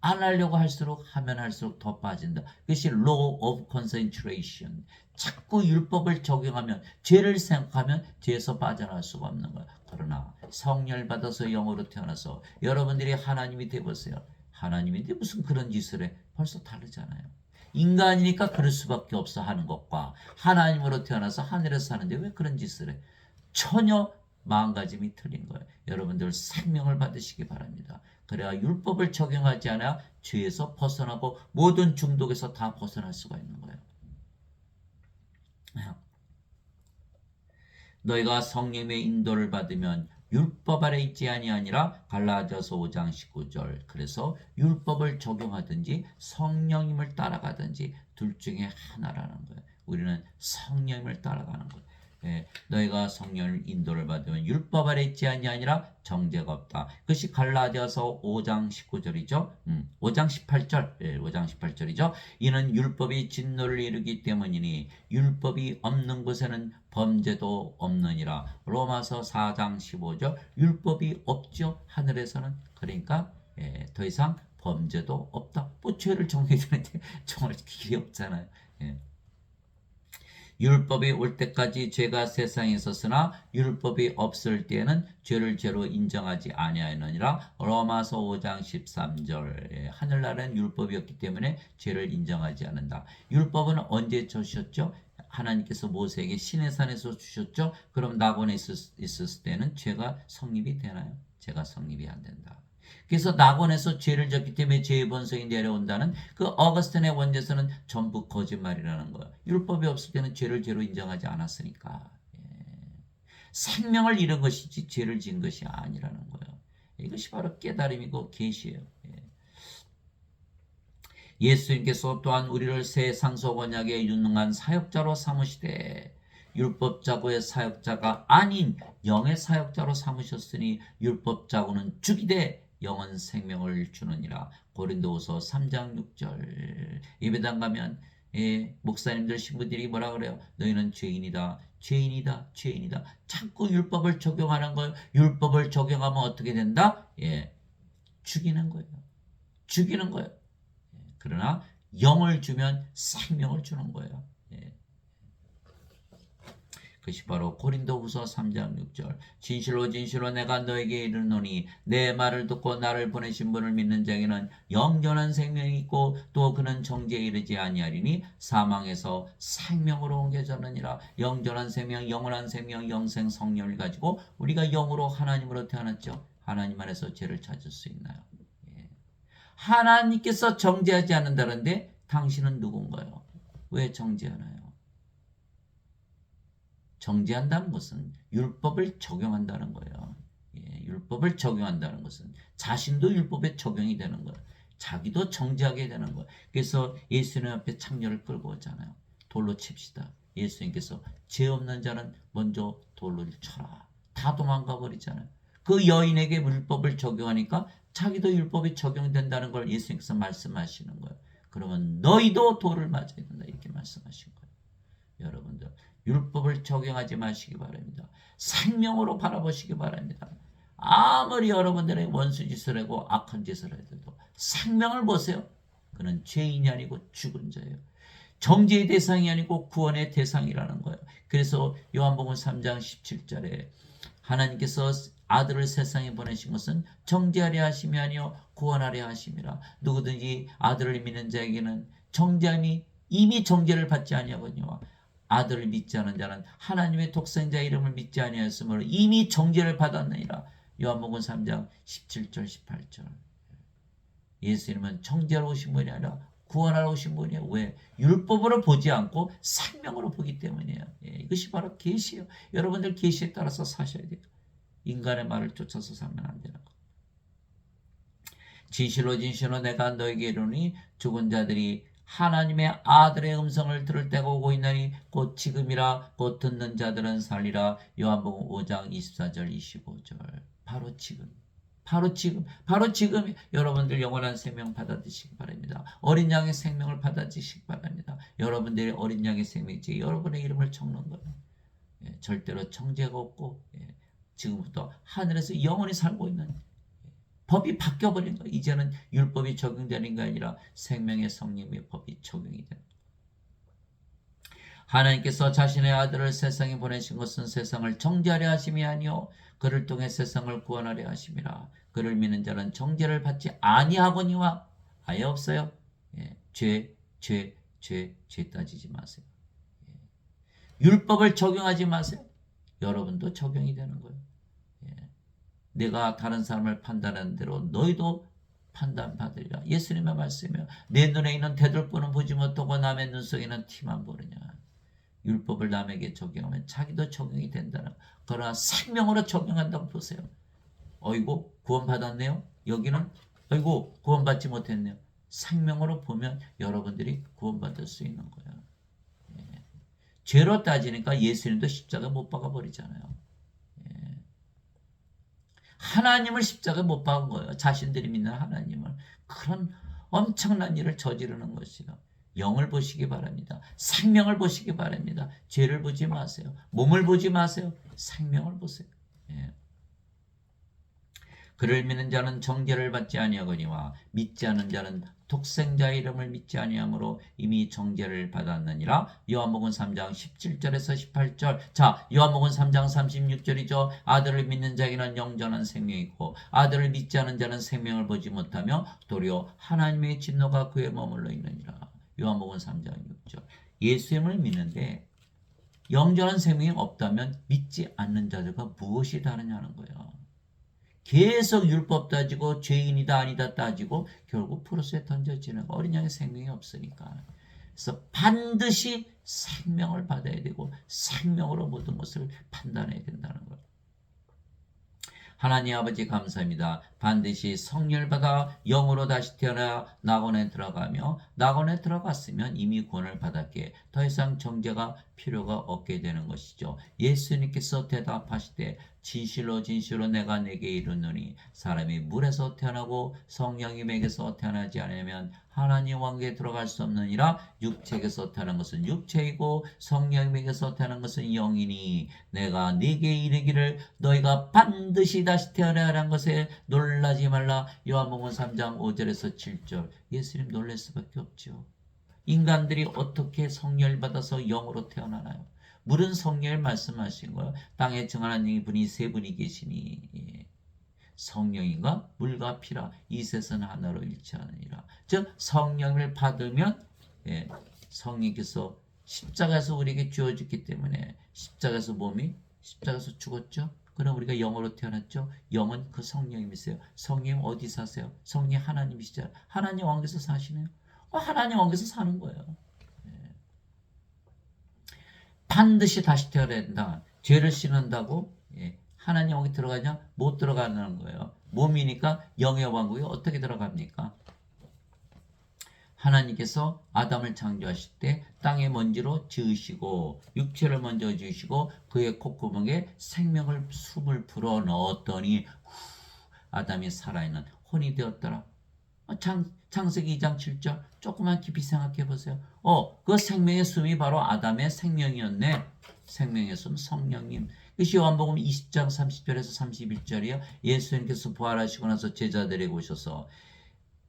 안 하려고 할수록 하면 할수록 더 빠진다. 그것이 law of concentration. 자꾸 율법을 적용하면 죄를 생각하면 죄에서 빠져나갈 수가 없는 거야. 그러나 성령을 받아서 영으로 태어나서 여러분들이 하나님이 되보세요. 하나님인데 무슨 그런 짓을 해? 벌써 다르잖아요. 인간이니까 그럴 수밖에 없어 하는 것과 하나님으로 태어나서 하늘에서 사는데 왜 그런 짓을 해? 전혀 마음가짐이 틀린 거예요. 여러분들 생명을 받으시기 바랍니다. 그래야 율법을 적용하지 않아 죄에서 벗어나고 모든 중독에서 다 벗어날 수가 있는 거예요. 너희가 성령의 인도를 받으면 율법 아래 있지 아니하니라. 갈라디아서 5장 19절. 그래서 율법을 적용하든지 성령님을 따라가든지 둘 중에 하나라는 거예요. 우리는 성령님을 따라가는 거예요. 너희가 성령을 인도를 받으면 율법 아래 있지 아니하니라. 정죄가 없다. 그것이 갈라디아서 5장 19절이죠. 5장 18절. 5장 18절이죠. 이는 율법이 진노를 이루기 때문이니 율법이 없는 곳에는 범죄도 없느니라. 로마서 4장 15절. 율법이 없죠. 하늘에서는. 그러니까 더 이상 범죄도 없다. 뭐 죄를 정해야 되는데 정말 귀엽잖아요. 율법이 올 때까지 죄가 세상에 있었으나 율법이 없을 때에는 죄를 죄로 인정하지 아니하느니라. 로마서 5장 13절. 하늘나라는 율법이 없기 때문에 죄를 인정하지 않는다. 율법은 언제 주셨죠? 하나님께서 모세에게 시내산에서 주셨죠. 그럼 낙원에 있었을 때는 죄가 성립이 되나요? 죄가 성립이 안 된다. 그래서 낙원에서 죄를 졌기 때문에 죄의 본성이 내려온다는 그 어거스틴의 원죄서는 전부 거짓말이라는 거예요. 율법이 없을 때는 죄를 죄로 인정하지 않았으니까. 생명을 잃은 것이지 죄를 지은 것이 아니라는 거예요. 이것이 바로 깨달음이고 계시예요. 예수님께서 또한 우리를 새 상속 언약에 유능한 사역자로 삼으시되 율법자고의 사역자가 아닌 영의 사역자로 삼으셨으니 율법자고는 죽이되 영은 생명을 주느니라. 고린도후서 3장 6절. 예배당 가면 목사님들 신부들이 뭐라 그래요? 너희는 죄인이다. 죄인이다. 죄인이다. 자꾸 율법을 적용하는 거예요. 율법을 적용하면 어떻게 된다? 죽이는 거예요. 죽이는 거예요. 그러나 영을 주면 생명을 주는 거예요. 그것이 바로 고린도후서 3장 6절. 진실로 진실로 내가 너에게 이르노니 내 말을 듣고 나를 보내신 분을 믿는 자에게는 영원한 생명이 있고 또 그는 정죄에 이르지 아니하리니 사망에서 생명으로 옮겨졌느니라. 영원한 생명, 영원한 생명, 영생 성령을 가지고 우리가 영으로 하나님으로 태어났죠. 하나님 안에서 죄를 찾을 수 있나요? 하나님께서 정죄하지 않는다는데 당신은 누군가요? 왜 정죄하나요? 정죄한다는 것은 율법을 적용한다는 거예요. 율법을 적용한다는 것은 자신도 율법에 적용이 되는 거예요. 자기도 정죄하게 되는 거예요. 그래서 예수님 앞에 창녀를 끌고 오잖아요. 돌로 칩시다. 예수님께서 죄 없는 자는 먼저 돌로 쳐라. 다 도망가 버리잖아요. 그 여인에게 율법을 적용하니까 자기도 율법이 적용된다는 걸 예수님께서 말씀하시는 거예요. 그러면 너희도 돌을 맞아야 된다. 이렇게 말씀하신 거예요. 여러분들 율법을 적용하지 마시기 바랍니다. 생명으로 바라보시기 바랍니다. 아무리 여러분들의 원수짓을 하고 악한 짓을 해도 생명을 보세요. 그는 죄인이 아니고 죽은 자예요. 정죄의 대상이 아니고 구원의 대상이라는 거예요. 그래서 요한복음 3장 17절에 하나님께서 아들을 세상에 보내신 것은 정죄하려 하심이 아니요 구원하려 하심이라. 누구든지 아들을 믿는 자에게는 정죄함이 이미 정죄를 받지 아니하거니와 아들을 믿지 않은 자는 하나님의 독생자 이름을 믿지 아니하였으므로 이미 정죄를 받았느니라. 요한복음 3장 17절 18절. 예수님은 정죄하러 오신 분이 아니라 구원하러 오신 분이에요. 왜? 율법으로 보지 않고 생명으로 보기 때문이에요. 이것이 바로 계시예요. 여러분들 계시에 따라서 사셔야 돼요. 인간의 말을 쫓아서 살면 안 되는 거. 진실로 진실로 내가 너에게 이르노니 죽은 자들이 하나님의 아들의 음성을 들을 때가 오고 있나니 곧 지금이라. 곧 듣는 자들은 살리라. 요한복음 5장 24절 25절. 바로 지금. 바로 지금, 바로 지금 여러분들 영원한 생명 받아드시기 바랍니다. 어린 양의 생명을 받아드시기 바랍니다. 여러분들의 어린 양의 생명이 여러분의 이름을 적는 거예요. 예, 절대로 정죄가 없고, 예, 지금부터 하늘에서 영원히 살고 있는, 예, 법이 바뀌어버린 거예요. 이제는 율법이 적용되는 게 아니라 생명의 성령의 법이 적용이 됩니다. 하나님께서 자신의 아들을 세상에 보내신 것은 세상을 정죄하려 하심이 아니요 그를 통해 세상을 구원하려 하심이라. 그를 믿는 자는 정죄를 받지 아니하거니와. 아예 없어요. 예, 죄 따지지 마세요. 예, 율법을 적용하지 마세요. 여러분도 적용이 되는 거예요. 예, 내가 다른 사람을 판단하는 대로 너희도 판단받으리라. 예수님의 말씀이에요. 내 눈에 있는 대들보는 보지 못하고 남의 눈 속에는 티만 보느냐. 율법을 남에게 적용하면 자기도 적용이 된다는, 그러나 생명으로 적용한다고 보세요. 어이고 구원받았네요. 여기는 어이고 구원받지 못했네요. 생명으로 보면 여러분들이 구원받을 수 있는 거예요. 예. 죄로 따지니까 예수님도 십자가 못 박아버리잖아요. 예. 하나님을 십자가 못 박은 거예요. 자신들이 믿는 하나님을. 그런 엄청난 일을 저지르는 것이요. 영을 보시기 바랍니다. 생명을 보시기 바랍니다. 죄를 보지 마세요. 몸을 보지 마세요. 생명을 보세요. 예. 그를 믿는 자는 정죄를 받지 아니하거니와 믿지 않는 자는 독생자의 이름을 믿지 아니하므로 이미 정죄를 받았느니라. 요한복음 3장 17절에서 18절. 자, 요한복음 3장 36절이죠. 아들을 믿는 자에게는 영전한 생명이 있고 아들을 믿지 않는 자는 생명을 보지 못하며 도리어 하나님의 진노가 그에 머물러 있느니라. 요한복음 3장 6절. 예수님을 믿는데 영전한 생명이 없다면 믿지 않는 자들과 무엇이 다르냐는 거예요. 계속 율법 따지고 죄인이다 아니다 따지고 결국 프로스에 던져지는 어린 양의 생명이 없으니까. 그래서 반드시 생명을 받아야 되고 생명으로 모든 것을 판단해야 된다는 것. 하나님 아버지 감사합니다. 반드시 성령을 받아 영으로 다시 태어나 낙원에 들어가며 낙원에 들어갔으면 이미 구원을 받았기에 더 이상 정죄가 필요가 없게 되는 것이죠. 예수님께서 대답하시되 진실로 진실로 내가 내게 이르노니 사람이 물에서 태어나고 성령님에게서 태어나지 않으면 하나님 왕국에 들어갈 수 없느니라. 육체에게서 태어난 것은 육체이고 성령님에게서 태어난 것은 영이니 내가 네게 이르기를 너희가 반드시 다시 태어나야 하는 것에 놀라지 말라. 요한복음 3장 5절에서 7절. 예수님 놀랄 수밖에 없죠. 인간들이 어떻게 성령을 받아서 영으로 태어나나요? 물은 성령을 말씀하신 거예요. 땅에 정하는 분이 세 분이 계시니, 예. 성령인가 물과 피라 이 셋은 하나로 일치하느니라. 즉 성령을 받으면, 예, 성령께서 십자가에서 우리에게 주어졌기 때문에 십자가에서 십자가에서 죽었죠. 그럼 우리가 영으로 태어났죠. 영은 그 성령님이세요. 성령 어디 사세요? 성령 하나님이시잖아요. 하나님 왕국에서 사시네요. 하나님 왕국에서 사는 거예요. 반드시 다시 태어나야 된다. 죄를 씻는다고, 예, 하나님 왕국에 들어가냐? 못 들어가는 거예요. 몸이니까 영의 왕국에 어떻게 들어갑니까? 하나님께서 아담을 창조하실 때 땅의 먼지로 지으시고 육체를 먼저 지으시고 그의 콧구멍에 생명을 숨을 불어 넣었더니 아담이 살아있는 혼이 되었더라. 창세기 2장 7절 조금만 깊이 생각해 보세요. 그 생명의 숨이 바로 아담의 생명이었네. 생명의 숨 성령님. 이것이 요한복음 20장 30절에서 31절이요. 예수님께서 부활하시고 나서 제자들에게 오셔서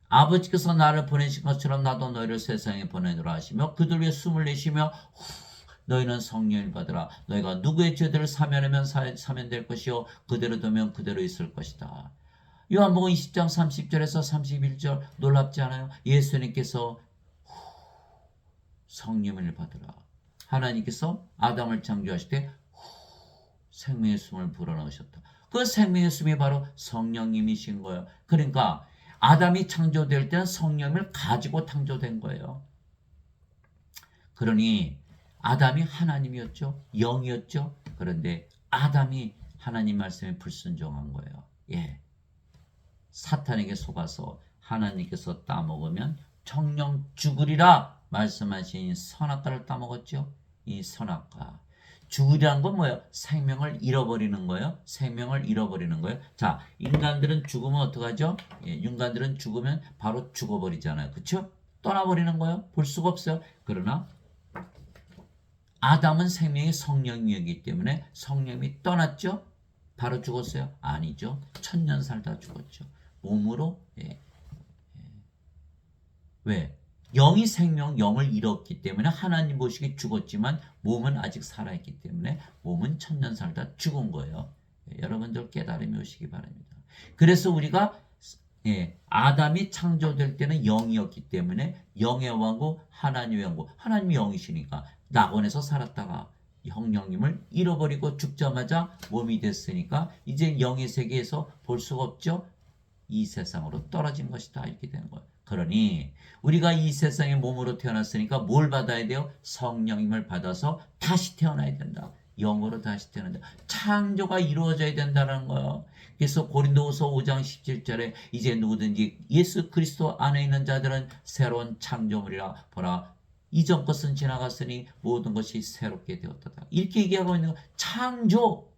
아버지께서 나를 보내신 것처럼 나도 너희를 세상에 보내노라 하시며 그들 위해 숨을 내쉬며 너희는 성령을 받으라. 너희가 누구의 죄들을 사면하면 사면될 것이요 그대로 두면 그대로 있을 것이다. 요한복음 20장 30절에서 31절 놀랍지 않아요? 예수님께서 성령을 받으라. 하나님께서 아담을 창조하실 때 생명의 숨을 불어넣으셨다. 그 생명의 숨이 바로 성령님이신 거예요. 그러니까 아담이 창조될 때는 성령을 가지고 창조된 거예요. 그러니 아담이 하나님이었죠. 영이었죠. 그런데 아담이 하나님 말씀에 불순종한 거예요. 예. 사탄에게 속아서 하나님께서 따먹으면 정령 죽으리라 말씀하신 선악과를 따먹었죠. 이 선악과. 죽으리란 건 뭐예요? 생명을 잃어버리는 거예요. 생명을 잃어버리는 거예요. 자, 인간들은 죽으면 어떡하죠? 예, 인간들은 죽으면 바로 죽어버리잖아요. 그쵸? 떠나버리는 거예요. 볼 수가 없어요. 그러나 아담은 생명이 성령이었기 때문에 성령이 떠났죠? 바로 죽었어요? 아니죠. 천년 살다 죽었죠. 몸으로. 예. 왜? 영이 생명, 영을 잃었기 때문에 하나님 보시기에 죽었지만 몸은 아직 살아있기 때문에 몸은 천년 살다 죽은 거예요. 예, 여러분들 깨달음이 오시기 바랍니다. 그래서 우리가 아담이 창조될 때는 영이었기 때문에 영의 왕국, 하나님의 왕국, 하나님이 영이시니까 낙원에서 살았다가 형령님을 잃어버리고 죽자마자 몸이 됐으니까 이제 영의 세계에서 볼 수가 없죠. 이 세상으로 떨어진 것이다 이렇게 되는 거예요. 그러니 우리가 이 세상에 몸으로 태어났으니까 뭘 받아야 돼요? 성령님을 받아서 다시 태어나야 된다. 영으로 다시 태어난다. 창조가 이루어져야 된다는 거예요. 그래서 고린도후서 5장 17절에 이제 누구든지 예수 그리스도 안에 있는 자들은 새로운 창조물이라 보라. 이전 것은 지나갔으니 모든 것이 새롭게 되었다. 이렇게 얘기하고 있는 거 창조.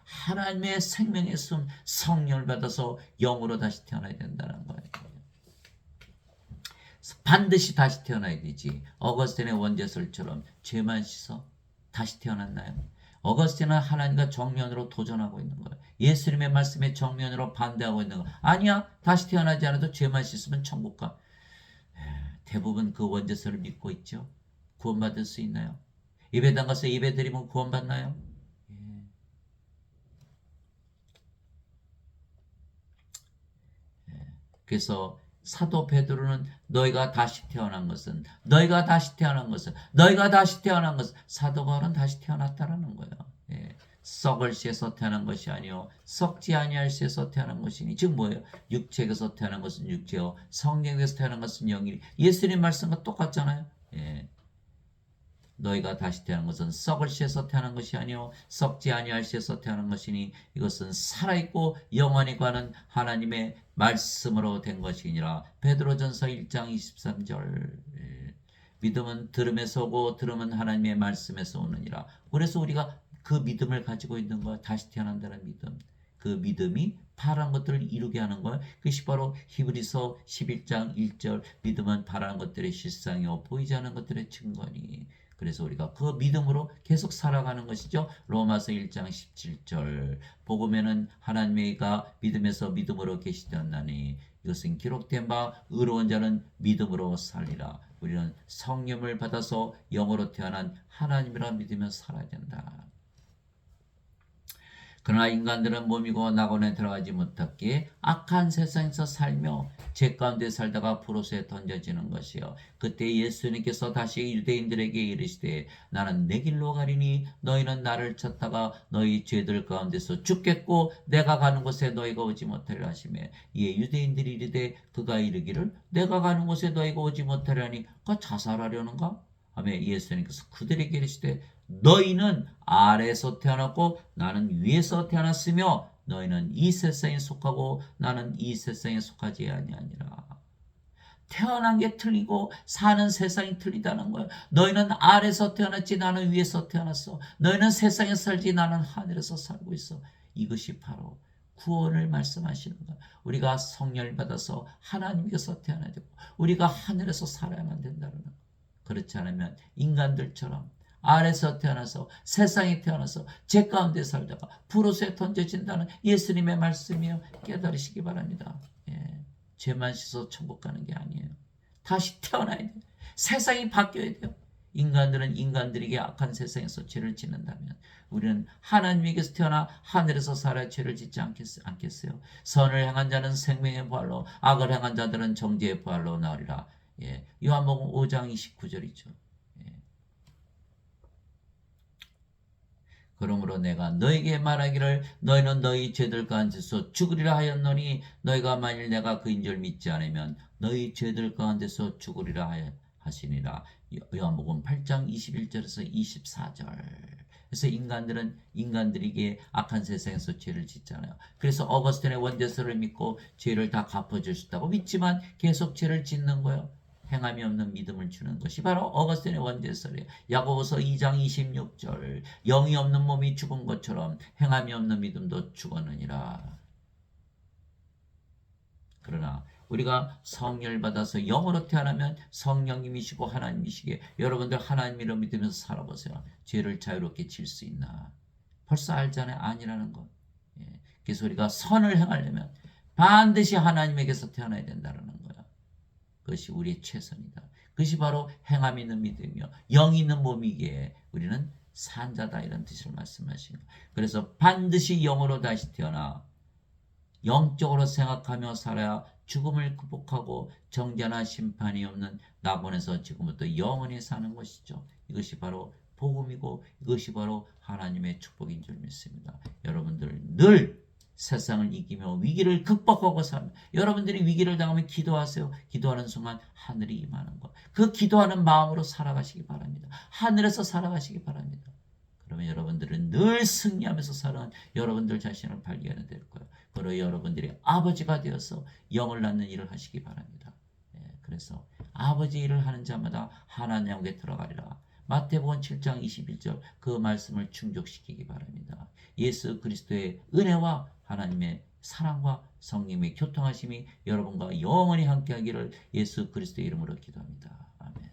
하나님의 생명의 숨 성령을 받아서 영으로 다시 태어나야 된다는 거예요. 반드시 다시 태어나야 되지. 어거스틴의 원죄설처럼 죄만 씻어 다시 태어났나요? 어거스틴은 하나님과 정면으로 도전하고 있는 거예요. 예수님의 말씀에 정면으로 반대하고 있는 거예요. 아니야, 다시 태어나지 않아도 죄만 씻으면 천국 가. 대부분 그 원죄설을 믿고 있죠. 구원받을 수 있나요? 예배당 가서 예배드리면 구원받나요? 그래서 사도 베드로는 너희가 다시 태어난 것은 사도 바울은 다시 태어났다라는 거예요. 예. 썩을 씨에서 태어난 것이 아니요 썩지 아니할 씨에서 태어난 것이니 즉 뭐예요? 육체에서 태어난 것은 육체요 성령에서 태어난 것은 영이니 예수님 말씀과 똑같잖아요. 예. 너희가 다시 태어난 것은 썩을 씨에서 태어난 것이 아니요 썩지 아니할 씨에서 태어난 것이니 이것은 살아있고 영원히 가는 하나님의 말씀으로 된 것이니라. 베드로전서 1장 23절. 믿음은 들음에서 오고 들음은 하나님의 말씀에서 오느니라. 그래서 우리가 그 믿음을 가지고 있는 거야. 다시 태어난다는 믿음. 그 믿음이 바라는 것들을 이루게 하는 거예요. 그것이 바로 히브리서 11장 1절 믿음은 바라는 것들의 실상이요 보이지 않는 것들의 증거니. 그래서 우리가 그 믿음으로 계속 살아가는 것이죠. 로마서 1장 17절 복음에는 하나님의가 믿음에서 믿음으로 계시되었나니 이것은 기록된 바 의로운 자는 믿음으로 살리라. 우리는 성령을 받아서 영으로 태어난 하나님이라 믿으며 살아야 된다. 그러나 인간들은 몸이고 낙원에 들어가지 못했기에 악한 세상에서 살며 죄 가운데 살다가 불옷에 던져지는 것이요. 그때 예수님께서 다시 유대인들에게 이르시되 나는 내 길로 가리니 너희는 나를 찾다가 너희 죄들 가운데서 죽겠고 내가 가는 곳에 너희가 오지 못하리라 하시매 이에 유대인들이 이르되 그가 이르기를 내가 가는 곳에 너희가 오지 못하리라니 그 자살하려는가? 하며 예수님께서 그들에게 이르시되 너희는 아래에서 태어났고 나는 위에서 태어났으며 너희는 이 세상에 속하고 나는 이 세상에 속하지 아니하니라. 태어난 게 틀리고 사는 세상이 틀리다는 거예요. 너희는 아래에서 태어났지 나는 위에서 태어났어. 너희는 세상에 살지 나는 하늘에서 살고 있어. 이것이 바로 구원을 말씀하시는 거예요. 우리가 성령을 받아서 하나님께서 태어나야 되고 우리가 하늘에서 살아야만 된다는 거예요. 그렇지 않으면 인간들처럼 아래서 태어나서 세상에 태어나서 죄 가운데 살다가 불옷에 던져진다는 예수님의 말씀이요. 깨달으시기 바랍니다. 예. 죄만 씻어 천국 가는 게 아니에요. 다시 태어나야 돼요. 세상이 바뀌어야 돼요. 인간들은 인간들에게 악한 세상에서 죄를 짓는다면 우리는 하나님에게서 태어나 하늘에서 살아 죄를 짓지 않겠어요. 선을 행한 자는 생명의 부활로 악을 행한 자들은 정죄의 부활로 나으리라. 예. 요한복음 5장 29절이죠. 그러므로 내가 너에게 말하기를 너희는 너희 죄들 가운데서 죽으리라 하였노니 너희가 만일 내가 그인 줄 믿지 않으면 너희 죄들 가운데서 죽으리라 하시니라. 요한복음 8장 21절에서 24절. 그래서 인간들은 인간들에게 악한 세상에서 죄를 짓잖아요. 그래서 어거스틴의 원죄설을 믿고 죄를 다 갚아줄 수 있다고 믿지만 계속 죄를 짓는 거예요. 행함이 없는 믿음을 주는 것이 바로 어거스틴의 원죄설이에요. 야고보서 2장 26절 영이 없는 몸이 죽은 것처럼 행함이 없는 믿음도 죽었느니라. 그러나 우리가 성령을 받아서 영으로 태어나면 성령님이시고 하나님이시기에 여러분들 하나님이라 믿으면서 살아보세요. 죄를 자유롭게 질 수 있나? 벌써 알잖아요. 아니라는 것. 예. 그래서 우리가 선을 행하려면 반드시 하나님에게서 태어나야 된다는 거야. 그것이 우리의 최선이다. 그것이 바로 행함 있는 믿음이며 영 있는 몸이기에 우리는 산자다 이런 뜻을 말씀하시는 거예요. 그래서 반드시 영으로 다시 태어나 영적으로 생각하며 살아야 죽음을 극복하고 정죄나 심판이 없는 낙원에서 지금부터 영원히 사는 것이죠. 이것이 바로 복음이고 이것이 바로 하나님의 축복인 줄 믿습니다. 여러분들 늘 세상을 이기며 위기를 극복하고 삽니다. 여러분들이 위기를 당하면 기도하세요. 기도하는 순간 하늘이 임하는 것. 그 기도하는 마음으로 살아가시기 바랍니다. 하늘에서 살아가시기 바랍니다. 그러면 여러분들은 늘 승리하면서 살아가는 여러분들 자신을 발견해야 될 거예요. 그리고 여러분들이 아버지가 되어서 영을 낳는 일을 하시기 바랍니다. 그래서 아버지 일을 하는 자마다 하나님에게 들어가리라. 마태복음 7장 21절 그 말씀을 충족시키기 바랍니다. 예수 그리스도의 은혜와 하나님의 사랑과 성령의 교통하심이 여러분과 영원히 함께하기를 예수 그리스도의 이름으로 기도합니다. 아멘.